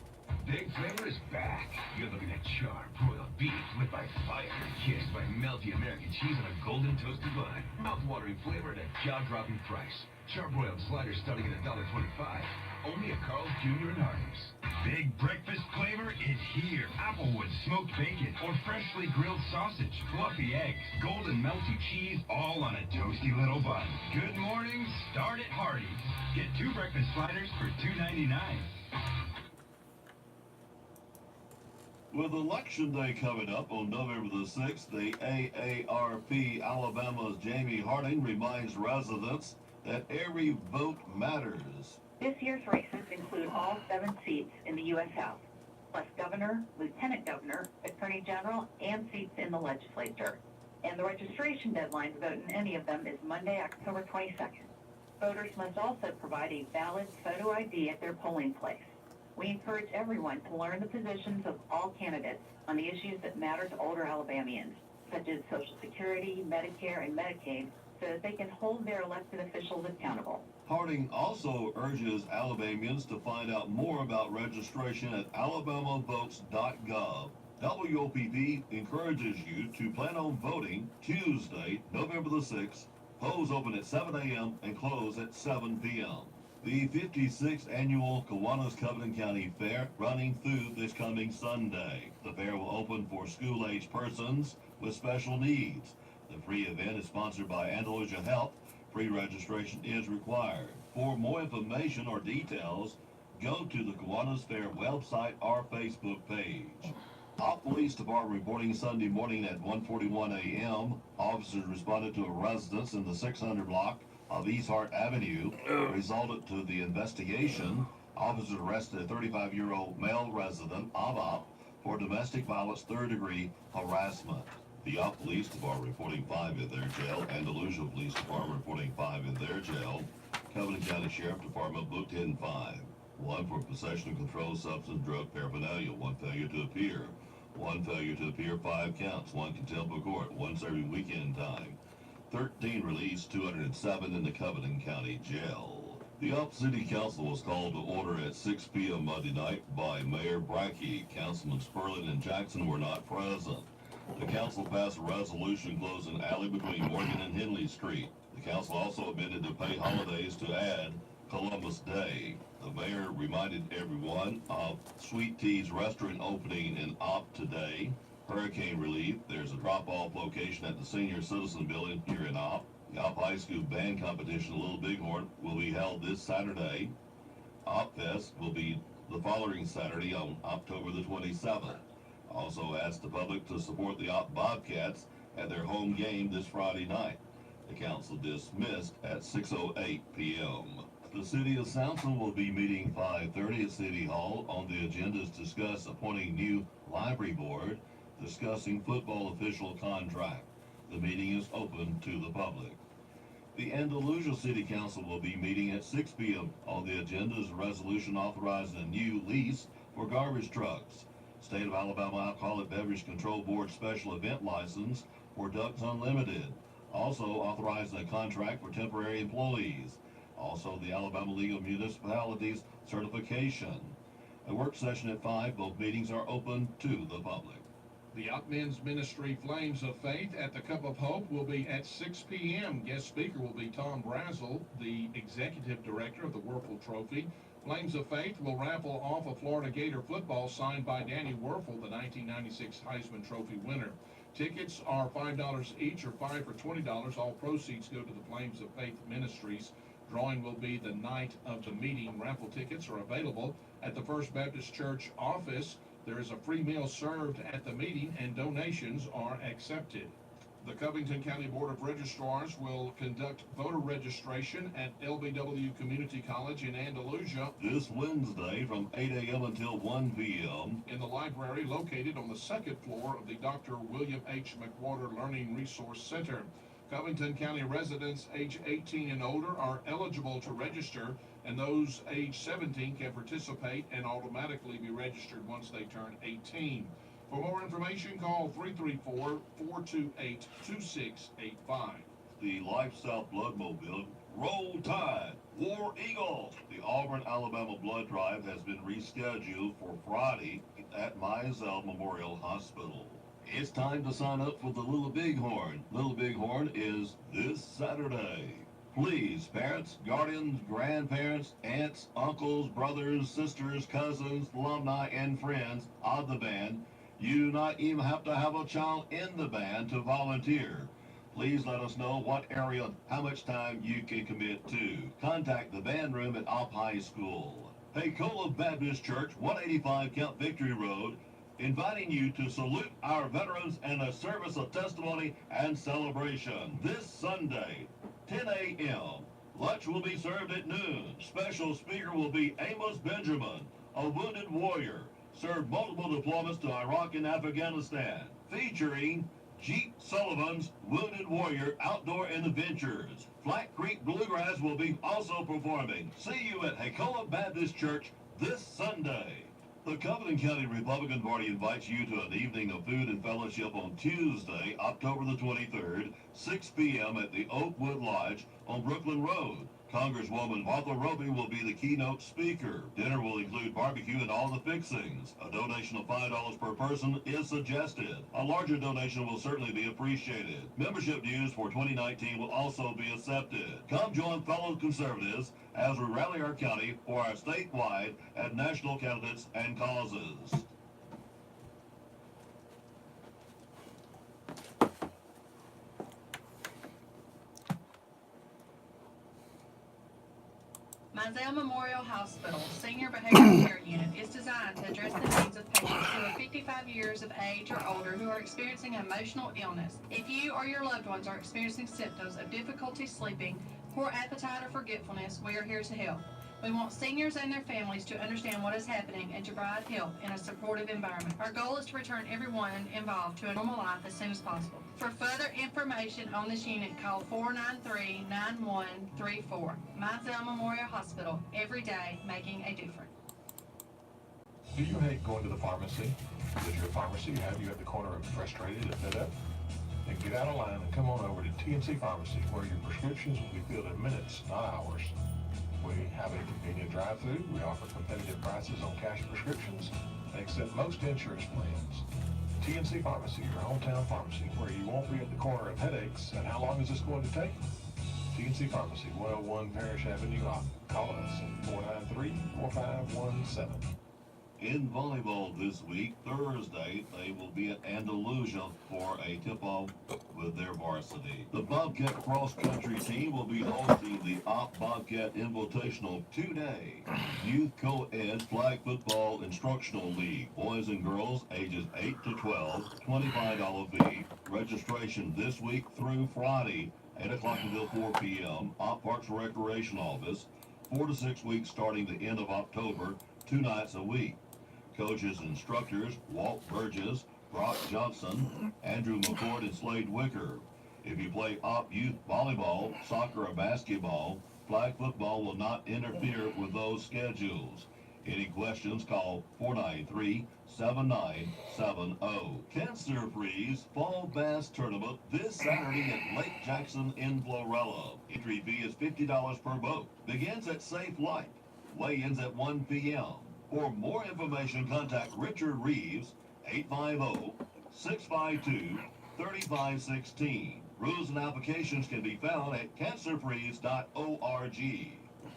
Big Flavor is back. You're looking at charred broiled beef lit by fire, kissed by melty American cheese on a golden toasted bun. Mouth-watering flavor at a jaw-dropping price. Charbroiled sliders starting at $1.25. Only at Carl's Jr. and Hardee's. Big breakfast flavor is here. Applewood smoked bacon or freshly grilled sausage, fluffy eggs, golden melty cheese, all on a toasty little bun. Good mornings start at Hardee's. Get 2 breakfast sliders for $2.99.
With Election Day coming up on November the 6th, the AARP Alabama's Jamie Harding reminds residents that every vote matters.
This year's races include all 7 seats in the U.S. House, plus governor, lieutenant governor, attorney general, and seats in the legislature. And the registration deadline to vote in any of them is Monday, October 22nd. Voters must also provide a valid photo ID at their polling place. We encourage everyone to learn the positions of all candidates on the issues that matter to older Alabamians, such as Social Security, Medicare, and Medicaid, so that they can hold their elected officials accountable.
Harding also urges Alabamians to find out more about registration at alabamavotes.gov. WOPP encourages you to plan on voting Tuesday, November the 6th. Polls open at 7 a.m. and close at 7 p.m. The 56th annual Kiwanis Covington County Fair running through this coming Sunday. The fair will open for school-age persons with special needs. The free event is sponsored by Andalusia Health. Free registration is required. For more information or details, go to the Kiwanis Fair website or Facebook page. Ott Police Department reporting Sunday morning at 1:41 a.m. Officers responded to a residence in the 600 block of East Hart Avenue. Resulted to the investigation. Officers arrested a 35-year-old male resident of Ott for domestic violence 3rd-degree harassment. The Ott Police Department reporting 5 in their jail. Andalusia Police Department reporting 5 in their jail. Covington County Sheriff Department booked in 5. 1 for possession of controlled substance, drug paraphernalia. 1 failure to appear. 1 failure to appear, 5 counts. 1 contempt of court. 1 serving weekend time. 13 released, 207 in the Covington County Jail. The Ott City Council was called to order at 6 p.m. Monday night by Mayor Brackey. Councilman Sperling and Jackson were not present. The council passed a resolution closing an alley between Morgan and Henley Street. The council also amended to pay holidays to add Columbus Day. The mayor reminded everyone of Sweet Tea's restaurant opening in Ott today.
Hurricane relief, there's a drop-off location at the Senior Citizen Building here in Opp. The Opp High School Band Competition, Little Bighorn, will be held this Saturday. Opp Fest will be the following Saturday on October the 27th. Also ask the public to support the Opp Bobcats at their home game this Friday night. The council dismissed at 6:08 p.m. The City of Samson will be meeting 5:30 at City Hall. On the agenda is discuss appointing new library board, discussing football official contract. The meeting is open to the public. The Andalusia City Council will be meeting at 6 p.m. On the agenda is a resolution authorizing a new lease for garbage trucks. State of Alabama Alcoholic Beverage Control Board special event license for Ducks Unlimited. Also authorizing a contract for temporary employees. Also the Alabama League of Municipalities certification. A work session at 5. Both meetings are open to the public.
The Opp Men's Ministry Flames of Faith at the Cup of Hope will be at 6 p.m. Guest speaker will be Tom Brazel, the Executive Director of the Werfel Trophy. Flames of Faith will raffle off a Florida Gator football signed by Danny Werfel, the 1996 Heisman Trophy winner. Tickets are $5 each or 5 for $20. All proceeds go to the Flames of Faith Ministries. Drawing will be the night of the meeting. Raffle tickets are available at the First Baptist Church office. There is a free meal served at the meeting and donations are accepted. The Covington County Board of Registrars will conduct voter registration at LBW Community College in Andalusia
this Wednesday from 8 a.m. until 1 p.m.
in the library located on the second floor of the Dr. William H. McWhorter Learning Resource Center. Covington County residents age 18 and older are eligible to register, and those age 17 can participate and automatically be registered once they turn 18. For more information, call 334-428-2685.
The Lifestyle Bloodmobile Roll Tide War Eagle. The Auburn, Alabama blood drive has been rescheduled for Friday at Mizell Memorial Hospital. It's time to sign up for the Little Bighorn. Little Bighorn is this Saturday. Please, parents, guardians, grandparents, aunts, uncles, brothers, sisters, cousins, alumni, and friends of the band, you do not even have to have a child in the band to volunteer. Please let us know what area and how much time you can commit to. Contact the band room at Opp High School. Hacola Baptist Church, 185 Camp Victory Road, inviting you to salute our veterans in a service of testimony and celebration this Sunday, 10 a.m. Lunch will be served at noon. Special speaker will be Amos Benjamin, a wounded warrior, served multiple deployments to Iraq and Afghanistan, featuring Jeep Sullivan's Wounded Warrior Outdoor Adventures. Flat Creek Bluegrass will be also performing. See you at Hacola Baptist Church this Sunday. The Covington County Republican Party invites you to an evening of food and fellowship on Tuesday, October the 23rd, 6 p.m. at the Oakwood Lodge on Brooklyn Road. Congresswoman Martha Roby will be the keynote speaker. Dinner will include barbecue and all the fixings. A donation of $5 per person is suggested. A larger donation will certainly be appreciated. Membership dues for 2019 will also be accepted. Come join fellow conservatives as we rally our county for our statewide and national candidates and causes.
Mizell Memorial Hospital Senior Behavioral Care Unit is designed to address the needs of patients who are 55 years of age or older who are experiencing emotional illness. If you or your loved ones are experiencing symptoms of difficulty sleeping, poor appetite, or forgetfulness, we are here to help. We want seniors and their families to understand what is happening and to provide help in a supportive environment. Our goal is to return everyone involved to a normal life as soon as possible. For further information on this unit, call 493-9134. Mizell Memorial Hospital, every day making a difference.
Do you hate going to the pharmacy? Does your pharmacy have you at the corner of frustrated and fed up? Then get out of line and come on over to TNC Pharmacy, where your prescriptions will be filled in minutes, not hours. We have a convenient drive-thru. We offer competitive prices on cash prescriptions and accept most insurance plans. TNC Pharmacy, your hometown pharmacy, where you won't be at the corner of headaches. And how long is this going to take? TNC Pharmacy, 101 Parish Avenue, Opp. Call us at 493-4517.
In volleyball this week, Thursday, they will be at Andalusia for a tip-off with their varsity. The Bobcat cross-country team will be hosting the Op Bobcat Invitational 2-day Youth Co-Ed Flag Football Instructional League. Boys and girls ages 8 to 12, $25 fee. Registration this week through Friday, 8 o'clock until 4 p.m. Op Parks Recreation Office, 4 to 6 weeks starting the end of October, 2 nights a week. Coaches and instructors, Walt Burgess, Brock Johnson, Andrew McCord, and Slade Wicker. If you play Op Youth Volleyball, soccer, or basketball, flag football will not interfere with those schedules. Any questions, call 493-7970. Cancer Freeze Fall Bass Tournament this Saturday at Lake Jackson in Florella. Entry fee is $50 per boat. Begins at Safe Light. Weigh-ins at 1 p.m. For more information, contact Richard Reeves, 850-652-3516. Rules and applications can be found at cancerfreeze.org.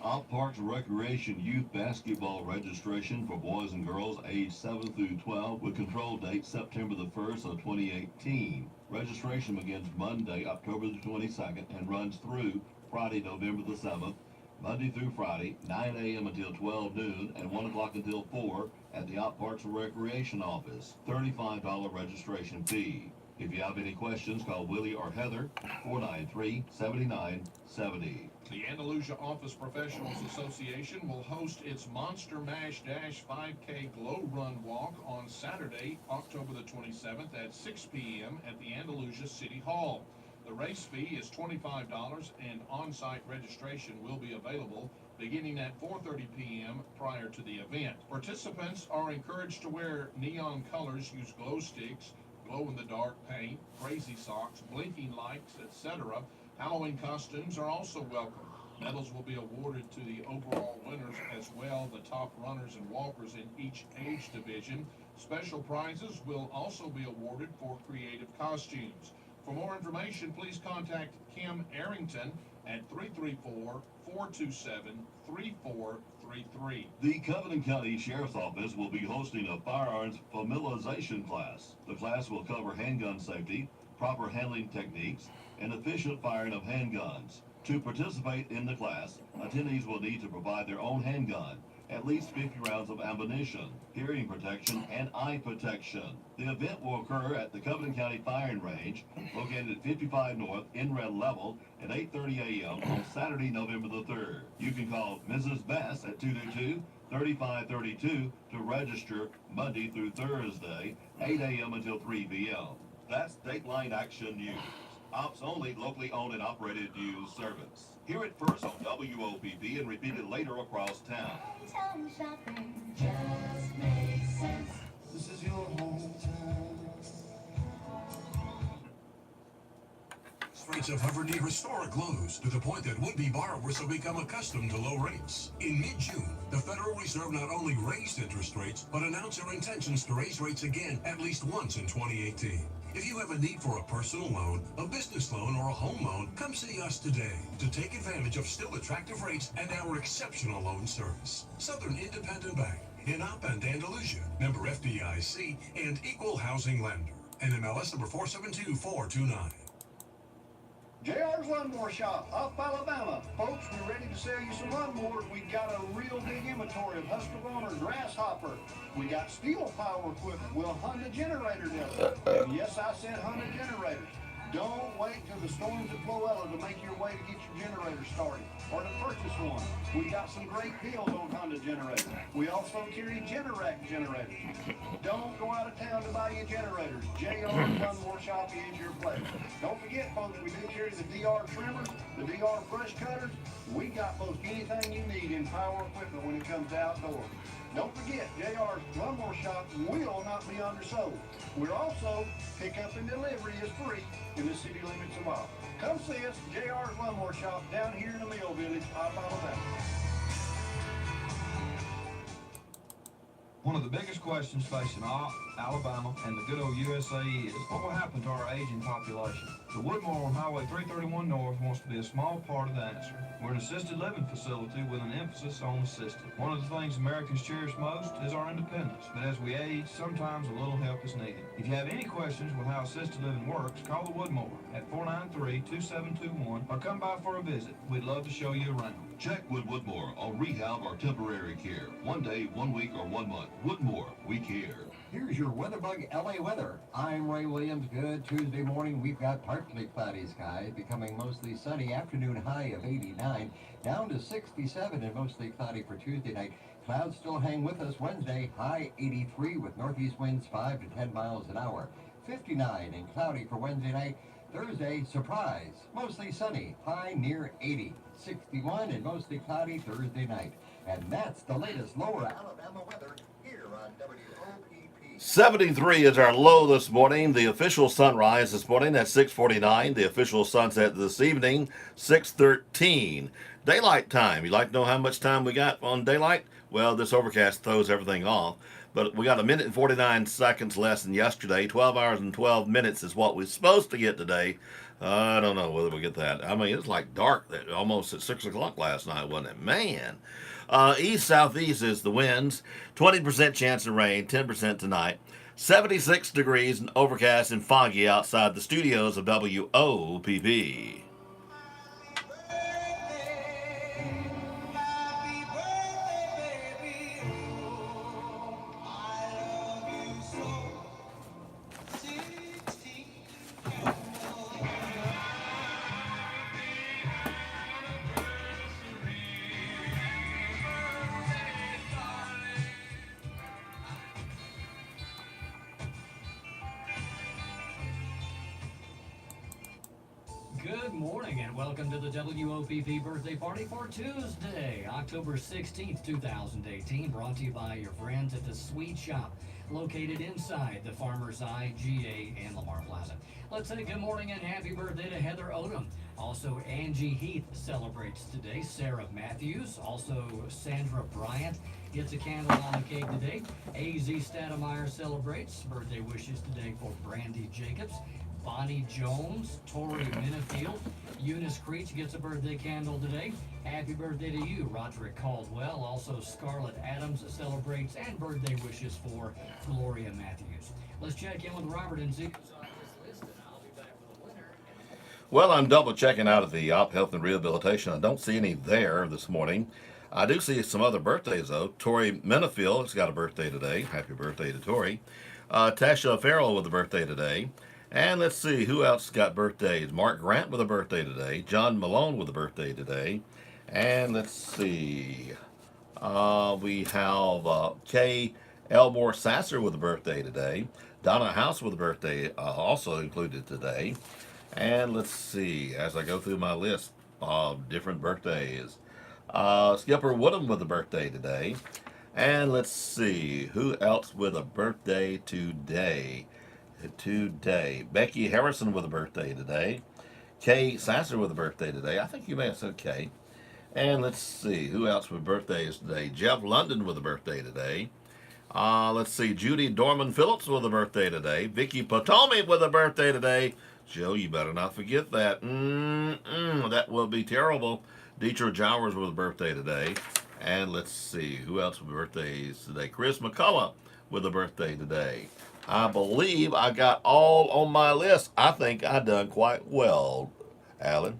Op Parks Recreation Youth Basketball registration for boys and girls aged 7 through 12 with control date September the 1st of 2018. Registration begins Monday, October the 22nd and runs through Friday, November the 7th. Monday through Friday, 9 a.m. until 12 noon and 1 o'clock until 4 at the Op Parks Recreation Office. $35 registration fee. If you have any questions, call Willie or Heather, 493-7970.
The Andalusia Office Professionals Association will host its Monster Mash Dash 5K Glow Run Walk on Saturday, October the 27th at 6 p.m. at the Andalusia City Hall. The race fee is $25 and on-site registration will be available beginning at 4:30 p.m. prior to the event. Participants are encouraged to wear neon colors, use glow sticks, glow-in-the-dark paint, crazy socks, blinking lights, etc. Halloween costumes are also welcome. Medals will be awarded to the overall winners as well, the top runners and walkers in each age division. Special prizes will also be awarded for creative costumes. For more information, please contact Kim Arrington at 334-427-3433.
The Covenant County Sheriff's Office will be hosting a firearms familiarization class. The class will cover handgun safety, proper handling techniques, and efficient firing of handguns. To participate in the class, attendees will need to provide their own handgun, at least 50 rounds of ammunition, hearing protection, and eye protection. The event will occur at the Covenant County Firing Range, located at 55 North in Red Level at 8:30 a.m. on Saturday, November the 3rd. You can call Mrs. Bass at 222-3532 to register Monday through Thursday, 8 a.m. until 3 p.m. That's Dateline Action News. Ops only, locally owned and operated news service. Hear it first on WOPP and repeat it later across town.
Hometown shopping just makes sense.
This is your hometown.
Rates have hovered near historic lows to the point that would-be borrowers have become accustomed to low rates. In mid-June, the Federal Reserve not only raised interest rates, but announced their intentions to raise rates again at least once in 2018. If you have a need for a personal loan, a business loan, or a home loan, come see us today to take advantage of still attractive rates and our exceptional loan service. Southern Independent Bank in Op and Andalusia, member FDIC, and equal housing lender. NMLS number 472429.
JR's Lawnmower Shop, Up, Alabama. Folks, we're ready to sell you some lawnmowers. We got a real big inventory of Husqvarna, Grasshopper. We got steel power equipment. Well, Honda generator does. And yes, I said Honda generators. Don't wait till the storms at Florella to make your way to get your generator started or to purchase one. We got some great deals on Honda generators. We also carry Generac generators. Don't go out of town to buy your generators. JR Lawnmower Shop is your place. Don't forget, folks, we do carry the DR trimmers, the DR brush cutters. We got most anything you need in power equipment when it comes to outdoors. Don't forget, JR's Lawnmower Shop will not be undersold. We're also, pickup and delivery is free in the city limits of Ottawa. Come see us, JR's Lawnmower Shop, down here in the Mill Village, Alabama.
One of the biggest questions facing Alabama and the good old USA is, what will happen to our aging population? The Woodmore on Highway 331 North wants to be a small part of the answer. We're an assisted living facility with an emphasis on assisted. One of the things Americans cherish most is our independence, but as we age, sometimes a little help is needed. If you have any questions with how assisted living works, call the Woodmore at 493-2721 or come by for a visit. We'd love to show you around.
Check with Woodmore on rehab or temporary care. 1 day, 1 week, or 1 month. Woodmore, we care.
Here's your WeatherBug LA weather. I'm Ray Williams. Good Tuesday morning. We've got partly cloudy skies, becoming mostly sunny. Afternoon high of 89, down to 67 and mostly cloudy for Tuesday night. Clouds still hang with us Wednesday. High 83 with northeast winds 5 to 10 miles an hour. 59 and cloudy for Wednesday night. Thursday, surprise, mostly sunny. High near 80. 61 and mostly cloudy Thursday night. And that's the latest lower Alabama weather here on WOPP.
73 is our low this morning. The official sunrise this morning at 6:49. The official sunset this evening, 6:13. Daylight time. You like to know how much time we got on daylight? Well, this overcast throws everything off. But we got 1 minute and 49 seconds less than yesterday. 12 hours and 12 minutes is what we're supposed to get today. I don't know whether we'll get that. I mean, it's like dark almost at 6 o'clock last night, wasn't it? Man. East-southeast is the winds. 20% chance of rain, 10% tonight. 76 degrees and overcast and foggy outside the studios of WOPP.
Good morning and welcome to the WOPP birthday party for Tuesday, October 16th, 2018, brought to you by your friends at the Sweet Shop, located inside the Farmer's IGA in Lamar Plaza. Let's say good morning and happy birthday to Heather Odom. Also, Angie Heath celebrates today. Sarah Matthews, also Sandra Bryant gets a candle on the cake today. AZ Stademeyer celebrates. Birthday wishes today for Brandy Jacobs. Bonnie Jones, Tori Minifield, Eunice Creech gets a birthday candle today. Happy birthday to you, Roderick Caldwell. Also, Scarlett Adams celebrates, and birthday wishes for Gloria Matthews. Let's check in with Robert and see who's on this list, and I'll be back with the winner.
Well, I'm double checking out of the Op Health and Rehabilitation. I don't see any there this morning. I do see some other birthdays, though. Tori Minifield has got a birthday today. Happy birthday to Tori. Tasha Farrell with a birthday today. And let's see, who else got birthdays? Mark Grant with a birthday today. John Malone with a birthday today. And let's see, we have Kay Elmore Sasser with a birthday today. Donna House with a birthday also included today. And let's see, as I go through my list of different birthdays. Skipper Woodham with a birthday today. And let's see, who else with a birthday today? Becky Harrison with a birthday today. Kay Sasser with a birthday today. I think you may have said Kay. And let's see, who else with birthdays today? Jeff London with a birthday today. Let's see, Judy Dorman Phillips with a birthday today. Vicky Potomac with a birthday today. Joe, you better not forget that. That will be terrible. Dietrich Jowers with a birthday today. And let's see, who else with birthdays today? Chris McCullough with a birthday today. I believe I got all on my list. I think I done quite well, Alan.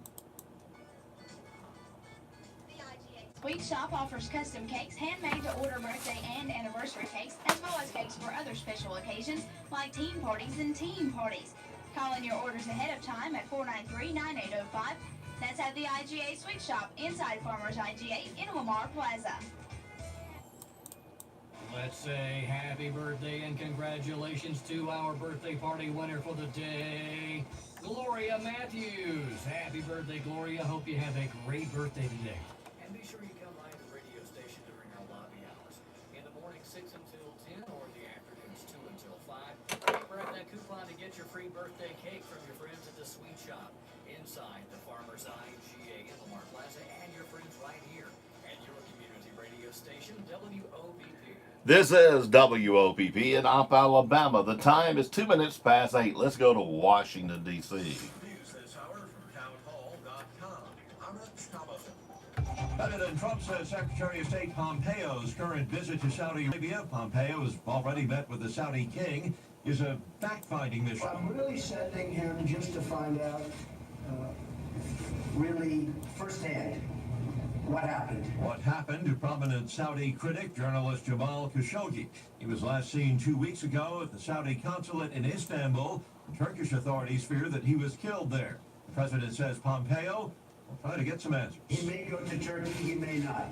Sweet Shop offers custom cakes, handmade to order birthday and anniversary cakes, as well as cakes for other special occasions like teen parties and team parties. Call in your orders ahead of time at 493-9805. That's at the IGA Sweet Shop inside Farmers IGA in Lamar Plaza.
Let's say happy birthday and congratulations to our birthday party winner for the day, Gloria Matthews. Happy birthday, Gloria. Hope you have a great birthday today. And be sure you come by the radio station during our lobby hours. In the morning, 6 until 10, or the afternoons, 2 until 5. Grab that coupon to get your free birthday cake from your friends at the Sweet Shop inside the Farmers IGA in Lamar Plaza, and your friends right here at your community radio station, WOPP.
This is WOPP in Opp, Alabama. The time is 2 minutes past 8. Let's go to Washington, D.C.
News this hour from townhall.com. I'm Rich Thomason. President Trump says Secretary of State Pompeo's current visit to Saudi Arabia, Pompeo has already met with the Saudi king, is a fact-finding mission.
I'm really sending him just to find out, really firsthand, what happened.
What happened to prominent Saudi critic, journalist Jamal Khashoggi. He was last seen 2 weeks ago at the Saudi consulate in Istanbul. The Turkish authorities fear that he was killed there. The president says Pompeo will try to get some answers.
He may go to Turkey, he may not.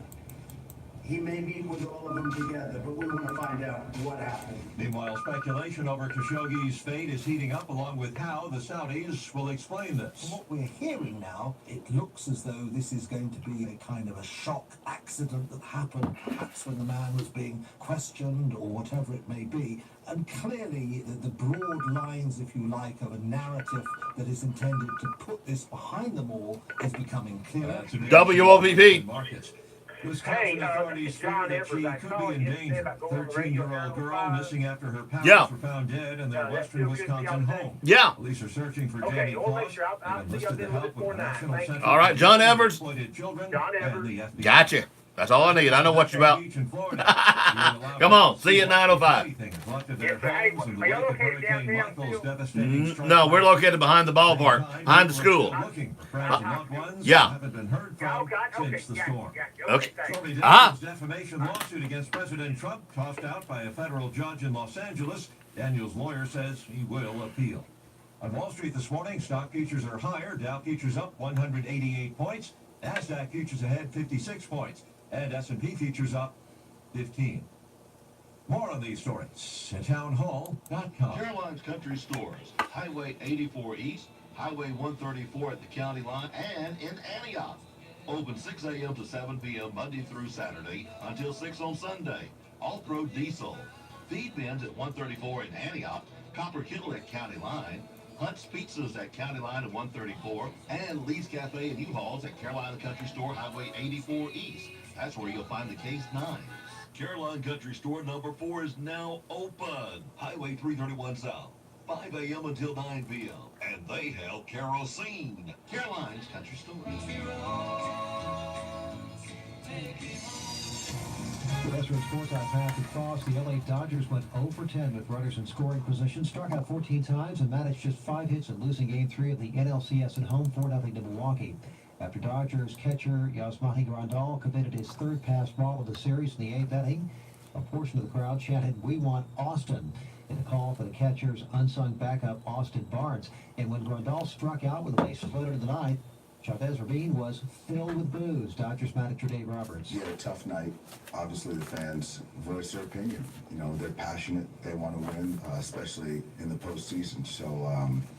He may meet with all of them together, but we want to find out what happened.
Meanwhile, speculation over Khashoggi's fate is heating up, along with how the Saudis will explain this.
From what we're hearing now, it looks as though this is going to be a kind of a shock accident that happened, perhaps when the man was being questioned or whatever it may be. And clearly, the broad lines, if you like, of a narrative that is intended to put this behind them all is becoming clearer.
WOPP.
Wisconsin authorities fear that she could be in danger. 13-year-old girl missing after her parents were found dead in their western Wisconsin home.
Yeah.
Police are searching for Jamie Claus and enlisted the help with the National Center
All right, John Evers.
Children.
Gotcha. That's all I need. I know what you're about. Come on. See you at 9:05. No, we're located behind the ballpark, behind the school. Yeah. Okay.
Defamation lawsuit against President Trump tossed out by a federal judge in Los Angeles. Daniel's lawyer says he will appeal. On Wall Street this morning, stock futures are higher. Dow futures up 188 points. NASDAQ futures ahead 56 points. And S&P futures up 15. More on these stories at townhall.com.
Caroline's Country Stores, Highway 84 East, Highway 134 at the county line, and in Antioch. Open 6 a.m. to 7 p.m. Monday through Saturday until 6 on Sunday. Off-road diesel. Feed bins at 134 in Antioch, Copper Kittle at county line, Hunt's Pizzas at County Line at 134, and Lee's Cafe and U-Hauls at Carolina Country Store, Highway 84 East. That's where you'll find the Case 9. Caroline Country Store number 4 is now open. Highway 331 South, 5 a.m. until 9 p.m. And they have kerosene. Caroline's Country Store.
Western Sports on path across. The LA Dodgers went 0 for 10 with runners in scoring position. Struck out 14 times and managed just 5 hits in losing Game 3 of the NLCS at home 4-0 to Milwaukee. After Dodgers catcher Yasmani Grandal committed his third pass ball of the series in the 8th inning, a portion of the crowd chanted, "We want Austin," in a call for the catcher's unsung backup Austin Barnes. And when Grandal struck out with the bases loaded in the ninth, Chavez Ravine was filled with boos. Dodgers manager Dave Roberts.
He had a tough night. Obviously, the fans voiced their opinion. You know, they're passionate. They want to win, especially in the postseason. So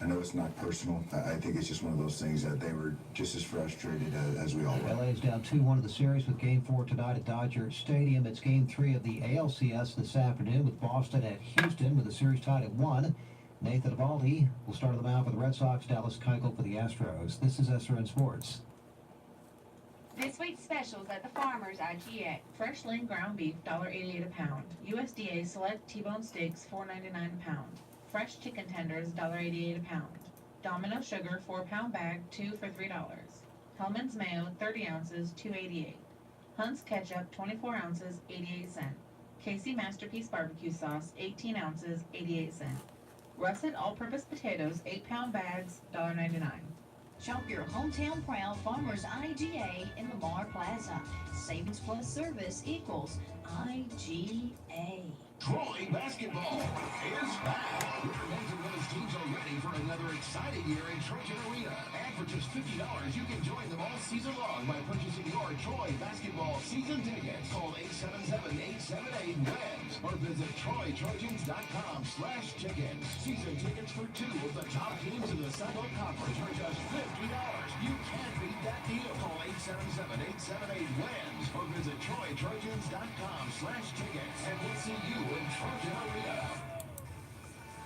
I know it's not personal. I think it's just one of those things that they were just as frustrated as we all were.
LA is down 2-1 of the series with Game 4 tonight at Dodger Stadium. It's Game 3 of the ALCS this afternoon with Boston at Houston with the series tied at 1. Nathan Eovaldi will start on the mound for the Red Sox. Dallas Keuchel for the Astros. This is SRN Sports.
This week's specials at the Farmers IGA.
Fresh lean ground beef, $1.88 a pound. USDA select T-bone steaks, $4.99 a pound. Fresh chicken tenders, $1.88 a pound. Domino sugar, 4-pound bag, 2 for $3. Hellman's mayo, 30 ounces, $2.88. Hunt's ketchup, 24 ounces, 88 cents. Casey Masterpiece barbecue sauce, 18 ounces, 88 cents. Russet all-purpose potatoes, 8-pound bags, $1.99.
Shop your hometown proud Farmers IGA in the Lamar Plaza. Savings plus service equals IGA.
Troy basketball is back. Your men's and women's teams are ready for another exciting year in Trojan Arena. And for just $50, you can join them all season long by purchasing your Troy basketball season tickets. Call 877-878-WINS or visit TroyTrojans.com/tickets. Season tickets for 2 of the top teams in the Central Conference are just $50. You can't beat that deal. Call 877-878-WINS or visit TroyTrojans.com/tickets. And we'll see you in Trojan Arena.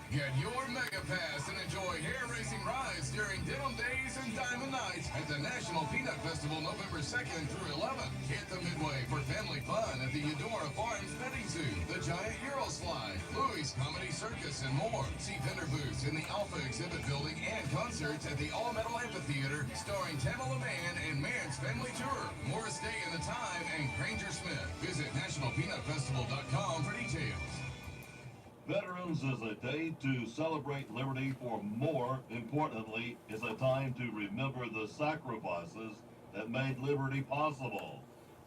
Get your Mega Pass and enjoy hair racing rides during Denim Days and Diamond Nights at the National Peanut Festival November 2nd through 11th. Hit the Midway for family fun at the Eudora Farms Petting Zoo, the Giant Hero Slide, Louis Comedy Circus, and more. See vendor booths in the Alpha Exhibit Building and concerts at the All Metal Amphitheater starring Tamala Mann and Mann's Family Tour. Morris Day and the Time and Granger Smith. Visit nationalpeanutfestival.com for details.
Veterans is a day to celebrate liberty, for more importantly, is a time to remember the sacrifices that made liberty possible.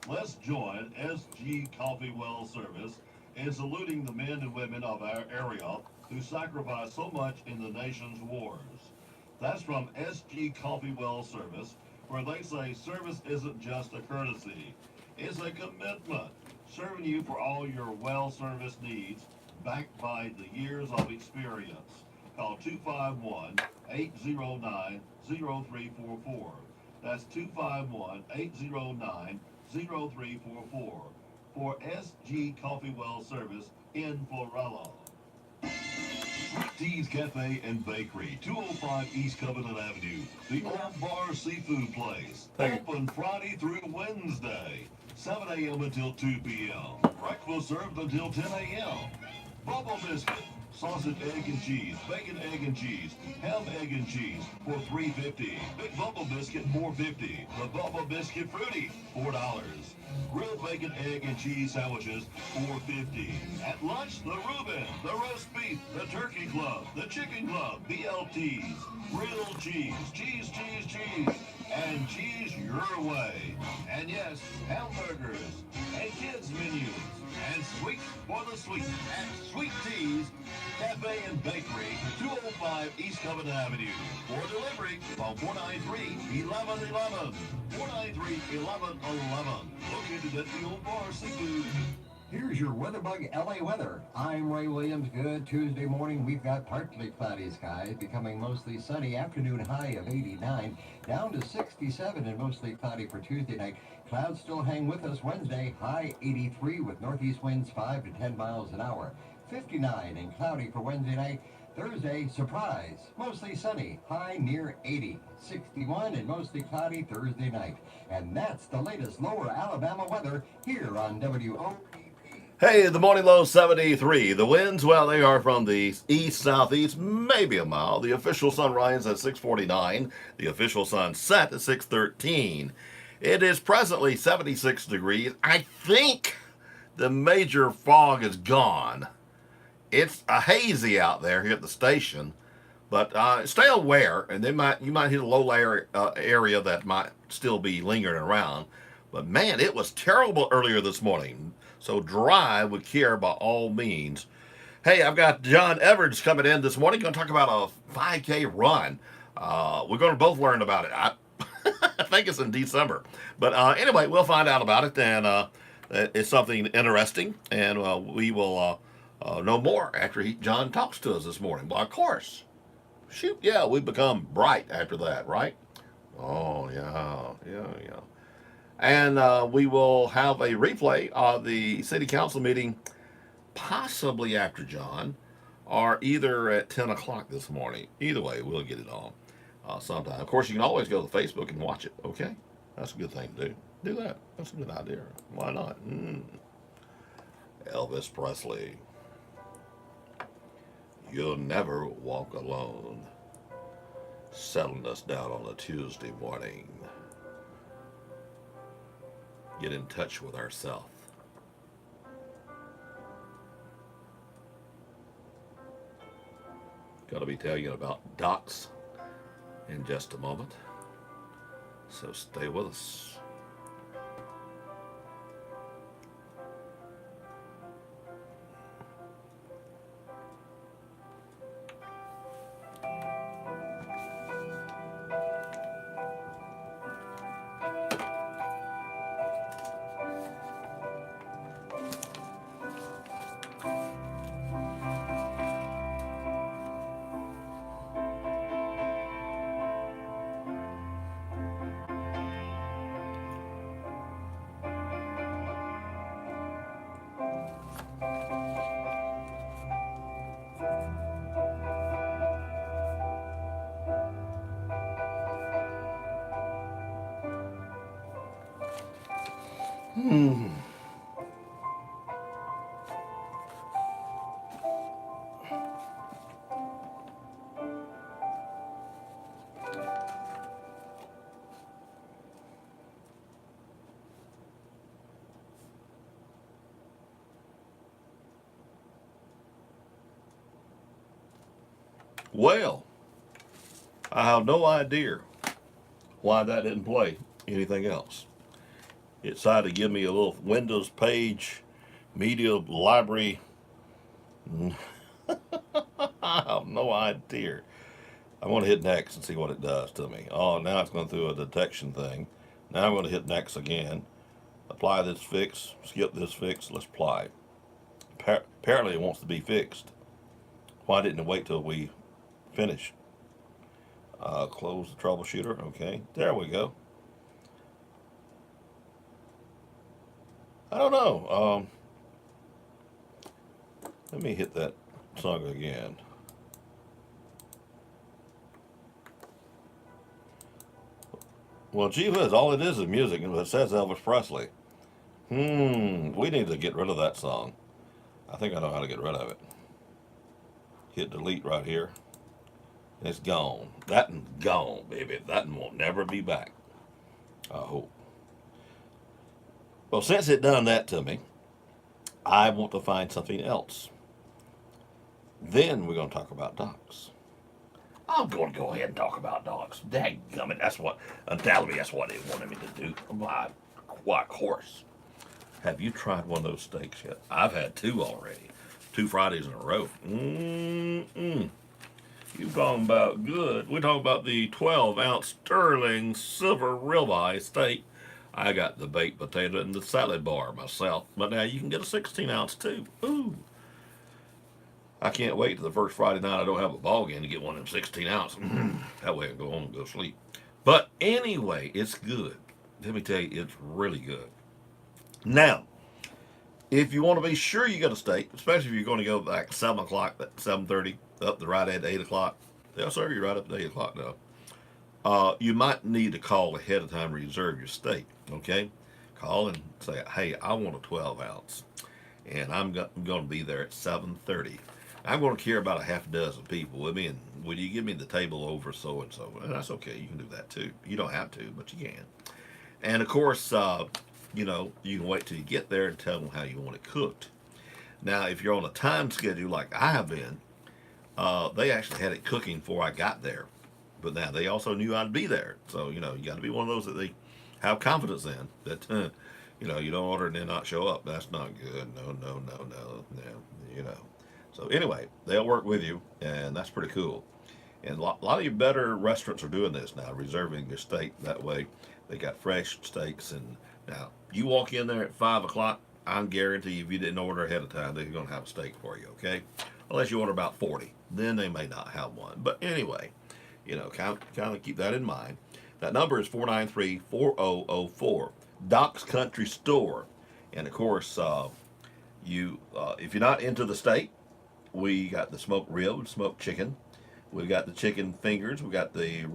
Let's join SG Coffee Well Service in saluting the men and women of our area who sacrificed so much in the nation's wars. That's from SG Coffee Well Service, where they say service isn't just a courtesy, it's a commitment, serving you for all your well service needs, backed by the years of experience. Call 251-809-0344. That's 251-809-0344 for SG Coffee Well Service in Florello.
Sweet Teas Cafe and Bakery, 205 East Covenant Avenue, the Old Bar Seafood Place. Open Friday through Wednesday, 7 a.m. until 2 p.m. Breakfast served until 10 a.m. Bubble biscuit, sausage, egg, and cheese, bacon, egg, and cheese, ham, egg, and cheese for $3.50. Big Bubble Biscuit, $4.50. The Bubble Biscuit Fruity, $4. Grilled bacon, egg, and cheese sandwiches, $4.50. At lunch, the Reuben, the roast beef, the turkey club, the chicken club, BLTs, grilled cheese, cheese, and cheese your way. And yes, hamburgers and kids menus and sweet for the sweet at Sweet Teas Cafe and Bakery, 205 East Covenant Avenue. For delivery, phone 493-1111. 493-1111. Located at the Old Bar Seafood.
Here's your WeatherBug LA weather. I'm Ray Williams. Good Tuesday morning. We've got partly cloudy skies, becoming mostly sunny. Afternoon high of 89, down to 67 and mostly cloudy for Tuesday night. Clouds still hang with us Wednesday. High 83 with northeast winds 5 to 10 miles an hour. 59 and cloudy for Wednesday night. Thursday, surprise, mostly sunny, high near 80, 61 and mostly cloudy Thursday night. And that's the latest lower Alabama weather here on WOPP.
Hey, the morning low 73. The winds, well, they are from the east-southeast, maybe a mile. The official sunrise at 6:49. The official sunset at 6:13. It is presently 76 degrees. I think the major fog is gone. It's a hazy out there here at the station, but stay aware, and you might hit a low area that might still be lingering around. But man, it was terrible earlier this morning. So drive with care by all means. Hey, I've got John Everidge coming in this morning. Going to talk about a 5K run. We're going to both learn about it. I think it's in December. But anyway, we'll find out about it, and it's something interesting, and we will know more after John talks to us this morning. Well, of course. Shoot, yeah, we become bright after that, right? Oh, yeah. And we will have a replay of the city council meeting, possibly after John, or either at 10 o'clock this morning. Either way, we'll get it on sometime. Of course, you can always go to Facebook and watch it, okay? That's a good thing to do. Do that. That's a good idea. Why not? Elvis Presley. You'll never walk alone. Settling us down on a Tuesday morning. Get in touch with ourselves. Going to be telling you about docs in just a moment. So stay with us. Well, I have no idea why that didn't play anything else. It decided to give me a little Windows page media library. I have no idea. I'm going to hit next and see what it does to me. Oh, now it's going through a detection thing. Now I'm going to hit next again. Apply this fix, skip this fix, let's apply. Apparently it wants to be fixed. Why didn't it wait till we finish? Close the troubleshooter. Okay, there we go. I don't know. Let me hit that song again. Well, gee whiz, all it is music, and it says Elvis Presley. We need to get rid of that song. I think I know how to get rid of it. Hit delete right here. It's gone. That one's gone, baby. That one will never be back. I hope. Well, since it done that to me, I want to find something else. Then we're going to talk about docs. I'm going to go ahead and talk about docs. Dadgummit, undoubtedly that's what they wanted me to do. Why, of course. Have you tried one of those steaks yet? I've had 2 already. 2 Fridays in a row. You talking about good. We're talking about the 12-ounce sterling silver ribeye steak. I got the baked potato and the salad bar myself. But now you can get a 16-ounce too. Ooh. I can't wait till the first Friday night I don't have a ball game to get one of them 16-ounce. That way I can go home and go sleep. But anyway, it's good. Let me tell you, it's really good. Now, if you want to be sure you got a steak, especially if you're going to go like 7 o'clock, 7:30, up to right at 8 o'clock, they'll serve you right up to 8 o'clock now. You might need to call ahead of time to reserve your steak, okay? Call and say, hey, I want a 12-ounce, and I'm going to be there at 7:30. I'm going to carry about a half dozen people with me, and will you give me the table over so-and-so? And that's okay. You can do that, too. You don't have to, but you can. And, of course, you can wait till you get there and tell them how you want it cooked. Now, if you're on a time schedule like I have been, they actually had it cooking before I got there. But now they also knew I'd be there. So, you got to be one of those that they have confidence in. That, you don't order and then not show up. That's not good. No. So anyway, they'll work with you, and that's pretty cool. And a lot of your better restaurants are doing this now, reserving your steak. That way, they got fresh steaks. And now, you walk in there at 5 o'clock, I guarantee you, if you didn't order ahead of time, they're going to have a steak for you, okay? Unless you order about 40. Then they may not have one. But anyway, kind of keep that in mind. That number is 493-4004. Doc's Country Store. And, of course, if you're not into the steak, we got the smoked rib, smoked chicken. We've got the chicken fingers. We've got the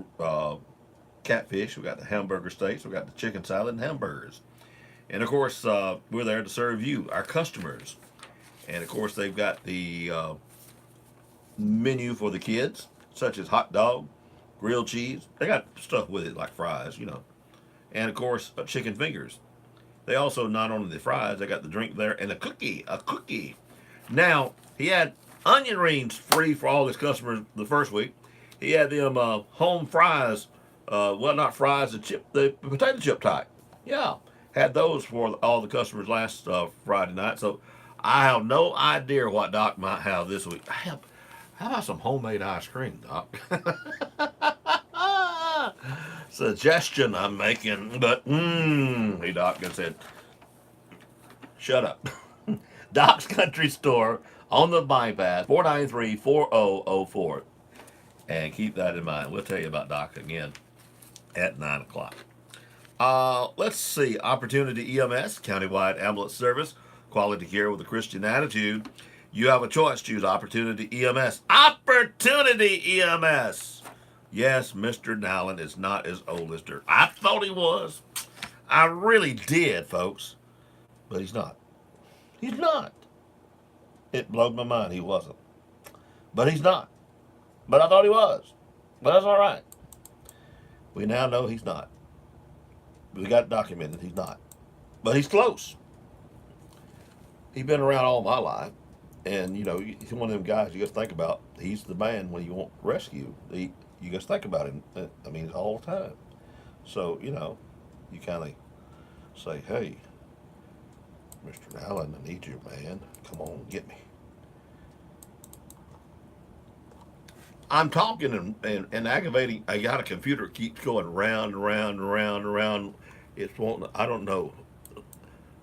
catfish. We've got the hamburger steaks. We've got the chicken salad and hamburgers. And, of course, we're there to serve you, our customers. And, of course, they've got the menu for the kids, such as hot dog, grilled cheese. They got stuff with it like fries, And, of course, chicken fingers. They also, not only the fries, they got the drink there and a cookie. Now, he had onion rings free for all his customers the first week. He had them home fries, not fries, the potato chip type. Yeah, had those for all the customers last Friday night. So I have no idea what Doc might have this week. How about some homemade ice cream, Doc? Suggestion I'm making, but hey, Doc just said, shut up. Doc's Country Store on the bypass, 493-4004. And keep that in mind. We'll tell you about Doc again at 9 o'clock. Let's see. Opportunity EMS, countywide ambulance service, quality care with a Christian attitude. You have a choice. Choose Opportunity EMS. Opportunity EMS. Yes, Mr. Nowlin is not as old as dirt. I thought he was. I really did, folks. But he's not. He's not. It blew my mind he wasn't. But he's not. But I thought he was. But that's all right. We now know he's not. We got it documented. He's not. But he's close. He's been around all my life. And, you know, he's one of them guys you just think about. He's the man when you want rescue. You just think about him. I mean, all the time. So, you know, you kind of say, hey, Mr. Allen, I need you, man. Come on, get me. I'm talking and aggravating. I got a computer that keeps going round and round and round and round. It's wanting, I don't know.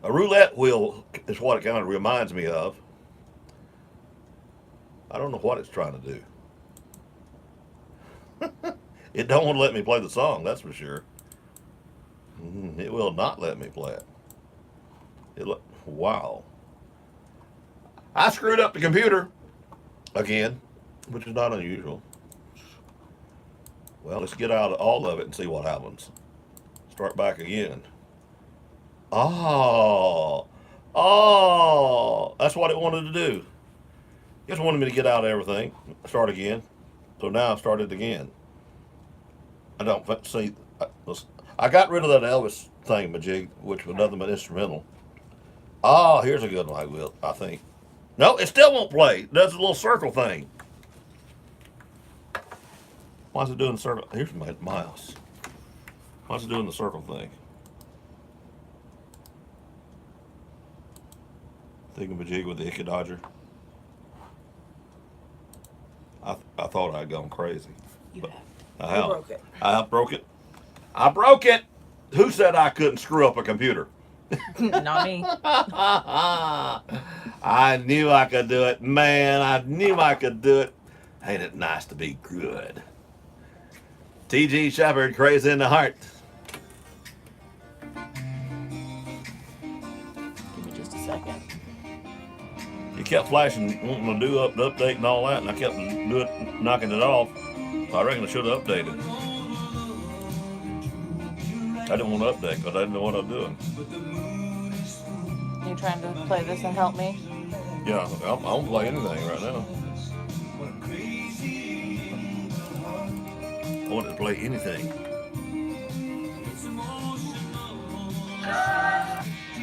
A roulette wheel is what it kind of reminds me of. I don't know what it's trying to do. It don't want to let me play the song, that's for sure. It will not let me play it. Wow. I screwed up the computer again, which is not unusual. Well, let's get out of all of it and see what happens. Start back again. Oh, that's what it wanted to do. It just wanted me to get out of everything, start again. So now I've started again. I don't see. I got rid of that Elvis thing, majig, which was nothing but instrumental. Oh, here's a good one, I think. No, it still won't play. It does a little circle thing. Why is it doing the circle? Here's my mouse. Why is it doing the circle thing? Thingamajig with the Icky Dodger. I thought I'd gone crazy.
You have.
I have.
You broke it.
I broke it. I broke it. Who said I couldn't screw up a computer?
Not me.
I knew I could do it, man. I knew I could do it. Ain't it nice to be good? T.G. Shepherd, Crazy in the Heart.
Give me just a second.
You kept flashing, wanting to do the update and all that, and I kept knocking it off. So I reckon I should have updated. I didn't want to update because I didn't know what I was doing.
You trying to play this and help me?
Yeah, I don't play anything right now. I wanted to play anything.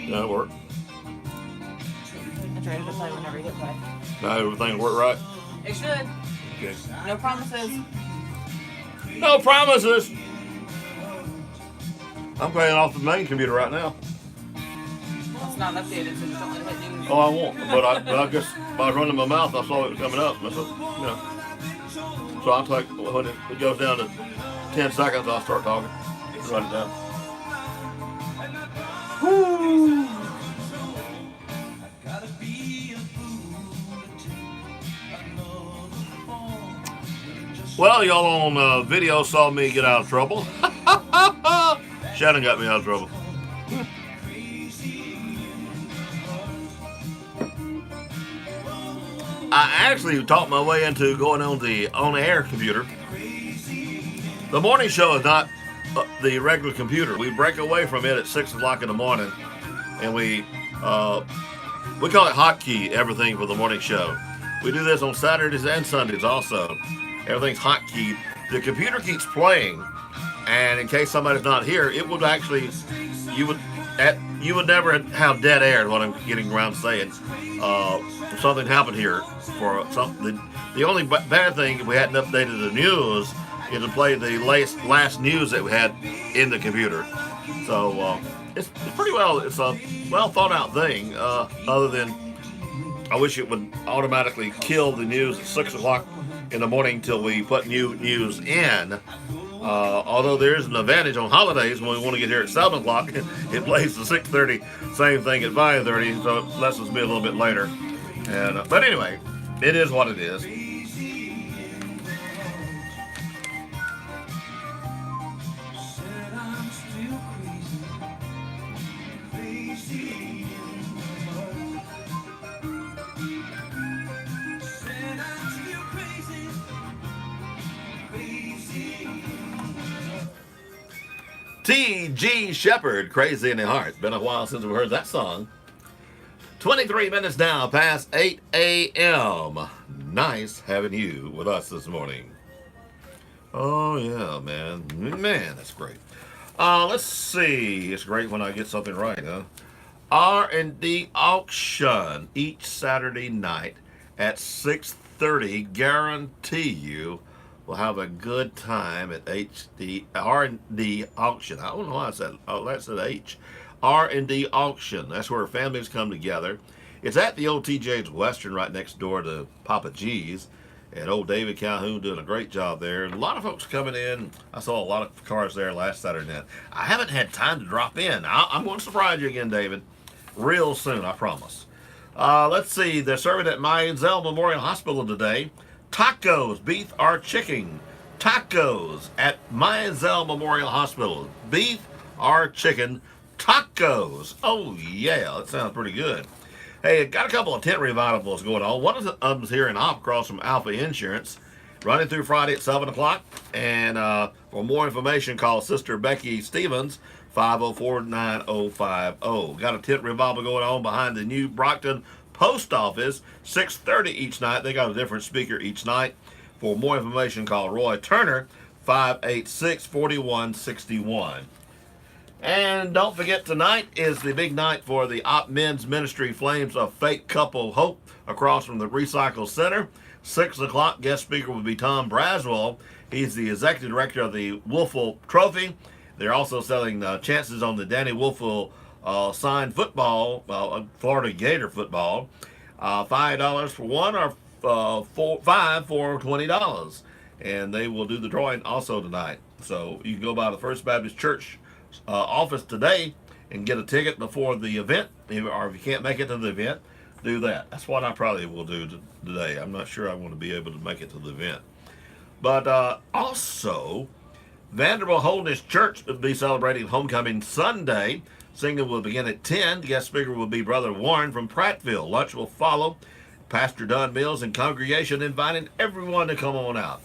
That'll work.
It's ready to play whenever you hit play.
Now everything will work right?
It should.
Okay.
No promises.
No promises! I'm playing off the main computer right now.
It's not updated, so just don't let it hit news.
Oh, I won't. But I guess by running my mouth, I saw it was coming up. And I said, you know. So I'll take, when it goes down to 10 seconds, I'll start talking. Write it down. Woo! Well, y'all on video saw me get out of trouble. Shannon got me out of trouble. I actually talked my way into going on the on-air computer. The morning show is not the regular computer. We break away from it at 6 o'clock in the morning, and we call it hotkey everything for the morning show. We do this on Saturdays and Sundays also. Everything's hotkeyed. The computer keeps playing, and in case somebody's not here, it would actually, you would never have dead air, is what I'm getting around saying. If something happened here, for something, the only bad thing if we hadn't updated the news is to play the last news that we had in the computer. So it's pretty well, it's a well thought out thing. Other than I wish it would automatically kill the news at 6 o'clock in the morning till we put new news in. Although there is an advantage on holidays when we want to get here at 7 o'clock, it plays to 6:30, same thing at 5:30, so it lets us be a little bit later. And but anyway, it is what it is. T.G. Shepherd, Crazy in the Heart. Been a while since we heard that song. 23 minutes now past 8 a.m. Nice having you with us this morning. Oh, yeah, man. Man, that's great. Let's see. It's great when I get something right, huh? R&D auction each Saturday night at 6:30. Guarantee you will have a good time at R&D auction. I don't know why I said, oh, that's an H. R&D auction. That's where families come together. It's at the old TJ's Western right next door to Papa G's. And old David Calhoun doing a great job there. And a lot of folks coming in. I saw a lot of cars there last Saturday night. I haven't had time to drop in. I'm going to surprise you again, David. Real soon, I promise. Let's see. They're serving at Mayenzel Memorial Hospital today. Tacos, beef or chicken. Tacos at Mayenzel Memorial Hospital. Beef or chicken. Tacos. Oh, yeah. That sounds pretty good. Hey, got a couple of tent revivals going on. One of them's here in Opp across from Alpha Insurance, running through Friday at 7 o'clock. And for more information, call Sister Becky Stevens, 504-9050. Got a tent revival going on behind the new Brockton Post Office, 6:30 each night. They got a different speaker each night. For more information, call Roy Turner, 586-4161. And don't forget, tonight is the big night for the Op Men's Ministry Flames of Faith Couple Hope across from the Recycle Center. 6 o'clock, guest speaker will be Tom Braswell. He's the executive director of the Wolfville Trophy. They're also selling chances on the Danny Wolfville signed football, Florida Gator football. $5 for one or $5 for $20. And they will do the drawing also tonight. So you can go by the First Baptist Church office today and get a ticket before the event, or if you can't make it to the event, do that. That's what I probably will do today. I'm not sure I want to be able to make it to the event. But also, Vanderbilt Holiness Church will be celebrating Homecoming Sunday. Singing will begin at 10. The guest speaker will be Brother Warren from Prattville. Lunch will follow. Pastor Don Mills and congregation inviting everyone to come on out.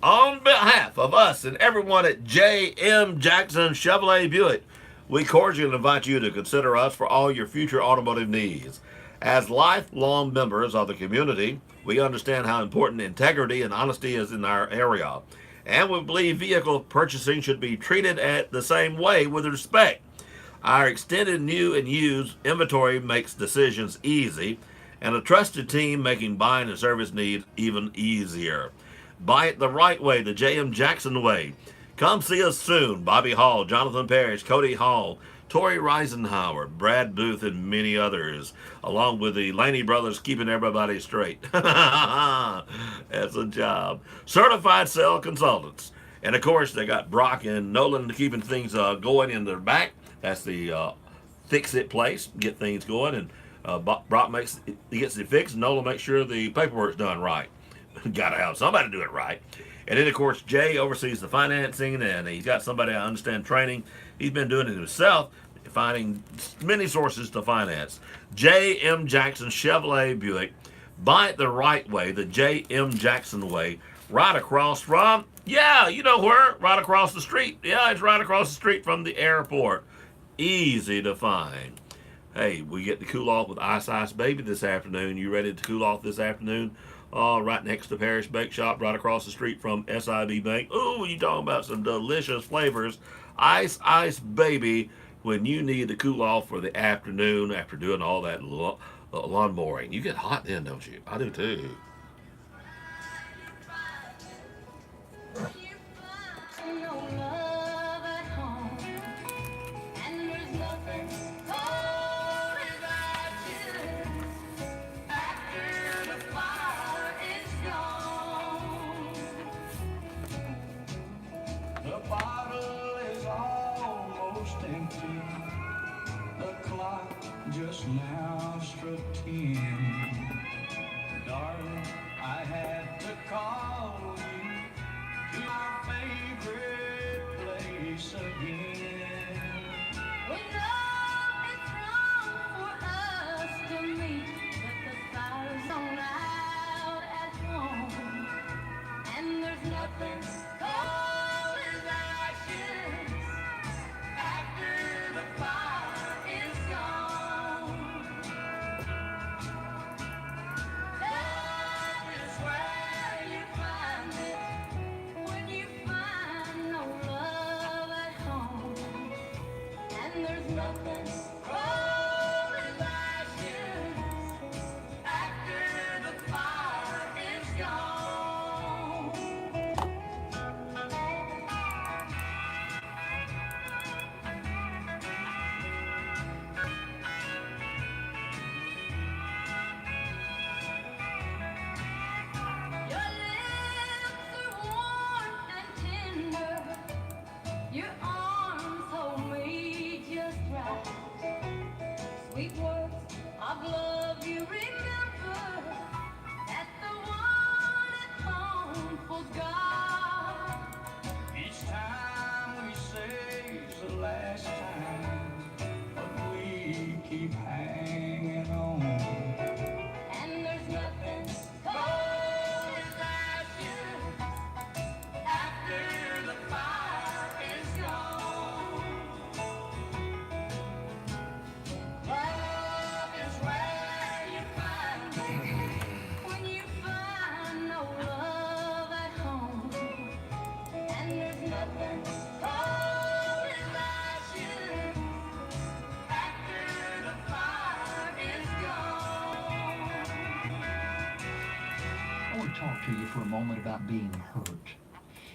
On behalf of us and everyone at J.M. Jackson Chevrolet Buick, we cordially invite you to consider us for all your future automotive needs. As lifelong members of the community, we understand how important integrity and honesty is in our area. And we believe vehicle purchasing should be treated the same way with respect. Our extended new and used inventory makes decisions easy, and a trusted team making buying and service needs even easier. Buy it the right way, the J.M. Jackson way. Come see us soon. Bobby Hall, Jonathan Parrish, Cody Hall, Tori Reisenhauer, Brad Booth, and many others, along with the Laney brothers keeping everybody straight. That's a job. Certified sale consultants. And, of course, they got Brock and Nolan keeping things going in their back. That's the fix-it place, get things going. And Brock gets it fixed, and Nolan makes sure the paperwork's done right. Got to have somebody do it right. And then, of course, Jay oversees the financing, and he's got somebody I understand training. He's been doing it himself, finding many sources to finance. J.M. Jackson Chevrolet Buick. Buy it the right way, the J.M. Jackson way, right across from, yeah, you know where, right across the street. Yeah, it's right across the street from the airport. Easy to find. Hey, we get to cool off with Ice Baby this afternoon. You ready to cool off this afternoon? Right next to Parish Bake Shop, right across the street from SIB Bank. Ooh, you talking about some delicious flavors. Ice Baby, when you need to cool off for the afternoon after doing all that lawn mowing. You get hot then, don't you? I do too.
Just now struck 10. Darling, I had to call you to my favorite place again.
We know it's wrong for us to meet, but the fire's on out at home, and there's nothing cold as ashes after the fire is gone.
to talk to you for a moment about being hurt.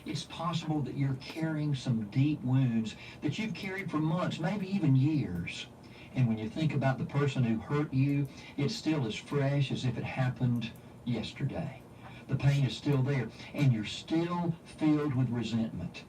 It's possible that you're carrying some deep wounds that you've carried for months, maybe even years. And when you think about the person who hurt you, it's still as fresh as if it happened yesterday. The pain is still there, and you're still filled with resentment.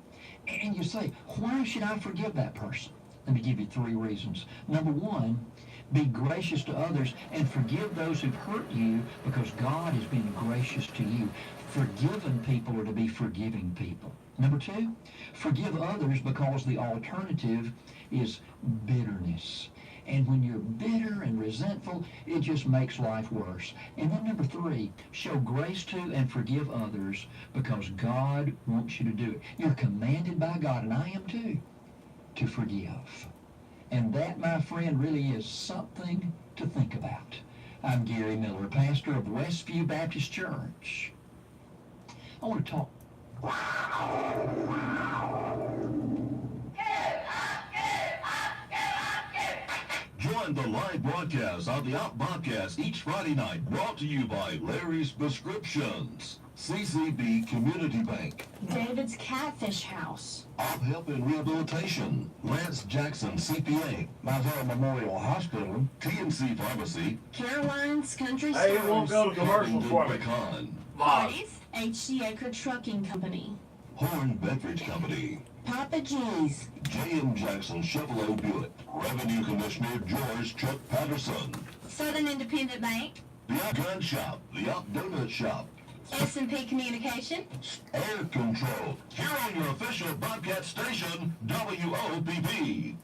And you say, why should I forgive that person? Let me give you 3 reasons. Number 1, be gracious to others and forgive those who've hurt you because God has been gracious to you. Forgiven people are to be forgiving people. Number 2, forgive others because the alternative is bitterness. And when you're bitter and resentful, it just makes life worse. And then number 3, show grace to and forgive others because God wants you to do it. You're commanded by God, and I am too, to forgive. And that, my friend, really is something to think about. I'm Gary Miller, pastor of Westview Baptist Church. I want to talk.
Join the live broadcast on the Op Bobcast each Friday night, brought to you by Larry's Prescriptions, CCB Community Bank,
David's Catfish House,
Op Help and Rehabilitation, Lance Jackson CPA, Mount Memorial Hospital, TNC Pharmacy,
Caroline's Country
Hey,
Stores,
it won't go to commercial for me.
Parties, H.C. Ecker Trucking Company,
Horn Beverage Company,
Papa G's,
J.M. Jackson Chevrolet Buick, Revenue Commissioner George Chuck Patterson,
Southern Independent Bank,
The Op Gun Shop, The Op Donut Shop,
S&P Communication,
Air Control, here on your official Bobcat station, WOPP.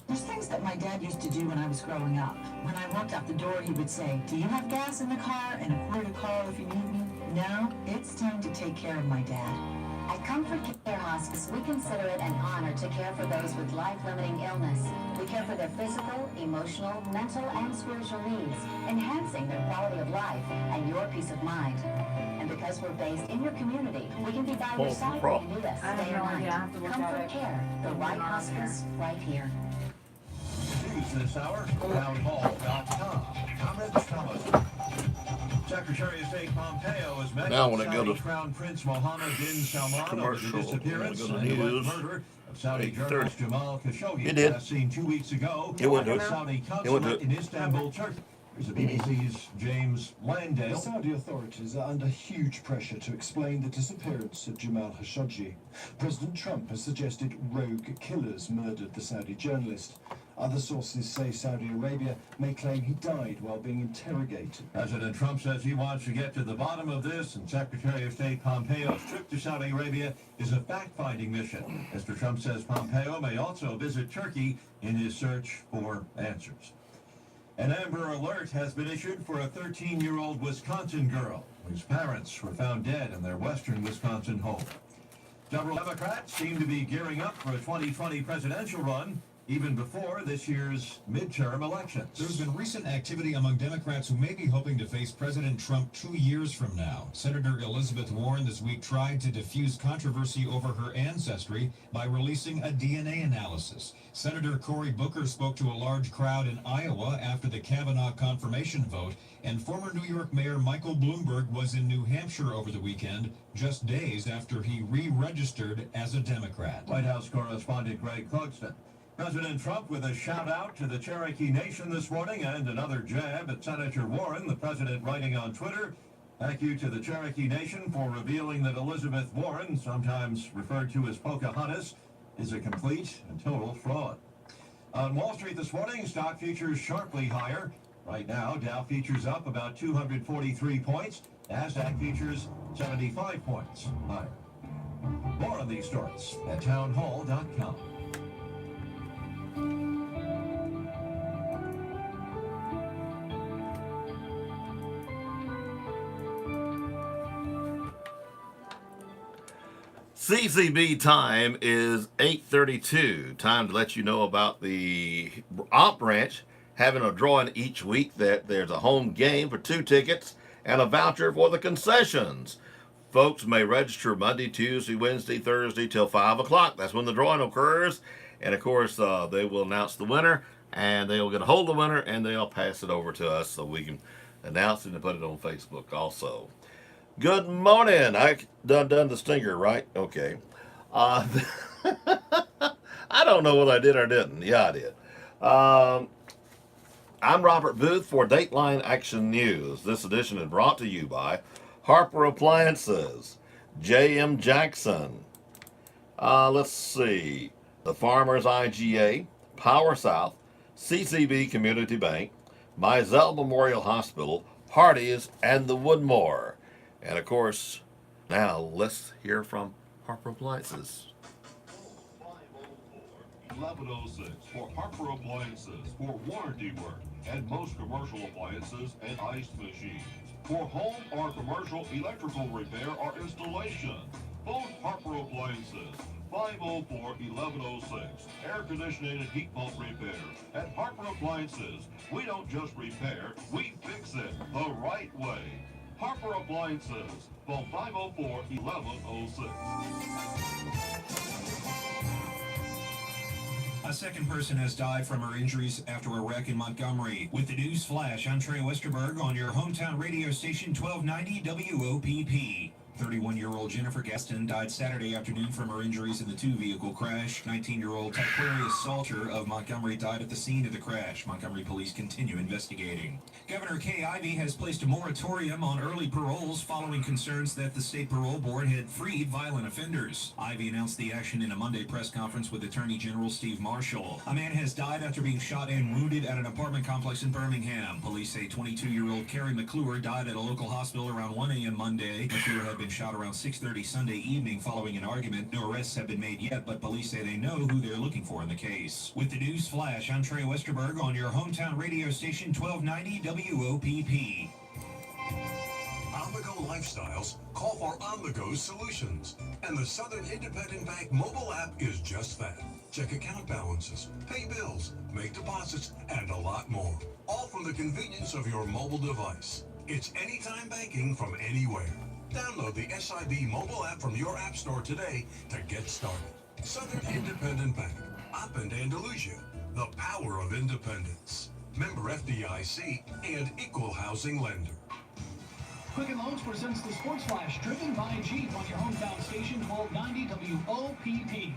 There's things that my dad used to do when I was growing up. When I walked out the door, he would say, "Do you have gas in the car and a quarter to call if you need me?" Now, it's time to take care of my dad.
At Comfort Care Hospice, we consider it an honor to care for those with life-limiting illness. We care for their physical, emotional, mental, and spiritual needs, enhancing their quality of life and your peace of mind. And because we're based in your community, we can be by your side when you need us
I have
day
no
or
idea. I
night.
have to look at
Comfort
it.
Care, the right hospice, right here.
News this hour, townhall.com. Comments, Thomas. Secretary of State Pompeo has met
Now when I go
Saudi
to
Crown Prince Mohammed bin Salman over the
commercial,
disappearance
when I go to
and alleged
news,
murder of Saudi
8:30.
journalist Jamal Khashoggi,
It did.
last seen 2 weeks ago
It went
at
to
the
it.
Saudi
It went to
consulate
it.
in Istanbul, Turkey. Here's the BBC's James
The
Landale.
Saudi authorities are under huge pressure to explain the disappearance of Jamal Khashoggi. President Trump has suggested rogue killers murdered the Saudi journalist. Other sources say Saudi Arabia may claim he died while being interrogated.
President Trump says he wants to get to the bottom of this, and Secretary of State Pompeo's trip to Saudi Arabia is a fact-finding mission. Mr. Trump says Pompeo may also visit Turkey in his search for answers. An Amber Alert has been issued for a 13-year-old Wisconsin girl whose parents were found dead in their western Wisconsin home. Several Democrats seem to be gearing up for a 2020 presidential run, even before this year's midterm elections.
There's been recent activity among Democrats who may be hoping to face President Trump 2 years from now. Senator Elizabeth Warren this week tried to diffuse controversy over her ancestry by releasing a DNA analysis. Senator Cory Booker spoke to a large crowd in Iowa after the Kavanaugh confirmation vote, and former New York Mayor Michael Bloomberg was in New Hampshire over the weekend, just days after he re-registered as a Democrat.
White House correspondent Greg Clugston. President Trump with a shout-out to the Cherokee Nation this morning and another jab at Senator Warren, the president writing on Twitter, "Thank you to the Cherokee Nation for revealing that Elizabeth Warren, sometimes referred to as Pocahontas, is a complete and total fraud." On Wall Street this morning, stock futures sharply higher. Right now, Dow futures up about 243 points. NASDAQ futures 75 points higher. More on these stories at townhall.com.
CCB time is 8:32. Time to let you know about the Op Branch having a drawing each week that there's a home game for 2 tickets and a voucher for the concessions. Folks may register Monday, Tuesday, Wednesday, Thursday till 5 o'clock. That's when the drawing occurs. And of course, they will announce the winner, and they'll get a hold of the winner, and they'll pass it over to us so we can announce it and put it on Facebook also. Good morning. I done the stinger, right? Okay. Uh, I don't know whether I did or didn't. Yeah, I did. Um, I'm Robert Booth for Dateline Action News. This edition is brought to you by Harper Appliances, J.M. Jackson. Let's see. The Farmers IGA, Power South, CCB Community Bank, Mizell Memorial Hospital, Hardee's, and the Woodmore. And of course, now let's hear from Harper Appliances.
1106 for Harper Appliances for warranty work and most commercial appliances and ice machines. For home or commercial electrical repair or installation, both Harper Appliances, 504-1106. Air conditioning and heat pump repair. At Harper Appliances, we don't just repair, we fix it the right way. Harper Appliances, phone 504-1106.
A second person has died from her injuries after a wreck in Montgomery. With the news flash, I'm Trey Westerberg on your hometown radio station 1290 WOPP. 31-year-old Jennifer Gaston died Saturday afternoon from her injuries in the two-vehicle crash. 19-year-old Taquarius Salter of Montgomery died at the scene of the crash. Montgomery police continue investigating. Governor Kay Ivey has placed a moratorium on early paroles following concerns that the state parole board had freed violent offenders. Ivey announced the action in a Monday press conference with Attorney General Steve Marshall. A man has died after being shot and wounded at an apartment complex in Birmingham. Police say 22-year-old Carrie McClure died at a local hospital around 1 a.m. Monday. McClure had been shot around 6:30 Sunday evening following an argument. No arrests have been made yet, but police say they know who they're looking for in the case. With the news flash, I'm Trey Westerberg on your hometown radio station 1290 WOPP.
On-the-go lifestyles call for on-the-go solutions, and the Southern Independent Bank mobile app is just that. Check account balances, pay bills, make deposits, and a lot more, all from the convenience of your mobile device. It's anytime banking from anywhere. Download the SIB mobile app from your app store today to get started. Southern Independent Bank, up in Andalusia, the power of independence. Member FDIC and equal housing lender.
Quicken Loans presents the Sports Flash, driven by Jeep on your hometown station, 1290 WOPP.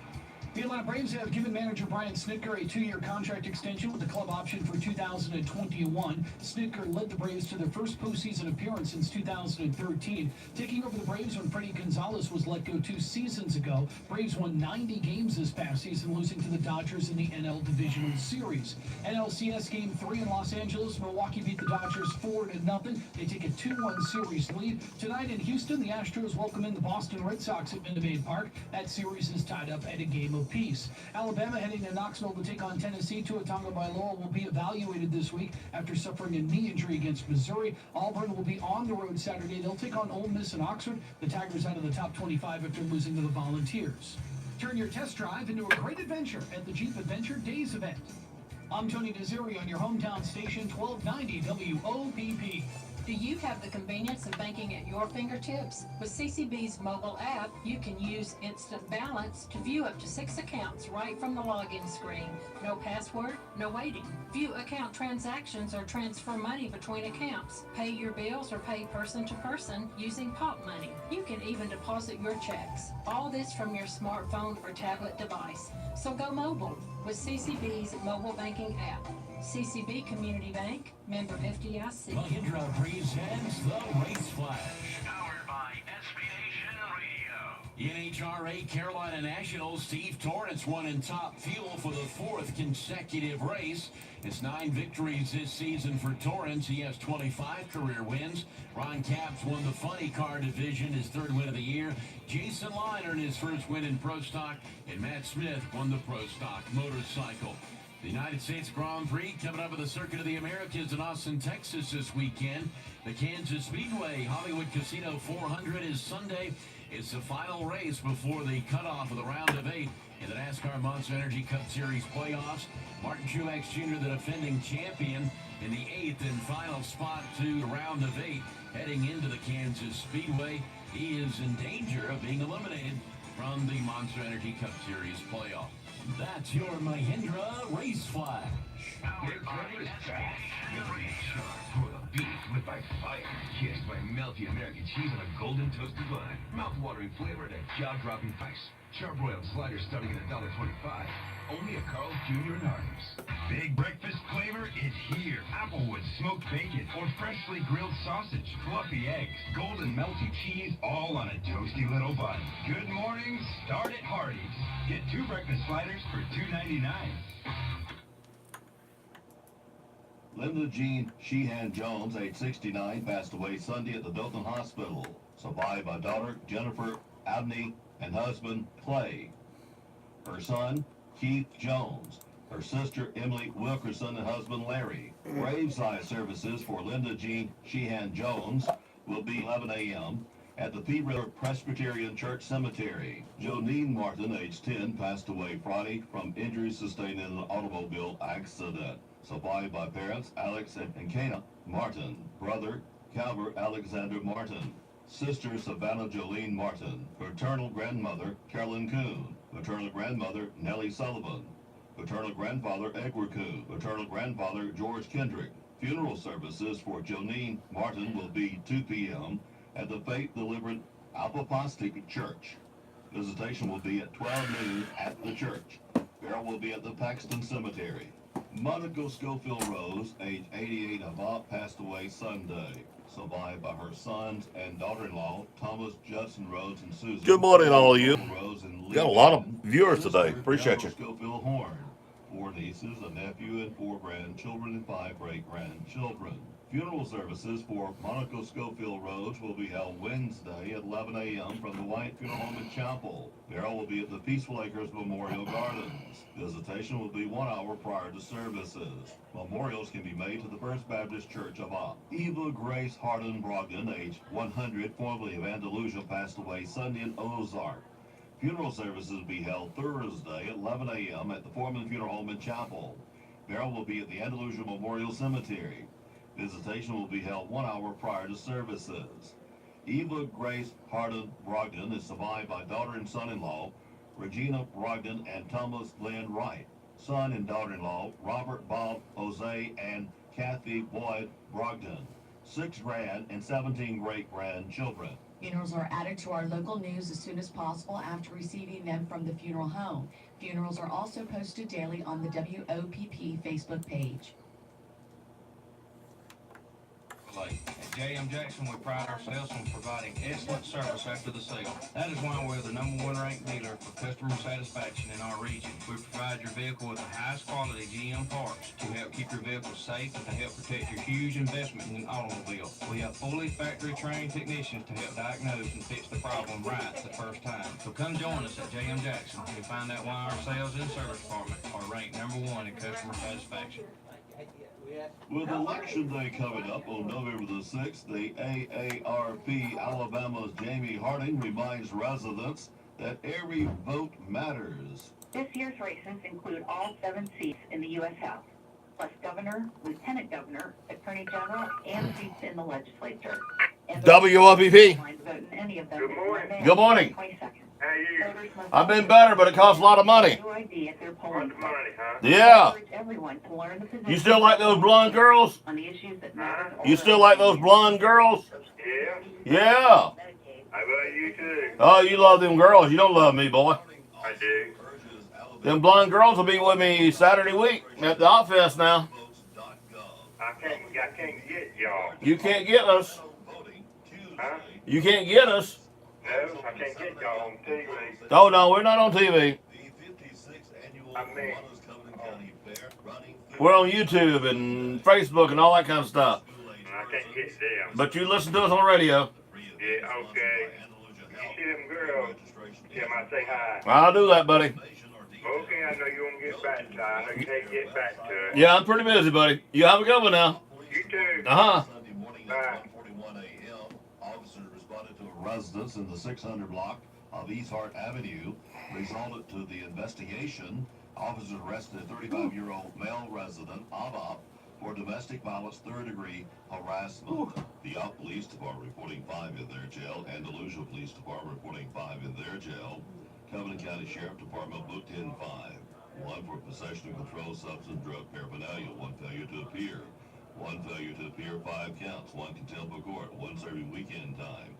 The Atlanta Braves have given manager Brian Snitker a 2-year contract extension with the club option for 2021. Snitker led the Braves to their first postseason appearance since 2013, taking over the Braves when Freddie Gonzalez was let go 2 seasons ago. Braves won 90 games this past season, losing to the Dodgers in the NL Divisional Series. NLCS Game 3 in Los Angeles, Milwaukee beat the Dodgers 4-0. They take a 2-1 series lead. Tonight in Houston, the Astros welcome in the Boston Red Sox at Minute Maid Park. That series is tied up at a game of peace. Alabama heading to Knoxville to take on Tennessee. Tua Tagovailoa will be evaluated this week after suffering a knee injury against Missouri. Auburn will be on the road Saturday. They'll take on Ole Miss in Oxford. The Tigers out of the top 25 after losing to the Volunteers. Turn your test drive into a great adventure at the Jeep Adventure Days event. I'm Tony Desiri on your hometown station, 1290 WOPP.
Do you have the convenience of banking at your fingertips? With CCB's mobile app, you can use Instant Balance to view up to 6 accounts right from the login screen. No password, no waiting. View account transactions or transfer money between accounts. Pay your bills or pay person to person using Pop Money. You can even deposit your checks. All this from your smartphone or tablet device. So go mobile with CCB's mobile banking app. CCB Community Bank, member FDIC.
Mahindra presents the Race Flash.
Powered by SB Nation Radio.
NHRA Carolina Nationals Steve Torrence won in top fuel for the 4th consecutive race. It's 9 victories this season for Torrence. He has 25 career wins. Ron Capps won the Funny Car division, his 3rd win of the year. Jason Liner in his 1st win in Pro Stock. And Matt Smith won the Pro Stock motorcycle. The United States Grand Prix coming up at the Circuit of the Americas in Austin, Texas this weekend. The Kansas Speedway Hollywood Casino 400 is Sunday. It's the final race before the cutoff of the round of 8 in the NASCAR Monster Energy Cup Series playoffs. Martin Truex Jr., the defending champion, in the 8th and final spot to the round of 8. Heading into the Kansas Speedway, he is in danger of being eliminated from the Monster Energy Cup Series playoff. That's your Mahindra Race Flash.
Powered by SB Nation Radio.
beef lit by fire, kissed by melty American cheese on a golden toasted bun. Mouth-watering flavor and a jaw-dropping price. Charbroiled sliders starting at $1.25. Only at Carl's Jr. and Hardee's. Big breakfast flavor is here. Applewood smoked bacon or freshly grilled sausage, fluffy eggs, golden melty cheese, all on a toasty little bun. Good mornings start at Hardee's. Get 2 breakfast sliders for $2.99.
Linda Jean Sheehan Jones, age 69, passed away Sunday at the Dothan Hospital. Survived by daughter Jennifer Abney and husband Clay. Her son Keith Jones. Her sister Emily Wilkerson and husband Larry. Graveside services for Linda Jean Sheehan Jones will be 11 a.m. at the Pea River Presbyterian Church Cemetery. Jonine Martin, age 10, passed away Friday from injuries sustained in an automobile accident. Survived by parents Alex and Kana Martin, brother Calvert Alexander Martin, sister Savannah Jolene Martin, paternal grandmother Carolyn Kuhn, maternal grandmother Nellie Sullivan, paternal grandfather Edward Kuhn, paternal grandfather George Kendrick. Funeral services for Jonine Martin will be 2 p.m. at the Faith Deliverance Apostolic Church. Visitation will be at 12 noon at the church. Burial will be at the Paxton Cemetery. Monica Schofield Rose, age 88, of Bob, passed away Sunday. Survived by her sons and daughter-in-law, Thomas Judson Rhodes and Susan. Good morning, all of you. Rose and Got a lot of viewers sister, today. Appreciate you. Schofield Horn. 4 nieces, a nephew, and 4 grandchildren, and 5 great-grandchildren. Funeral services for Monica Schofield Rhodes will be held Wednesday at 11 a.m. from the White Funeral Home and Chapel. Burial will be at the Peaceful Acres Memorial Gardens. Visitation will be 1 hour prior to services. Memorials can be made to the First Baptist Church of Opp. Eva Grace Hardin Brogdon, age 100, formerly of Andalusia, passed away Sunday in Ozark. Funeral services will be held Thursday at 11 a.m. at the Foreman Funeral Home and Chapel. Burial will be at the Andalusia Memorial Cemetery. Visitation will be held 1 hour prior to services. Eva Grace Hardin Brogdon is survived by daughter and son-in-law Regina Brogdon and Thomas Glenn Wright. Son and daughter-in-law Robert Bob Jose and Kathy Boyd Brogdon. 6 grand and 17 great-grandchildren.
Funerals are added to our local news as soon as possible after receiving them from the funeral home. Funerals are also posted daily on the WOPP Facebook page.
At J.M. Jackson, we pride ourselves on providing excellent service after the sale. That is why we're the #1 ranked dealer for customer satisfaction in our region. We provide your vehicle with the highest quality GM parts to help keep your vehicle safe and to help protect your huge investment in an automobile. We have fully factory trained technicians to help diagnose and fix the problem right the first time. So come join us at J.M. Jackson and find out why our sales and service department are ranked #1 in customer satisfaction.
With Election Day coming up on November the 6th, the AARP Alabama's Jamie Harding reminds residents that every vote matters.
This year's races include all 7 seats in the U.S. House, plus governor, lieutenant governor, attorney general, and seats in the legislature.
WOPP.
Good morning.
Good morning.
How are you?
I've been better, but it costs a lot of money. Yeah. You still like those blonde girls? You still like those blonde girls?
Yeah.
Yeah.
How about you too?
Oh, you love them girls. You don't love me, boy.
I do.
Them blonde girls will be with me Saturday week at the Op Fest now.
I can't get y'all.
You can't get us.
Huh?
You can't get us.
No, I can't get y'all on TV.
Oh, no, we're not on TV.
I mean,
We're on YouTube and Facebook and all that kind of stuff.
I can't get them.
But you listen to us on radio.
Yeah, okay. You see them girls, tell them I say hi.
I'll do that, buddy.
Okay, I know you won't get back to I know you can't get back to it.
Yeah, I'm pretty busy, buddy. You have a good one now.
You too.
Uh-huh.
Bye.
Officers responded to a residence in the 600 block of East Hart Avenue. Resulted to the investigation. Officers arrested a 35-year-old male resident of Opp for domestic violence 3rd-degree harassment. The Opp Police Department reporting 5 in their jail. Andalusia Police Department reporting 5 in their jail. Covenant County Sheriff Department booked in 5. 1 for possession of controlled substance, drug paraphernalia. 1 failure to appear.
1 failure to appear, 5 counts, 1 contempt of court, 1 serving weekend time,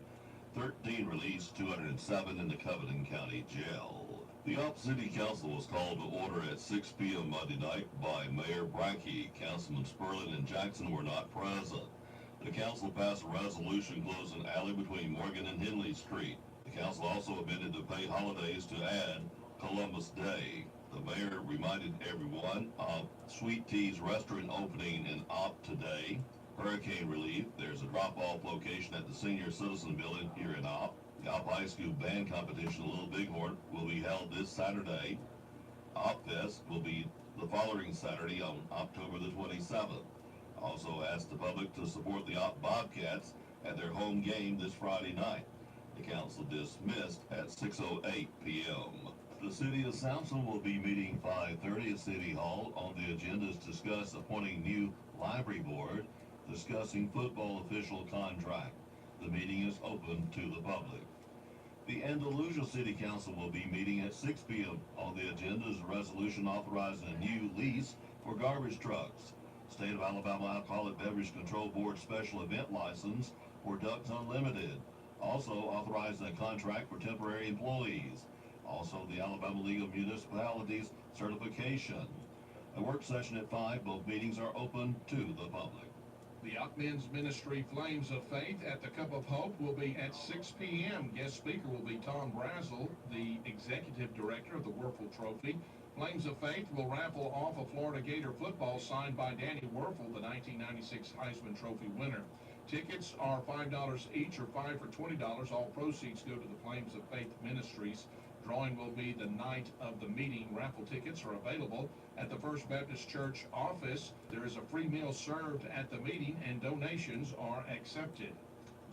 13 released, 207 in the Covington County Jail. The Opp City Council was called to order at 6 p.m. Monday night by Mayor Brackey. Councilman Sperling and Jackson were not present. The council passed a resolution closing an alley between Morgan and Henley Street. The council also amended to pay holidays to add Columbus Day. The mayor reminded everyone of Sweet Tea's restaurant opening in Opp today. Hurricane relief. There's a drop-off location at the Senior Citizen Building here in Opp. The Opp High School band competition, Little Bighorn, will be held this Saturday. Opp Fest will be the following Saturday on October the 27th. Also asked the public to support the Opp Bobcats at their home game this Friday night. The council dismissed at 6:08 p.m. The city of Samson will be meeting 5:30 at City Hall. On the agenda is discuss appointing new library board, discussing football official contract. The meeting is open to the public. The Andalusia City Council will be meeting at 6 p.m. On the agenda is a resolution authorizing a new lease for garbage trucks. State of Alabama Alcoholic Beverage Control Board special event license for Ducks Unlimited. Also authorizing a contract for temporary employees. Also the Alabama League of Municipalities certification. A work session at 5. Both meetings are open to the public.
The Opp Men's Ministry Flames of Faith at the Cup of Hope will be at 6 p.m. Guest speaker will be Tom Brazel, the executive director of the Werfel Trophy. Flames of Faith will raffle off a Florida Gator football signed by Danny Werfel, the 1996 Heisman Trophy winner. Tickets are $5 each or 5 for $20. All proceeds go to the Flames of Faith Ministries. Drawing will be the night of the meeting. Raffle tickets are available at the First Baptist Church office. There is a free meal served at the meeting and donations are accepted.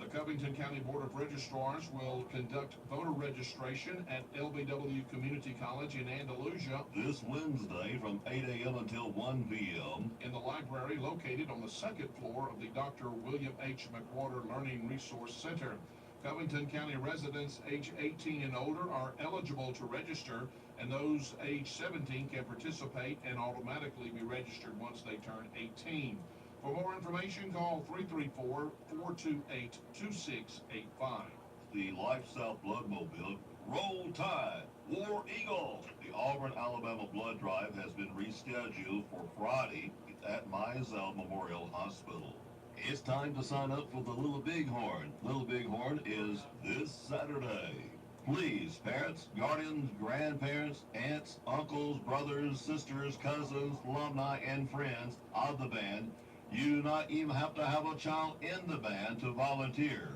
The Covington County Board of Registrars will conduct voter registration at LBW Community College in Andalusia
this Wednesday from 8 a.m. until 1 p.m.
in the library located on the second floor of the Dr. William H. McWhorter Learning Resource Center. Covington County residents age 18 and older are eligible to register, and those age 17 can participate and automatically be registered once they turn 18. For more information, call 334-428-2685.
The Life South Blood Mobile, Roll Tide, War Eagle. The Auburn, Alabama Blood Drive has been rescheduled for Friday at Mizell Memorial Hospital. It's time to sign up for the Little Bighorn. Little Bighorn is this Saturday. Please, parents, guardians, grandparents, aunts, uncles, brothers, sisters, cousins, alumni, and friends of the band, you do not even have to have a child in the band to volunteer.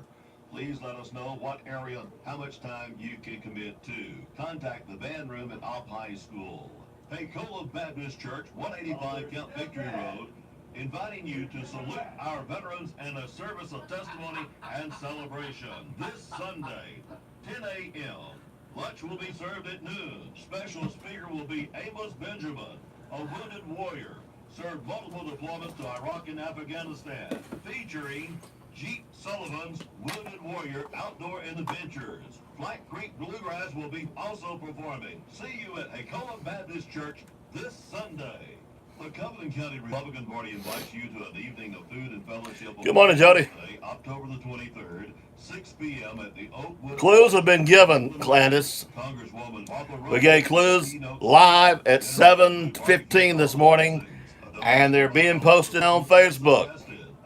Please let us know what area, how much time you can commit to. Contact the band room at Opp High School. Pencola Baptist Church, 185 Camp Victory Road, inviting you to salute our veterans in a service of testimony and celebration this Sunday, 10 a.m. Lunch will be served at noon. Special speaker will be Amos Benjamin, a wounded warrior, served multiple deployments to Iraq and Afghanistan, featuring Jeep Sullivan's Wounded Warrior Outdoor Adventures. Flat Creek Bluegrass will be also performing. See you at Pencola Baptist Church this Sunday. The Covington County Republican Party invites you to an evening of food and fellowship.
Good morning, Jody.
Thursday, October the 23rd, 6 p.m. at the Oakwood.
Clues have been given, Clandis.
Congresswoman Martha
We gave clues live at 7:15 this morning, and they're being posted on Facebook.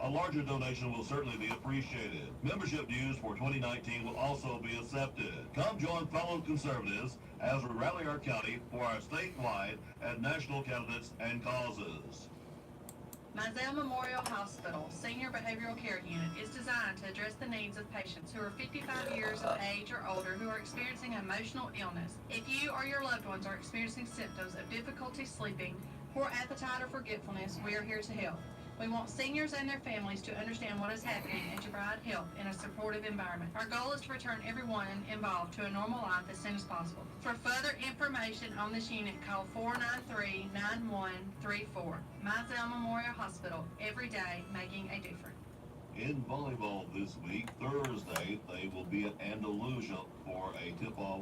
A larger donation will certainly be appreciated. Membership dues for 2019 will also be accepted. Come join fellow conservatives as we rally our county for our statewide and national candidates and causes.
Mizell Memorial Hospital Senior Behavioral Care Unit is designed to address the needs of patients who are 55 years of age or older who are experiencing emotional illness. If you or your loved ones are experiencing symptoms of difficulty sleeping, poor appetite, or forgetfulness, we are here to help. We want seniors and their families to understand what is happening and to provide help in a supportive environment. Our goal is to return everyone involved to a normal life as soon as possible. For further information on this unit, call 493-9134. Mizell Memorial Hospital, every day making a difference.
In volleyball this week, Thursday, they will be at Andalusia for a tip-off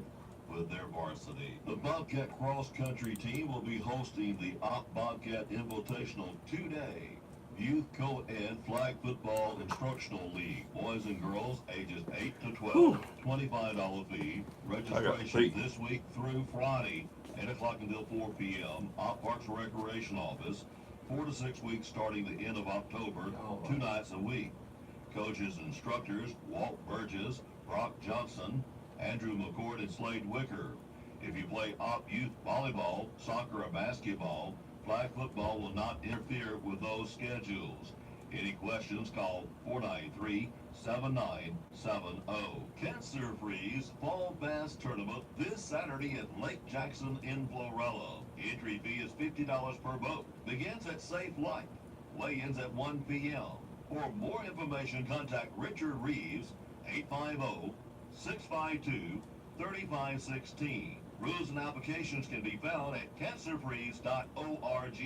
with their varsity. The Bobcat cross-country team will be hosting the Opp Bobcat Invitational today. Youth Co-Ed Flag Football Instructional League. Boys and girls ages 8 to 12. $25 fee. Registration this week through Friday, 8 o'clock until 4 p.m. Op Parks and Recreation Office. 4 to 6 weeks starting the end of October. 2 nights a week. Coaches and instructors, Walt Burgess, Brock Johnson, Andrew McCord, and Slade Wicker. If you play Op Youth Volleyball, Soccer, or Basketball, flag football will not interfere with those schedules. Any questions, call 493-7970. Cancer Freeze Fall Bass Tournament this Saturday at Lake Jackson in Florella. Entry fee is $50 per boat. Begins at Safe Light. Weigh-ins at 1 p.m. For more information, contact Richard Reeves, 850-652-3516. Rules and applications can be found at cancerfreeze.org.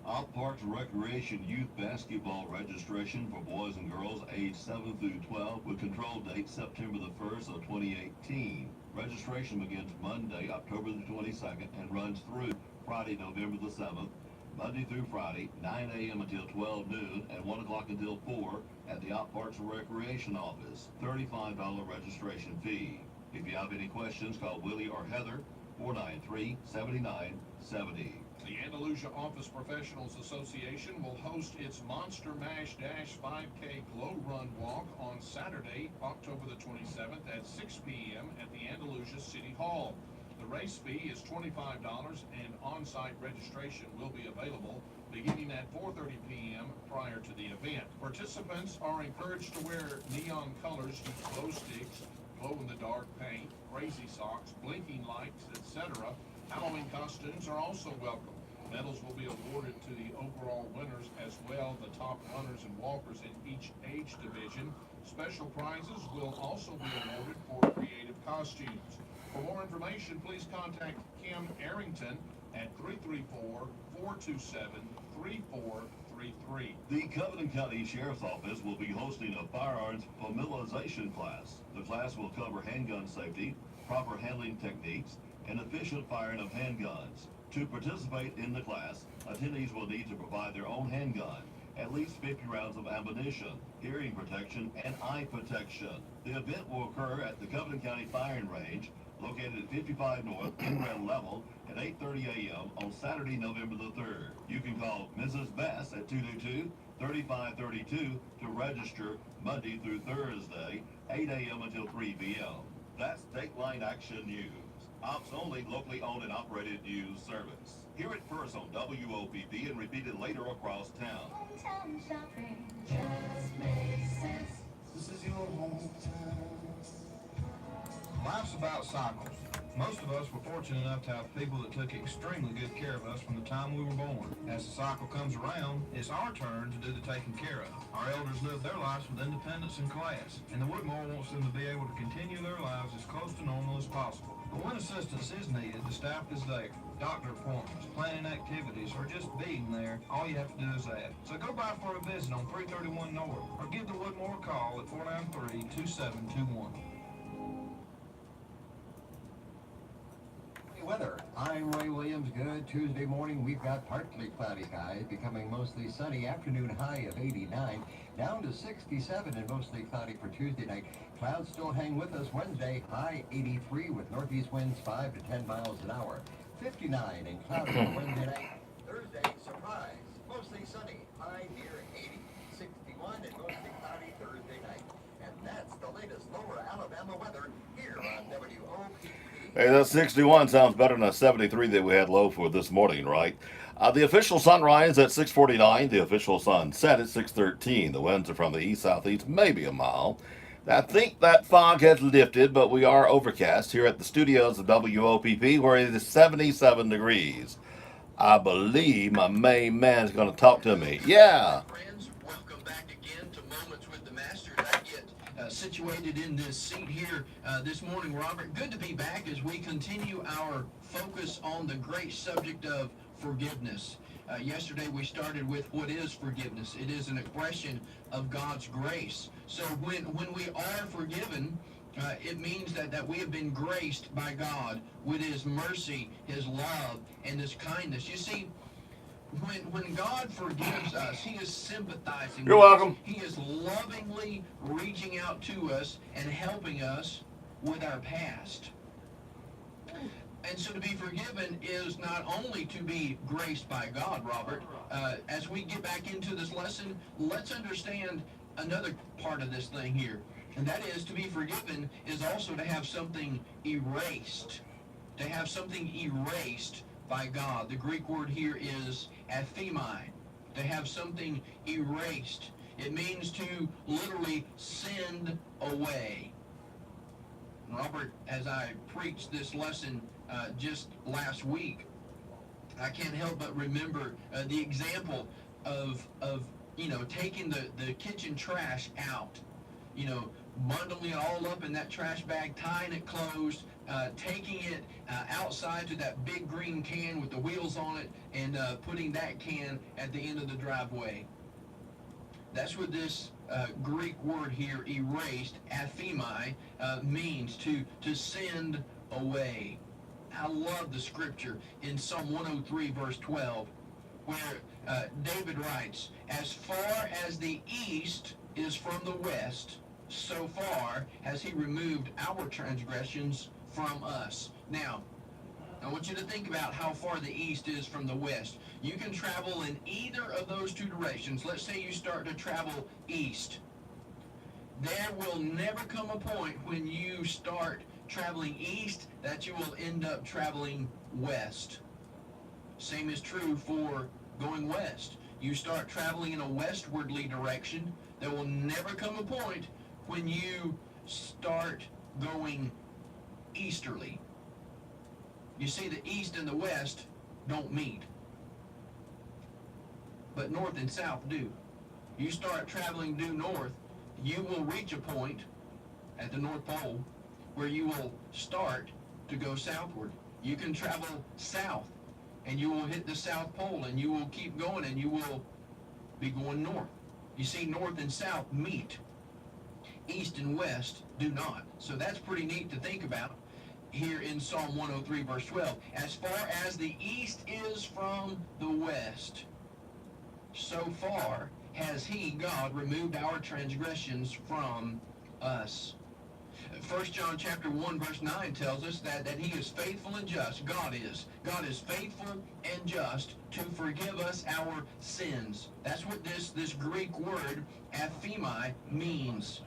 Op Parks and Recreation Youth Basketball registration for boys and girls aged 7 through 12 with control date September the 1st of 2018. Registration begins Monday, October the 22nd and runs through Friday, November the 7th. Monday through Friday, 9 a.m. until 12 noon and 1 o'clock until 4 at the Op Parks and Recreation Office. $35 registration fee. If you have any questions, call Willie or Heather, 493-7970.
The Andalusia Office Professionals Association will host its Monster Mash Dash 5K Glow Run Walk on Saturday, October the 27th at 6 p.m. at the Andalusia City Hall. The race fee is $25 and on-site registration will be available beginning at 4:30 p.m. prior to the event. Participants are encouraged to wear neon colors, use glow sticks, glow-in-the-dark paint, crazy socks, blinking lights, etc. Halloween costumes are also welcome. Medals will be awarded to the overall winners as well, the top runners and walkers in each age division. Special prizes will also be awarded for creative costumes. For more information, please contact Kim Arrington at 334-427-3433.
The Covenant County Sheriff's Office will be hosting a firearms familiarization class. The class will cover handgun safety, proper handling techniques, and efficient firing of handguns. To participate in the class, attendees will need to provide their own handgun, at least 50 rounds of ammunition, hearing protection, and eye protection. The event will occur at the Covenant County Firing Range, located at 55 North, in Red Level, at 8:30 a.m. on Saturday, November the 3rd. You can call Mrs. Bass at 222-3532 to register Monday through Thursday, 8 a.m. until 3 p.m. That's Dateline Action News. Ops only, locally owned and operated news service. Hear it first on WOPP and repeated later across town.
Hometown shopping just makes sense. This is your hometown.
Life's about cycles. Most of us were fortunate enough to have people that took extremely good care of us from the time we were born. As the cycle comes around, it's our turn to do the taking care of. Our elders lived their lives with independence and class, and the Woodmore wants them to be able to continue their lives as close to normal as possible. But when assistance is needed, the staff is there. Doctor appointments, planning activities, or just being there, all you have to do is ask. So go by for a visit on 331 North, or give the Woodmore a call at 493-2721.
Weather. I'm Ray Williams. Good Tuesday morning. We've got partly cloudy skies, becoming mostly sunny. Afternoon high of 89, down to 67 and mostly cloudy for Tuesday night. Clouds still hang with us Wednesday. High 83 with northeast winds 5 to 10 miles an hour. 59 and cloudy for Wednesday night. Thursday, surprise. Mostly sunny. High near 80. 61 and mostly cloudy Thursday night. And that's the latest lower Alabama weather here on WOPP.
Hey, that 61 sounds better than a 73 that we had low for this morning, right? The official sunrise at 6:49. The official sunset at 6:13. The winds are from the east-southeast, maybe a mile. I think that fog has lifted, but we are overcast here at the studios of WOPP, where it is 77 degrees. I believe my main man is going to talk to me. Yeah.
Friends, welcome back again to Moments with the Master. I get situated in this seat here this morning, Robert. Good to be back as we continue our focus on the great subject of forgiveness. Yesterday we started with what is forgiveness. It is an expression of God's grace. So when we are forgiven, it means that we have been graced by God with His mercy, His love, and His kindness. You see,
when God forgives us, He is sympathizing.
You're
with us.
welcome.
He is lovingly reaching out to us and helping us with our past. And so to be forgiven is not only to be graced by God, Robert. As we get back into this lesson, let's understand another part of this thing here. And that is, to be forgiven is also to have something erased. To have something erased by God. The Greek word here is athemai. To have something erased. It means to literally send away. Robert, as I preached this lesson just last week, I can't help but remember the example of taking the kitchen trash out, bundling it all up in that trash bag, tying it closed, taking it outside to that big green can with the wheels on it, and putting that can at the end of the driveway. That's what this Greek word here, erased, athemai, means, to send away. I love the scripture in Psalm 103, verse 12, where David writes, "As far as the east is from the west, so far has He removed our transgressions from us." Now, I want you to think about how far the east is from the west. You can travel in either of those two directions. Let's say you start to travel east. There will never come a point when you start traveling east that you will end up traveling west. Same is true for going west. You start traveling in a westwardly direction, there will never come a point when you start going easterly. You see, the east and the west don't meet, but north and south do. You start traveling due north, you will reach a point at the North Pole where you will start to go southward. You can travel south and you will hit the South Pole, and you will keep going and you will be going north. You see, north and south meet. East and west do not. So that's pretty neat to think about here in Psalm 103, verse 12. As far as the east is from the west, so far has He, God, removed our transgressions from us. 1 John chapter 1, verse 9 tells us that He is faithful and just. God is. God is faithful and just to forgive us our sins. That's what this Greek word, athemai, means.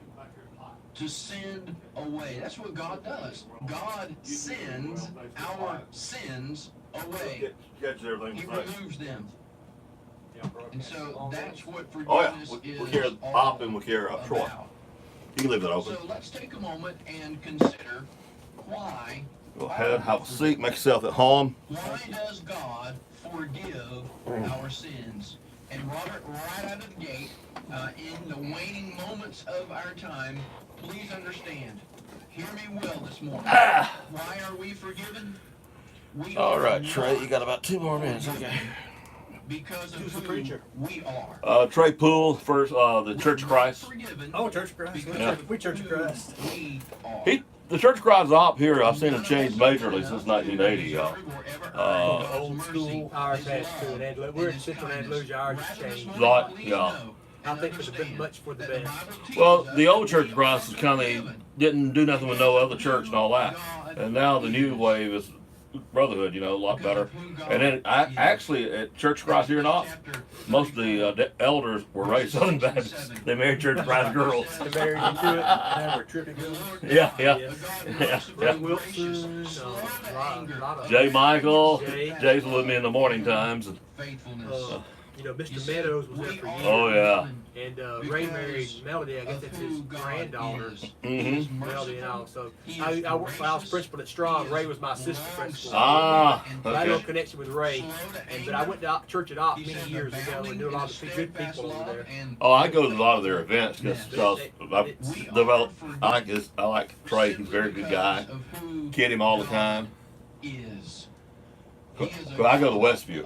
To send away. That's what God does. God sends our sins away. He removes them. And so that's what forgiveness is
we'll carry Pop and we'll carry Troy.
about.
You can leave that open.
So let's take a moment and consider why.
Go ahead, have a seat, make yourself at home.
Why does God forgive our sins? And Robert, right out of the gate, in the waning moments of our time, please understand. Hear me well this morning. Why are we forgiven?
All right, Trey, you got about 2 more minutes. Okay.
Because of who's the preacher? We are.
Trey Poole, first, the Church of Christ.
Oh, Church of Christ.
Yeah.
We Church of Christ.
The Church of Christ is up here. I've seen him change majorly since 1980.
Old school. Ours has too. And we're in Central Andalusia. Ours has changed.
Yeah.
I think it's been much for the best.
Well, the old Church of Christ is kind of didn't do nothing with no other church and all that, and now the new wave is brotherhood. A lot better. And then actually at Church of Christ here in Austin, most of the elders were raised Southern Baptists. They married Church of Christ girls.
They married into it. And we're tripping girls.
Yeah.
Wilson,
Jay Michael. Jay's with me in the morning times.
Mr. Meadows was there for years.
Oh, yeah.
And Ray married Melody. I guess that's his granddaughter.
Mm-hmm.
Melody and all. So I was principal at Strong. Ray was my assistant principal.
Okay.
But I had no connection with Ray. But I went to church at Opp many years ago and knew a lot of good people over there.
Oh, I go to a lot of their events because I've developed. I like Trey. He's a very good guy. Kid him all the time. But I go to Westview.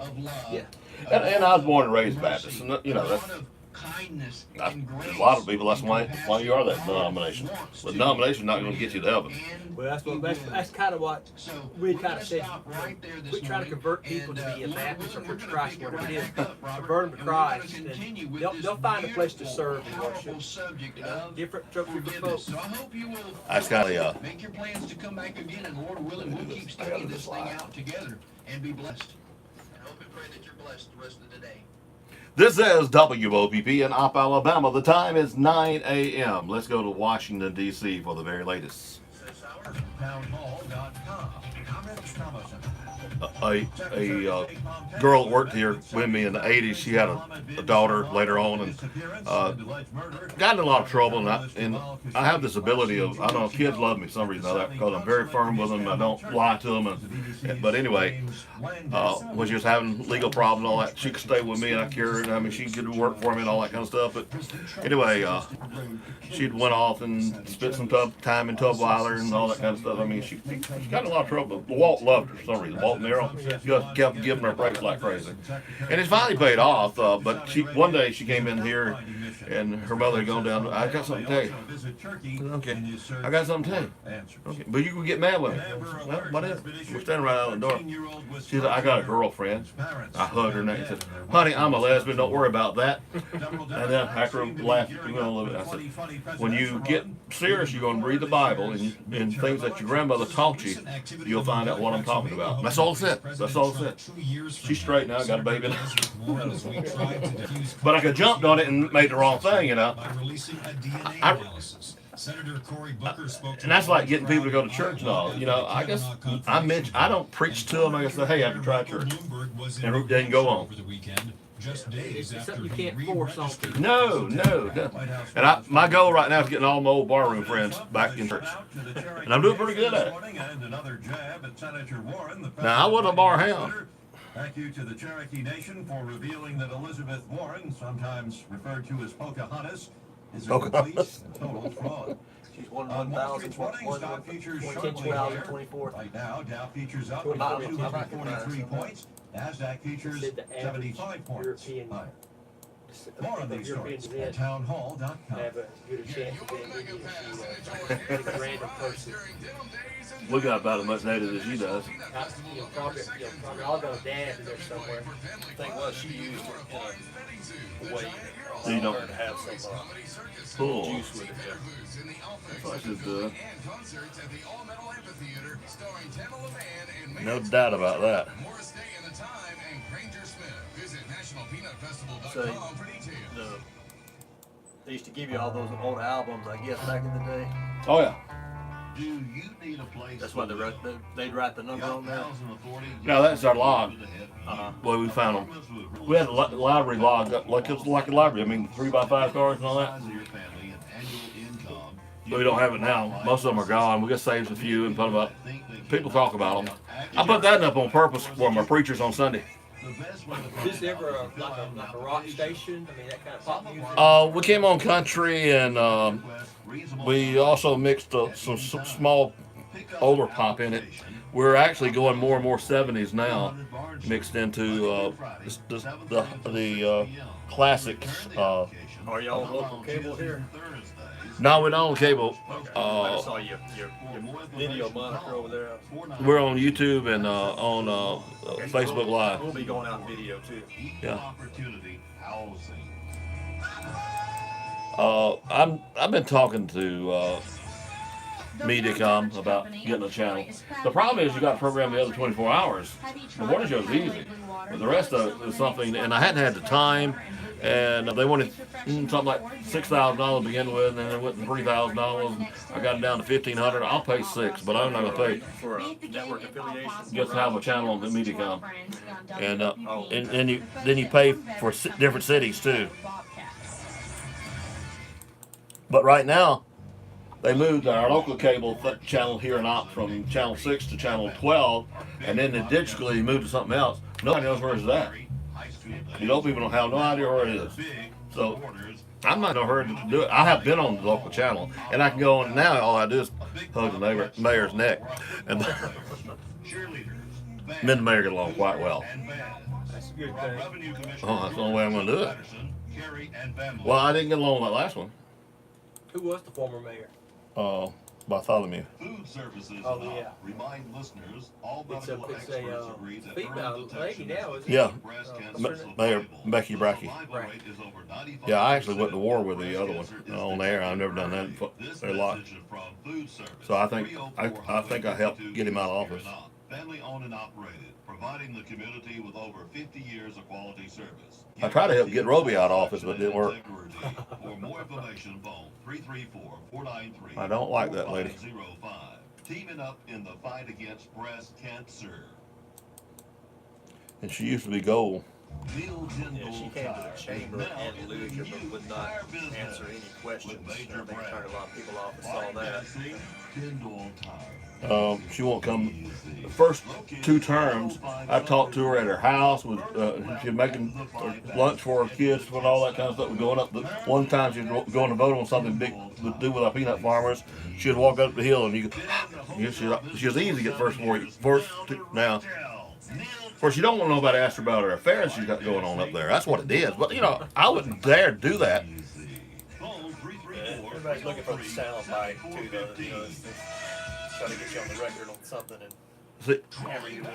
Yeah.
And I was born and raised Baptist, and that's
kindness,
A
and grace.
lot of people, that's why you are that denomination. The denomination's not going to get you to heaven.
Well, that's kind of what we kind of said. We try to convert people to be a Baptist or Church Christ, whatever it is. Convert them to Christ, and they'll find a place to serve and worship. Different folks.
So I hope you will
That's kind of
make your plans to come back again, and Lord willing, we'll keep studying this thing out together and be blessed. And hope and pray that you're blessed the rest of the day.
This is WOPP in Opp, Alabama. The time is 9 a.m. Let's go to Washington, D.C. for the very latest.
Townhall.com. Comments, comments.
A girl that worked here with me in the 80s, she had a daughter later on, and got in a lot of trouble. And I have this ability of, I don't know, kids love me for some reason, because I'm very firm with them. I don't lie to them. But anyway, when she was having legal problems and all that, she could stay with me and I cared. I mean, she could work for me and all that kind of stuff. But anyway, she'd went off and spent some time in Tubweiler and all that kind of stuff. I mean, she got in a lot of trouble. Walt loved her for some reason. Walt and Errol just kept giving her breaks like crazy. And it's finally paid off. But one day she came in here and her mother had gone down. I got something to tell you. Okay. I got something to tell you. Okay. But you can get mad with me. Well, what is it? We're standing right out the door. She said, I got a girlfriend. I hugged her neck and said, honey, I'm a lesbian. Don't worry about that. And then after a laugh, we went a little bit. I said, when you get serious, you're going to read the Bible and things that your grandmother taught you, you'll find out what I'm talking about. That's all it said. That's all it said. She's straight now, got a baby now. But I could jumped on it and made the wrong thing, you know. And that's like getting people to go to church and all. You know, I guess I don't preach to them. I guess say, hey, have you tried church? And then go on.
It's something you can't force on people.
No. And my goal right now is getting all my old barroom friends back in church. And I'm doing pretty good at it. Now, I wasn't a bar hound.
Thank you to the Cherokee Nation for revealing that Elizabeth Warren, sometimes referred to as Pocahontas, is a complete and total fraud.
She's won
On Wall Street's running, stock futures sharply higher. Right now, Dow futures up 243 points. NASDAQ futures 75 points higher. More on these stories at townhall.com.
Have a good chance of being a random person.
We got about as much data as she does.
Probably I'll go dad in there somewhere.
The thing was, she used it in a way
So you don't
to have some
cool
juice with it.
That's what I should do. No doubt about that.
So, they used to give you all those old albums, I guess, back in the day.
Oh yeah.
Do you need a place?
That's why they'd write the number on there.
No, that's our log.
Uh-huh.
Well, we found them. We had a library log, like it's like a library. I mean, 3x5 cards and all that. But we don't have it now. Most of them are gone. We just saved a few and put them up. People talk about them. I put that up on purpose for my preachers on Sunday.
Is there ever like a rock station? I mean, that kind of pop music?
We came on country, and we also mixed some small older pop in it. We're actually going more and more 70s now, mixed into the classics.
Are y'all on local cable here?
No, we don't on cable.
I saw your video monitor over there.
We're on YouTube and on Facebook Live.
We'll be going out in video too.
Yeah. I've been talking to Mediacom about getting a channel. The problem is you got to program the other 24 hours. The morning show is easy, but the rest of it is something. And I hadn't had the time. And they wanted something like $6,000 to begin with, and then it went to $3,000. I got it down to $1,500. I'll pay $6,000, but I'm not gonna pay
for a network affiliation.
Just to have a channel on the Mediacom, and then you pay for different cities too. But right now, they moved our local cable channel here in Opp from channel 6 to channel 12, and then they digitally moved to something else. Nobody knows where it's at. You know, people don't have no idea where it is. So I'm not in a hurry to do it. I have been on the local channel, and I can go on now. All I do is hug the mayor's neck, and me and the mayor get along quite well.
That's a good thing.
Oh, that's the only way I'm going to do it.
Carey and Van
Well, I didn't get along with that last one.
Who was the former mayor?
Bartholomew.
Food Services
yeah.
remind listeners all
It's
medical
a
experts agree that
female lady now, isn't it?
Yeah,
breast cancer
Mayor Becky Brackey.
survival rate is over 95%.
Yeah, I actually went to war with the other one on air. I've never done that in a lot. So I think I helped get him out of office.
Family owned and operated, providing the community with over 50 years of quality service.
I tried to help get Roby out of office, but it didn't work.
For more information, phone 334-493.
I don't like that lady.
505. Teaming up in the fight against breast cancer.
And she used to be gold.
Yeah, she came to the chamber and Andalusia, but would not answer any questions. I think it turned a lot of people off and saw that.
She won't come. The first 2 terms, I talked to her at her house. She was making lunch for her kids and all that kind of stuff. Going up one time, she was going to vote on something big to do with our peanut farmers. She would walk up the hill, and she was easy to get now. Of course, you don't want nobody to ask her about her affairs she's got going on up there. That's what it is. But I wouldn't dare do that.
Everybody's looking for the sound bite too, though. Try to get you on the record on something and.
See,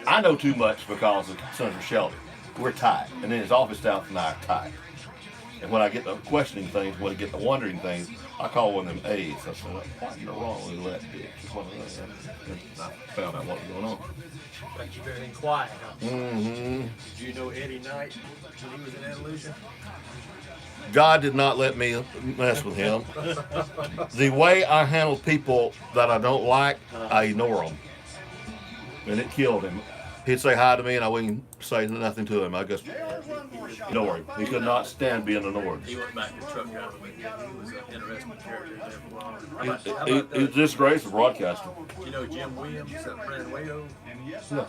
I know too much because of Senator Shelby. We're tight, and then his office staff and I are tight. And when I get to questioning things, when I get to wondering things, I call one of them A's. I said, "What in the wrong with that bitch?" And I found out what was going on.
Like you everything quiet, huh?
Mm-hmm.
Did you know Eddie Knight when he was in Andalusia?
God did not let me mess with him. The way I handle people that I don't like, I ignore them. And it killed him. He'd say hi to me and I wouldn't say nothing to him. I just ignore him. He could not stand being ignored.
He went back to truck driving with you. He was an interesting character there for a while.
He's a disgrace of broadcasting.
You know Jim Williams, Brandon Wayo?
Yeah.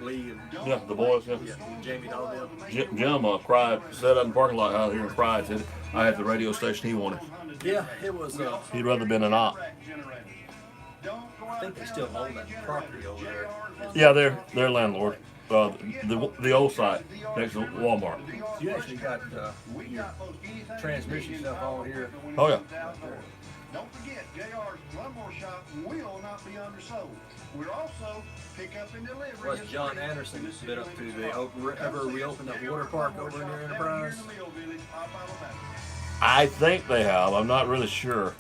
Lee and
Yeah, the boys. Yeah.
Jamie and all them.
Jim cried, sat up in the parking lot out here and cried. Said I had the radio station he wanted.
Yeah, it was.
He'd rather been an op.
I think they still own that property over there.
Yeah, they're landlord. The old site next to Walmart.
You actually got your transmission stuff on here.
Oh yeah.
Don't forget, JR's Lawnmower Shop will not be undersold. We're also pickup and delivery.
Was John Anderson been up to the ever reopen that water park over in your Enterprise?
I think they have. I'm not really sure.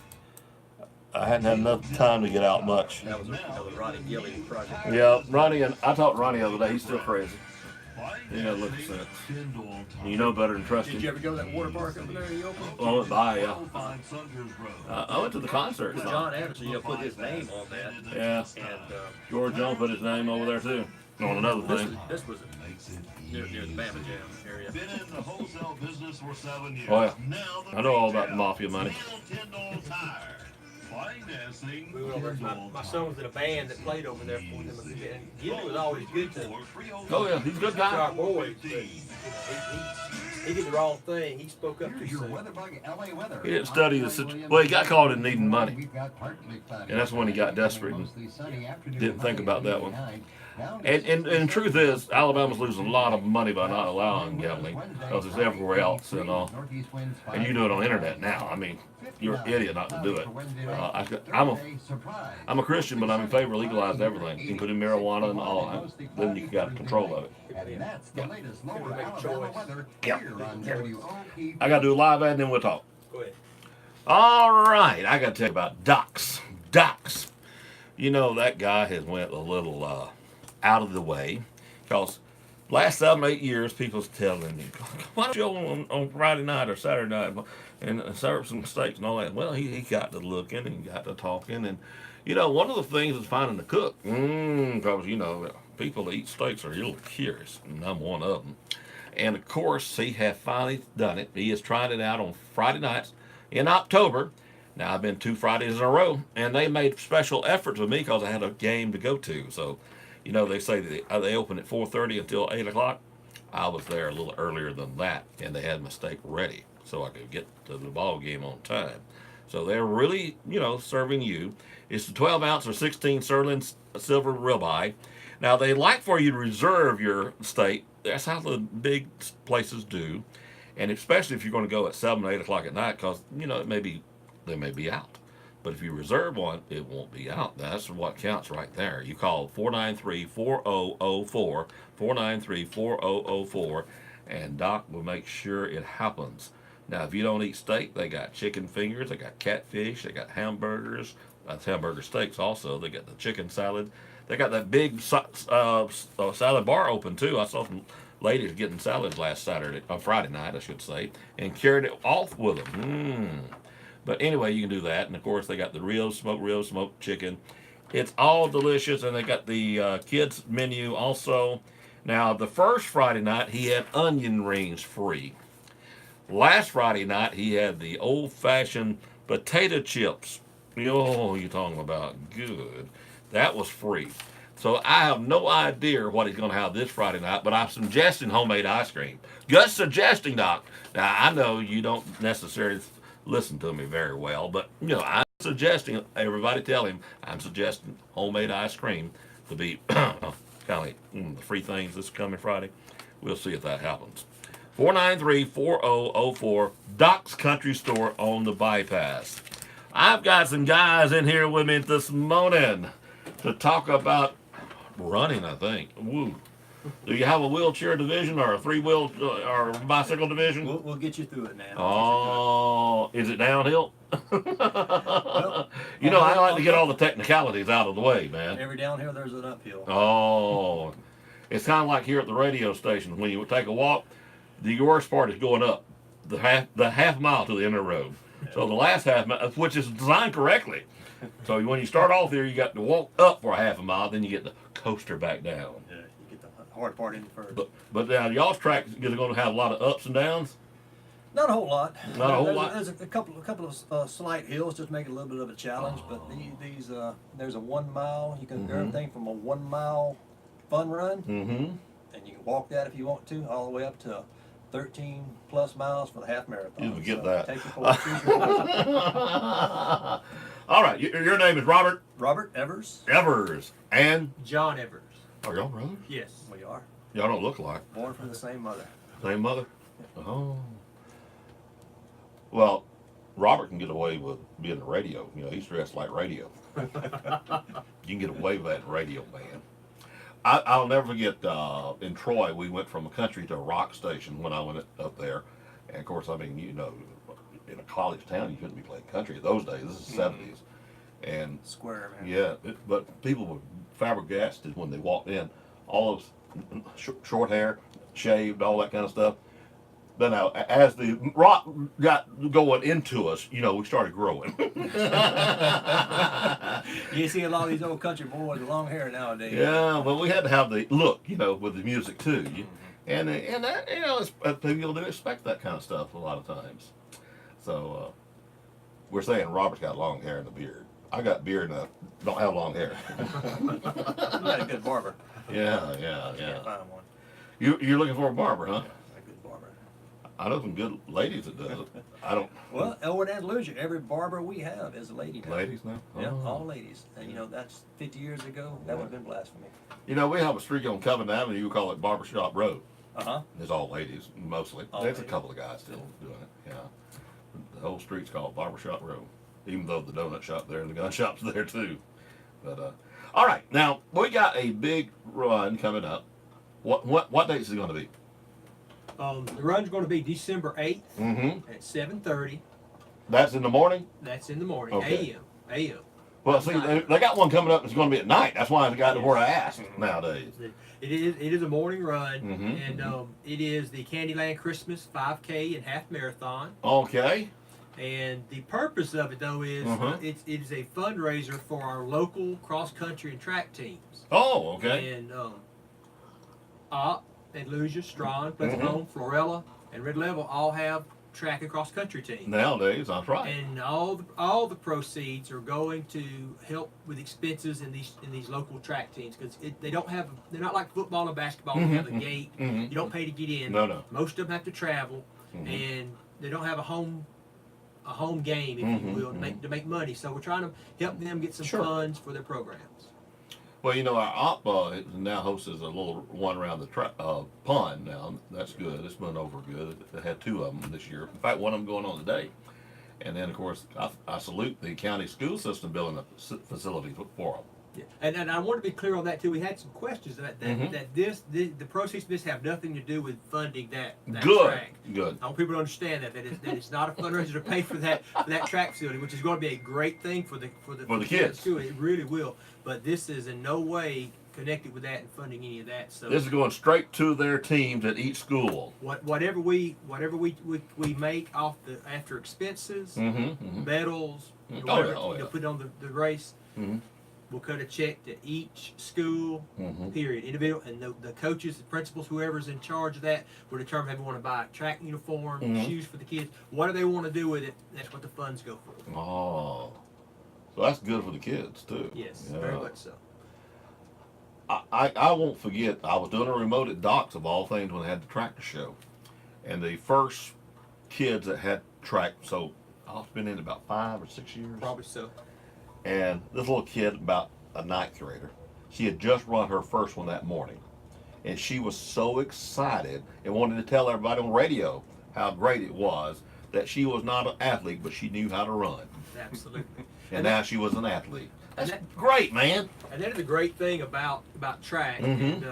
I hadn't had enough time to get out much.
That was another Ronnie Gilly project.
Yeah, Ronnie, and I talked to Ronnie the other day. He's still crazy. He doesn't look at sense. You know better than trust him.
Did you ever go to that water park over there in the open?
I went by, yeah. I went to the concert.
John Anderson, put his name on that.
Yeah.
And
George Jones put his name over there too. On another thing.
This was near the Bama Jam area.
Been in the wholesale business for 7 years.
Oh yeah. I know all about the mafia money.
Financing.
We went over there. My son was in a band that played over there for them, and Gilly was always good to
Oh yeah, he's a good guy.
our boys. But, he did the wrong thing. He spoke up too soon.
He didn't study the situation. Well, he got caught in needing money, and that's when he got desperate and didn't think about that one. And the truth is, Alabama's losing a lot of money by not allowing gambling because it's everywhere else and all. And you do it on the internet now. I mean, you're an idiot not to do it. I'm a Christian, but I'm in favor of legalizing everything, including marijuana and all. Then you got control of it. Yeah. I got to do a live ad and then we'll talk.
Go ahead.
All right, I got to tell you about Docs. Docs. You know, that guy has went a little out of the way because last 7 or 8 years, people's telling me, why don't you go on Friday night or Saturday night and serve some steaks and all that. Well, he got to looking and got to talking. And, one of the things is finding the cook. Because, people that eat steaks are a little curious, and I'm one of them. And, of course, he has finally done it. He has tried it out on Friday nights in October. Now, I've been 2 Fridays in a row, and they made special efforts with me because I had a game to go to. So, they say that they open at 4:30 until 8 o'clock. I was there a little earlier than that, and they had my steak ready so I could get to the ball game on time. So they're really, serving you. It's the 12 ounce or 16 sirloin silver ribeye. Now, they like for you to reserve your steak. That's how the big places do. And especially if you're going to go at 7 or 8 o'clock at night, because, they may be out. But if you reserve one, it won't be out. That's what counts right there. You call 493-4004, 493-4004, and Doc will make sure it happens. Now, if you don't eat steak, they got chicken fingers, they got catfish, they got hamburgers. That's hamburger steaks also. They got the chicken salad. They got that big salad bar open, too. I saw some ladies getting salads last Friday night, I should say, and carried it off with them. But anyway, you can do that. And, of course, they got the smoked chicken. It's all delicious, and they got the kids' menu also. Now, the first Friday night, he had onion rings free. Last Friday night, he had the old-fashioned potato chips. You're talking about good. That was free. So I have no idea what he's going to have this Friday night, but I'm suggesting homemade ice cream. Just suggesting, Doc. Now, I know you don't necessarily listen to me very well, but, I'm suggesting, everybody tell him, I'm suggesting homemade ice cream to be kind of like the free things this coming Friday. We'll see if that happens. 493-4004, Doc's Country Store on the Bypass. I've got some guys in here with me this morning to talk about running, I think. Woo. Do you have a wheelchair division or a three-wheel or bicycle division?
We'll get you through it now.
Oh, is it downhill? Well, I like to get all the technicalities out of the way, man.
Every downhill, there's an uphill.
Oh, it's kind of like here at the radio station. When you take a walk, the worst part is going up the half mile to the inner road. Yeah. So the last half mile, which is designed correctly. So when you start off there, you got to walk up for a half a mile, then you get the coaster back down.
Yeah, you get the hard part in first.
But now y'all's track is going to have a lot of ups and downs.
Not a whole lot.
Not a whole lot.
There's a couple of slight hills, just make it a little bit of a challenge. But these there's a 1 mile. You can do everything from a 1 mile fun run, and you can walk that if you want to, all the way up to 13 plus miles for the half marathon.
You forget that.
Take your choice, choose your choice.
All right, your name is Robert?
Robert Evers.
Evers. And?
John Evers.
Are y'all brothers?
Yes.
We are.
Y'all don't look like.
Born from the same mother.
Same mother? Oh. Well, Robert can get away with being a radio. He's dressed like radio. You can get away with that in radio, man. I'll never forget, in Troy, we went from a country to a rock station when I went up there. And, of course, in a college town, you couldn't be playing country those days. This is the 70s. And
square, man.
Yeah, but people were flabbergasted when they walked in. All of short hair, shaved, all that kind of stuff. But now, as the rock got going into us, we started growing.
You see a lot of these old country boys with long hair nowadays.
Yeah, but we had to have the look, with the music too. And that, people do expect that kind of stuff a lot of times. So we're saying Robert's got long hair and a beard. I got beard and I don't have long hair.
You got a good barber.
Yeah.
Can't find one.
You're looking for a barber, huh?
A good barber.
I know some good ladies that does it. I don't.
Well, over in Andalusia, every barber we have is a lady now.
Ladies now?
Yeah, all ladies. And that's 50 years ago. That would have been blasphemy.
We have a street on Covenant Avenue. You call it Barbershop Road.
Uh-huh.
It's all ladies, mostly. There's a couple of guys still doing it. Yeah. The whole street's called Barbershop Road, even though the donut shop there and the gun shop's there too. But all right, now we got a big run coming up. What date is it going to be?
The run's going to be December 8th at 7:30.
That's in the morning?
That's in the morning,
Okay.
a.m.
Well, see, they got one coming up that's going to be at night. That's why I got where I asked nowadays.
It is a morning run, and it is the Candyland Christmas 5K and half marathon.
Okay.
And the purpose of it, though, is it is a fundraiser for our local cross-country and track teams.
Oh, okay.
And Andalusia, Strawn, Pleasant Home, Florella, and Red Level all have track and cross-country teams.
Nowadays, that's right.
And all the proceeds are going to help with expenses in these local track teams, because they're not like football and basketball. You have a gate. You don't pay to get in.
No.
Most of them have to travel, and they don't have a home game, if you will, to make money. So we're trying to help them get some funds for their programs.
Well, you know, our op now hosts a little one around the pond now. That's good. It's been over good. They had 2 of them this year. In fact, one of them going on today. And then, of course, I salute the county school system building a facility for them.
Yeah. And I want to be clear on that too. We had some questions that the proceeds of this have nothing to do with funding that
Good.
track.
Good.
I want people to understand that it's not a fundraiser to pay for that track facility, which is going to be a great thing for the
kids
too. It really will. But this is in no way connected with that and funding any of that. So
this is going straight to their teams at each school.
Whatever we make off the after expenses, medals, whatever, put on the race. We'll cut a check to each school, period, individual, and the coaches, the principals, whoever's in charge of that will determine if they want to buy a track uniform, shoes for the kids. What do they want to do with it? That's what the funds go for.
Oh, so that's good for the kids too.
Yes, very much so.
I won't forget, I was doing a remote at Docks of all things when they had the tractor show. And the first kids that had track, so I've been in about 5 or 6 years.
Probably so.
And this little kid, about a 9th grader, she had just run her first one that morning. And she was so excited and wanted to tell everybody on radio how great it was that she was not an athlete, but she knew how to run.
Absolutely.
And now she was an athlete. That's great, man.
And that is the great thing about track. And,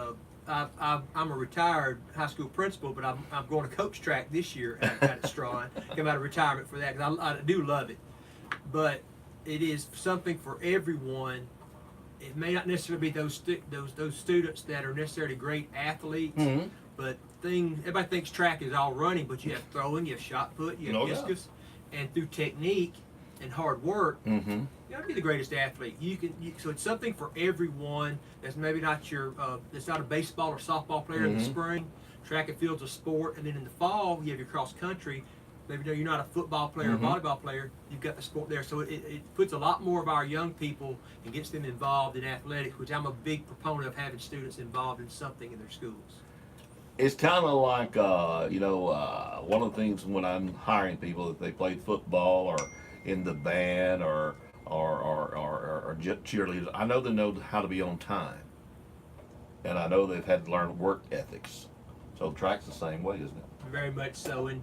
I'm a retired high school principal, but I'm going to coach track this year at Strawn. Came out of retirement for that because I do love it. But it is something for everyone. It may not necessarily be those students that are necessarily great athletes, but everybody thinks track is all running, but you have throwing, you have shot put, you have discus, and through technique and hard work, you gotta be the greatest athlete. So it's something for everyone. That's maybe not that's not a baseball or softball player in the spring. Track and field's a sport, and then in the fall you have your cross country. Maybe you're not a football player or volleyball player. You've got the sport there, so it puts a lot more of our young people and gets them involved in athletics, which I'm a big proponent of having students involved in something in their schools.
It's kind of like one of the things when I'm hiring people, if they played football or in the band or cheerleaders, I know they know how to be on time, and I know they've had to learn work ethics. So track's the same way, isn't it?
Very much so, and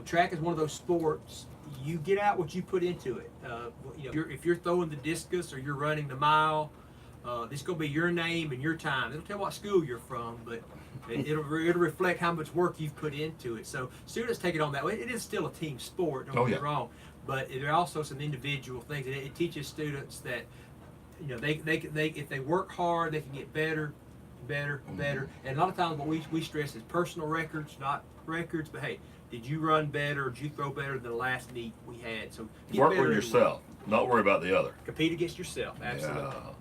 track is one of those sports. You get out what you put into it. If you're throwing the discus or you're running the mile, this is going to be your name and your time. It'll tell what school you're from, but it'll reflect how much work you've put into it. So students take it on that way. It is still a team sport. Don't get me wrong, but there are also some individual things. It teaches students that they if they work hard, they can get better. And a lot of times what we stress is personal records, not records, but hey, did you run better? Did you throw better than the last meet we had? So
work with yourself, not worry about the other.
Compete against yourself, absolutely.
Yeah.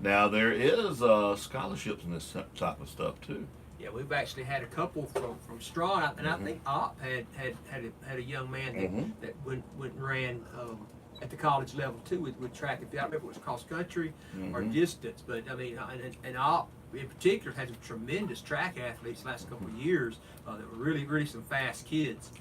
Now there is scholarships in this type of stuff too.
Yeah, we've actually had a couple from Strawn, and I think Opp had a young man that went and ran at the college level too with track and field. I don't remember if it was cross country or distance, but I mean, and Opp in particular had some tremendous track athletes the last couple of years that were really some fast kids,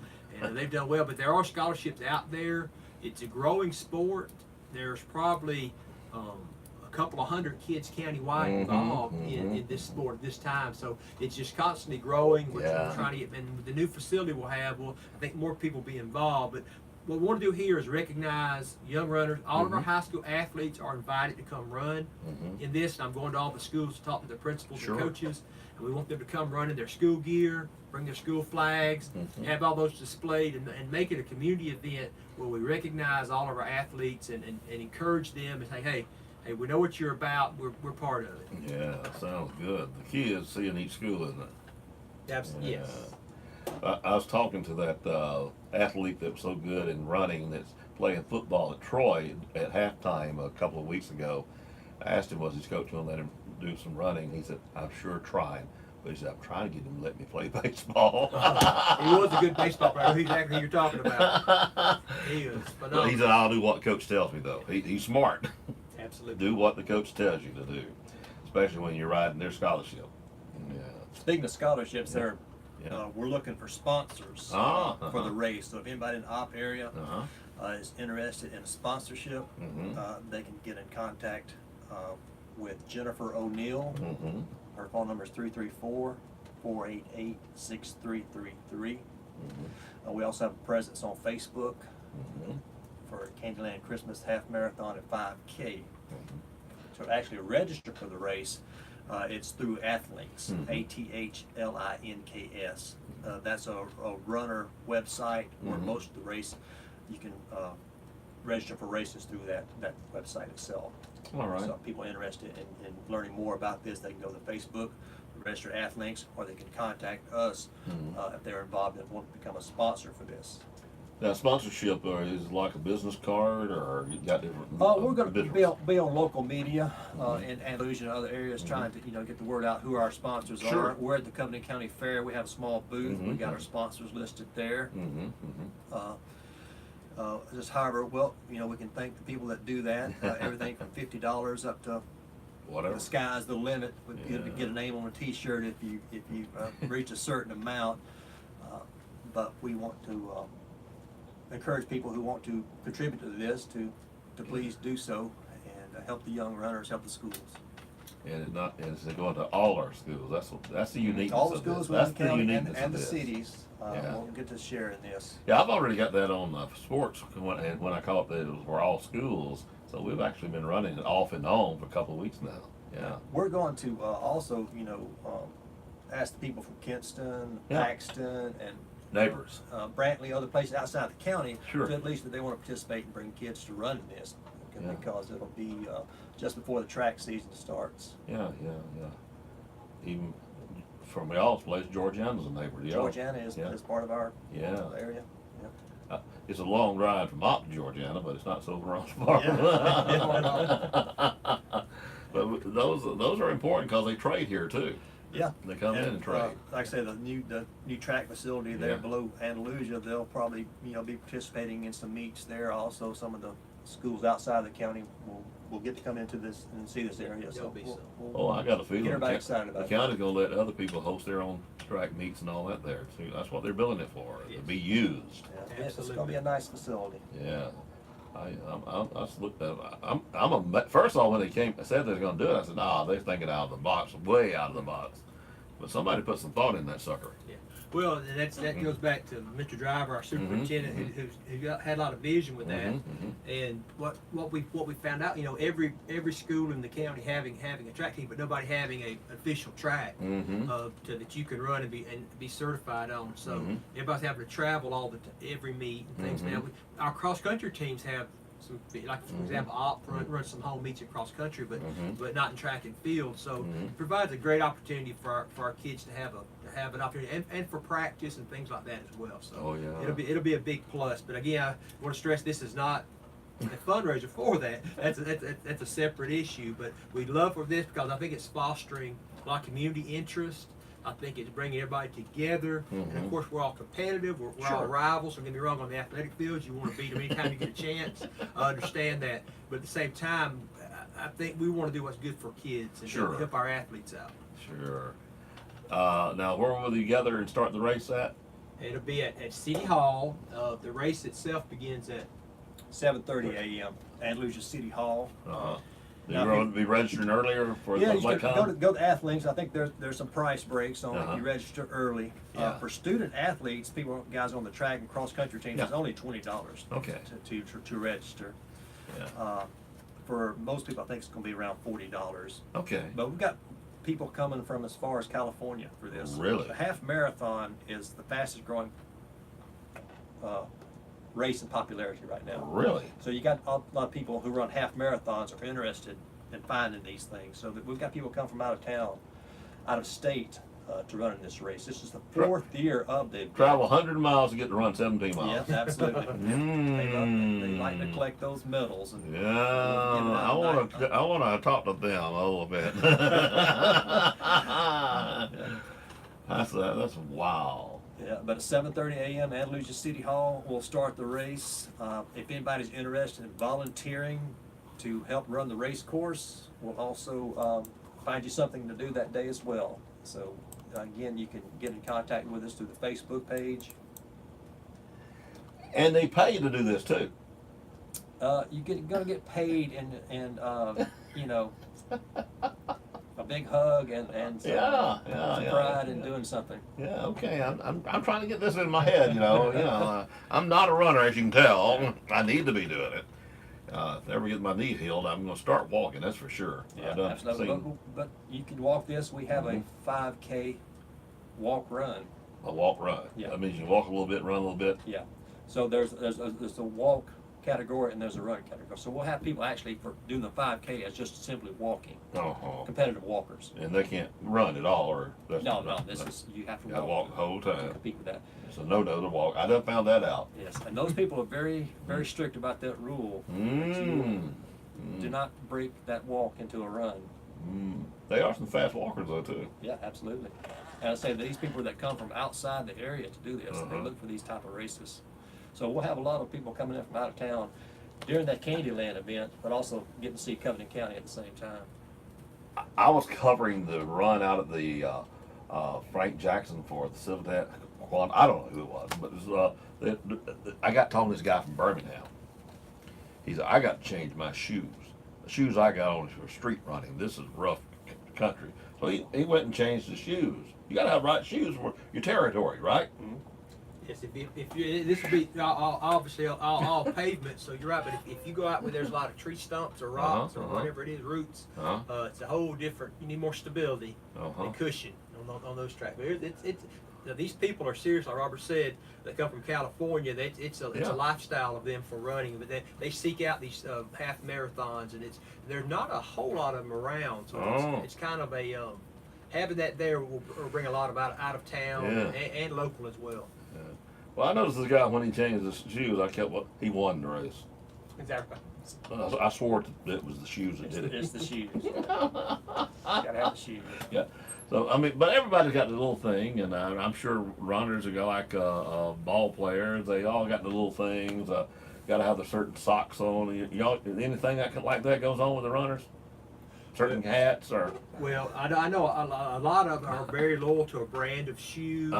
and they've done well. But there are scholarships out there. It's a growing sport. There's probably a couple of hundred kids countywide involved in this sport at this time. So it's just constantly growing. We're trying to get, and with the new facility we'll have, I think more people will be involved. But what we want to do here is recognize young runners. All of our high school athletes are invited to come run in this. And I'm going to all the schools to talk to the principals and coaches. And we want them to come run in their school gear, bring their school flags, have all those displayed, and make it a community event where we recognize all of our athletes and encourage them and say, hey, we know what you're about. We're part of it.
Yeah, sounds good. The key is seeing each school, isn't it?
Absolutely. Yes.
I was talking to that athlete that was so good in running that's playing football at Troy at halftime a couple of weeks ago. I asked him, was his coach going to let him do some running? He said, I'm sure trying. But he said, I'm trying to get him to let me play baseball.
He was a good baseball player. Who's exactly who you're talking about. He was phenomenal.
He said, I'll do what coach tells me, though. He's smart.
Absolutely.
Do what the coach tells you to do, especially when you're riding their scholarship. Yeah.
Speaking of scholarships, we're looking for sponsors for the race. So if anybody in the Opp area is interested in a sponsorship, they can get in contact with Jennifer O'Neill.
Mm-hmm.
Her phone number is 334-488-6333. We also have a presence on Facebook for Candyland Christmas Half Marathon at 5K. So to actually register for the race, it's through Athlinks, ATHLINKS. That's a runner website where most of the race, you can register for races through that website itself.
All right.
So people interested in learning more about this, they can go to Facebook, register Athlinks, or they can contact us if they're involved and want to become a sponsor for this.
Now, sponsorship is it like a business card, or you got different?
We're going to be on local media in Andalusia and other areas, trying to get the word out who our sponsors are. We're at the Covenant County Fair. We have a small booth. We got our sponsors listed there. Just however, well, we can thank the people that do that. Everything from $50 up to
whatever.
The sky's the limit. You get a name on a T-shirt if you reach a certain amount. But we want to encourage people who want to contribute to this to please do so and help the young runners, help the schools.
And it's going to all our schools. That's the uniqueness.
All the schools within the county and the
this.
cities will get to share in this.
Yeah, I've already got that on sports when I call it that it was for all schools. So we've actually been running it off and on for a couple of weeks now. Yeah.
We're going to also, ask the people from Kinston, Paxton, and
neighbors,
Brantley, other places outside the county,
to
at least that they want to participate and bring kids to run this, because it'll be just before the track season starts.
Yeah. Even from y'all's place, Georgiana's a neighbor.
Georgiana is part of our area.
It's a long ride from Mott to Georgiana, but it's not so far. But those are important because they trade here too.
Yeah,
they come in and trade.
Like I say, the new track facility there below Andalusia, they'll probably be participating in some meets there. Also, some of the schools outside the county will get to come into this and see this area. So
I got a feeling
get everybody excited about
the county's going to let other people host their own track meets and all that there too. That's what they're building it for, to be used.
Yeah, it's going to be a nice facility.
Yeah. I just looked at first of all, when they said they were going to do it, I said, they're thinking out of the box, way out of the box. But somebody put some thought in that sucker.
Yeah. Well, that goes back to Mr. Driver, our superintendent, who had a lot of vision with that. And what we found out, every school in the county having a track team, but nobody having a official track that you can run and be certified on. So everybody's having to travel every meet and things. Now our cross country teams have some, like for example, Op run some home meets in cross country, but not in track and field. So it provides a great opportunity for our kids to have an opportunity and for practice and things like that as well. So it'll be a big plus. But again, I want to stress this is not a fundraiser for that. That's a separate issue. But we'd love for this because I think it's fostering a lot of community interest. I think it's bringing everybody together, and of course we're all competitive. We're all rivals. Don't get me wrong, on the athletic fields, you want to beat them anytime you get a chance. I understand that, but at the same time, I think we want to do what's good for kids and help our athletes out.
Sure. Now, where will you gather and start the race at?
It'll be at City Hall. The race itself begins at
7:30 a.m. Andalusia City Hall.
You're going to be registering earlier for the
you can go to Athlinks. I think there's some price breaks on if you register early. For student athletes, guys on the track and cross country teams, it's only $20 to register. For most people, I think it's going to be around $40.
Okay.
But we've got people coming from as far as California for this.
Really?
The half marathon is the fastest growing race in popularity right now.
Really?
So you got a lot of people who run half marathons are interested in finding these things. So that we've got people come from out of town, out of state, to run in this race. This is the 4th year of the
travel 100 miles to get to run 17 miles.
Yes, absolutely. They like to collect those medals. And
I want to talk to them a little bit. That's wow.
Yeah, but at 7:30 a.m. Andalusia City Hall, we'll start the race. If anybody's interested in volunteering to help run the race course, we'll also find you something to do that day as well. So again, you can get in contact with us through the Facebook page.
And they pay to do this too.
You're gonna get paid in you know, a big hug and some, some pride in doing something.
Yeah, okay. I'm trying to get this in my head. I'm not a runner, as you can tell. I need to be doing it. If I ever get my knee healed, I'm going to start walking. That's for sure.
Yeah, absolutely. But you can walk this. We have a 5K walk run.
A walk run.
Yeah.
That means you walk a little bit, run a little bit.
Yeah. So there's a walk category and there's a run category. So we'll have people actually for doing the 5K as just simply walking. Competitive walkers.
And they can't run at all, or
no. This is you have to
walk the whole time.
Compete with that.
It's a no-no to walk. I done found that out.
Yes, and those people are very strict about that rule. Do not break that walk into a run.
They are some fast walkers though too.
Yeah, absolutely. And I say these people that come from outside the area to do this, they look for these type of races. So we'll have a lot of people coming in from out of town during that Candyland event, but also getting to see Covington County at the same time.
I was covering the run out at the Frank Jackson for the Civitat. I don't know who it was, but it was, I got talking to this guy from Birmingham. He said, I got to change my shoes. The shoes I got on is for street running. This is rough country. So he went and changed his shoes. You got to have right shoes for your territory, right?
Yes, if you this would be obviously all pavement, so you're right. But if you go out where there's a lot of tree stumps or rocks or whatever it is, roots, it's a whole different. You need more stability and cushion on those tracks. But these people are serious, like Robert said. They come from California. It's a lifestyle of them for running. But they seek out these half marathons, and there's not a whole lot of them around. So it's kind of a having that there will bring a lot of out of town and local as well.
Yeah. Well, I noticed this guy when he changed his shoes. He won the race.
Exactly.
I swore it was the shoes that did it.
It's the shoes. Gotta have the shoes.
Yeah. So but everybody's got the little thing, and I'm sure runners are like ball players. They all got the little things. Got to have the certain socks on. Anything like that goes on with the runners? Certain hats or?
Well, I know a lot of them are very loyal to a brand of shoe,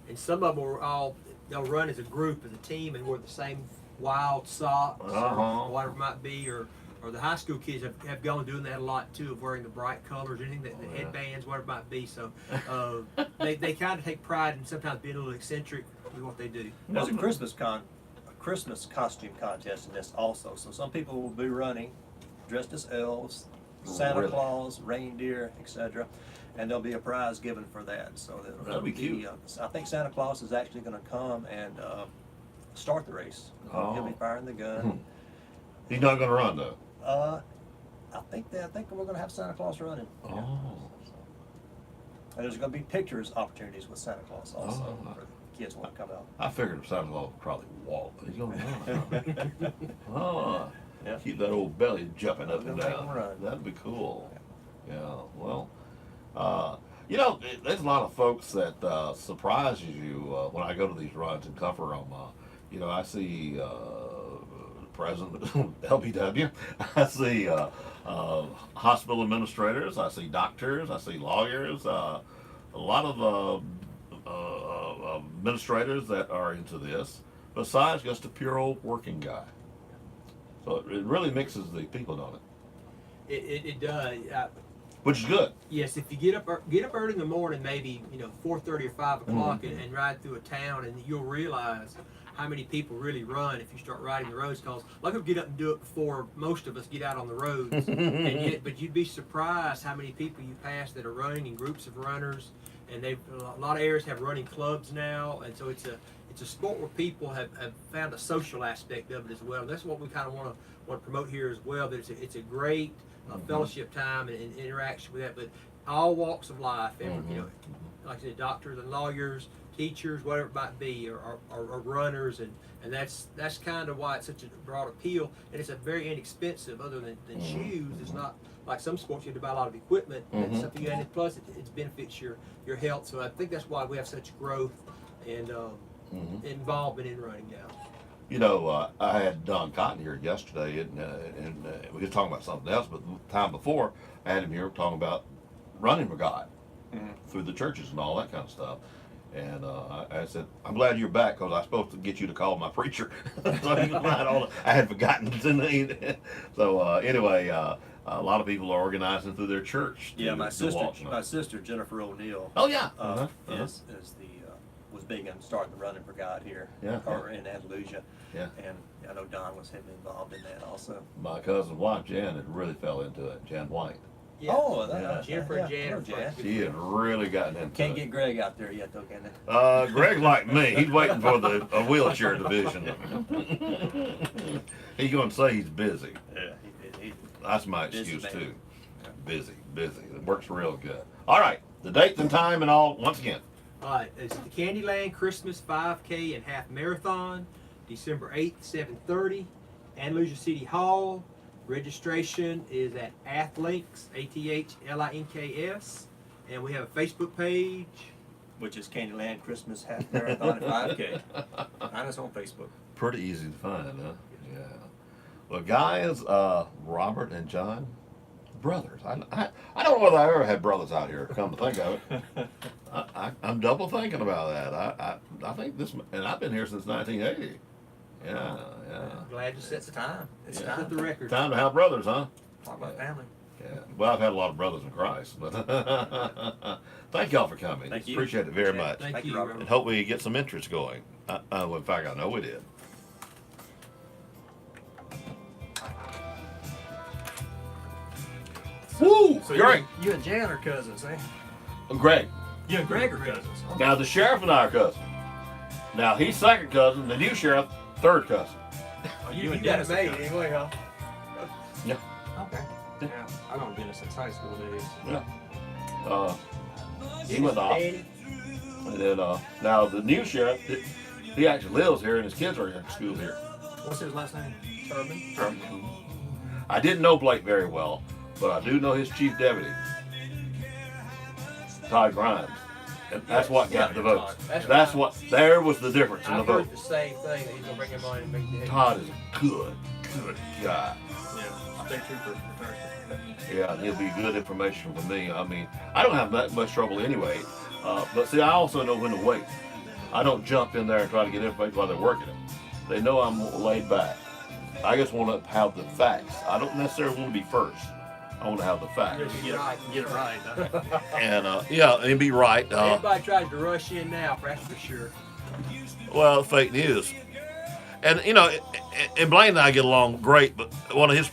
and some of them they'll run as a group, as a team, and wear the same wild socks or whatever it might be, or the high school kids have gone doing that a lot too, of wearing the bright colors, anything the headbands, whatever it might be. So they kind of take pride in sometimes being a little eccentric with what they do.
There's a Christmas costume contest in this also. So some people will be running dressed as elves, Santa Claus, reindeer, etc. And there'll be a prize given for that. So
that'll be cute.
I think Santa Claus is actually going to come and start the race. He'll be firing the gun.
He's not going to run though.
I think we're going to have Santa Claus running. And there's going to be pictures opportunities with Santa Claus also for the kids want to come out.
I figured Santa Claus would probably walk, but he's going to run. Yeah. Keep that old belly jumping up and down. That'd be cool. Yeah. Well, there's a lot of folks that surprises you when I go to these runs and cover them. I see President LBW. I see hospital administrators. I see doctors. I see lawyers. A lot of administrators that are into this, besides just a pure old working guy. So it really mixes the people, don't it?
It does.
Which is good.
Yes, if you get up early in the morning, maybe 4:30 or 5 o'clock, and ride through a town, and you'll realize how many people really run if you start riding the roads. Because a lot of people get up and do it before most of us get out on the roads. But you'd be surprised how many people you pass that are running in groups of runners. And a lot of areas have running clubs now, and so it's a sport where people have found a social aspect of it as well. And that's what we kind of want to promote here as well. That it's a great fellowship time and interaction with that. But all walks of life, like I said, doctors and lawyers, teachers, whatever it might be, are runners, and that's kind of why it's such a broad appeal. And it's a very inexpensive, other than shoes. It's not like some sports you have to buy a lot of equipment and stuff. And plus it benefits your health. So I think that's why we have such growth and involvement in running now.
I had Don Cotton here yesterday, and we were talking about something else, but the time before, I had him here talking about running regard through the churches and all that kind of stuff. And I said, I'm glad you're back because I was supposed to get you to call my preacher. So I had forgotten. So anyway, a lot of people are organizing through their church.
Yeah, my sister Jennifer O'Neill.
Oh yeah,
is the was big on starting the running for God here.
Yeah.
Or in Andalusia.
Yeah.
And I know Don was heavily involved in that also.
My cousin's wife Jan had really fell into it. Jan White.
Yeah. Oh,
Jennifer and Jan.
She had really gotten into
Can't
it.
get Greg out there yet, though, can they?
Greg's like me. He's waiting for the wheelchair division. He's going to say he's busy.
Yeah,
that's my excuse too. Busy. It works real good. All right, the date and time and all. Once again.
All right, it's the Candyland Christmas 5K and Half Marathon, December 8th, 7:30, Andalusia City Hall. Registration is at Athlinks, ATHLINKS, and we have a Facebook page,
which is Candyland Christmas Half Marathon and 5K. Find us on Facebook.
Pretty easy to find, huh? Yeah. Well, guys, Robert and John, brothers. I don't know whether I ever had brothers out here. Come to think of it, I'm double thinking about that. I think this, and I've been here since 1980. Yeah.
Glad you set the time. It's
Yeah.
set the record.
Time to have brothers, huh?
Talk about family.
Yeah. Well, I've had a lot of brothers in Christ, but thank y'all for coming.
Thank you.
Appreciate it very much.
Thank you, Robert.
And hope we get some interest going. In fact, I know we did. Woo!
So
Great.
You and Jan are cousins, eh?
Greg.
You and Greg are cousins.
Now the sheriff and I are cousins. Now he's second cousin. The new sheriff, third cousin.
You got it made anyway, huh?
Yeah.
Okay. Yeah. I've known Dennis since high school days.
Yeah. He went off. And then now the new sheriff, he actually lives here and his kids are in school here.
What's his last name?
Herman.
I didn't know Blake very well, but I do know his chief deputy, Todd Grimes. And that's what got the votes. There was the difference in the
I've
vote.
heard the same thing, that he's going to bring him on and make the head.
Todd is a good guy.
Yeah, state trooper.
Yeah, and he'll be good information for me. I mean, I don't have that much trouble anyway. But see, I also know when to wait. I don't jump in there and try to get information while they're working it. They know I'm laid back. I just want to have the facts. I don't necessarily want to be first. I want to have the facts.
Get it right. Huh?
And yeah, and be right.
Everybody tries to rush in now, that's for sure.
Well, fake news. And you know, and Blaine and I get along great, but one of his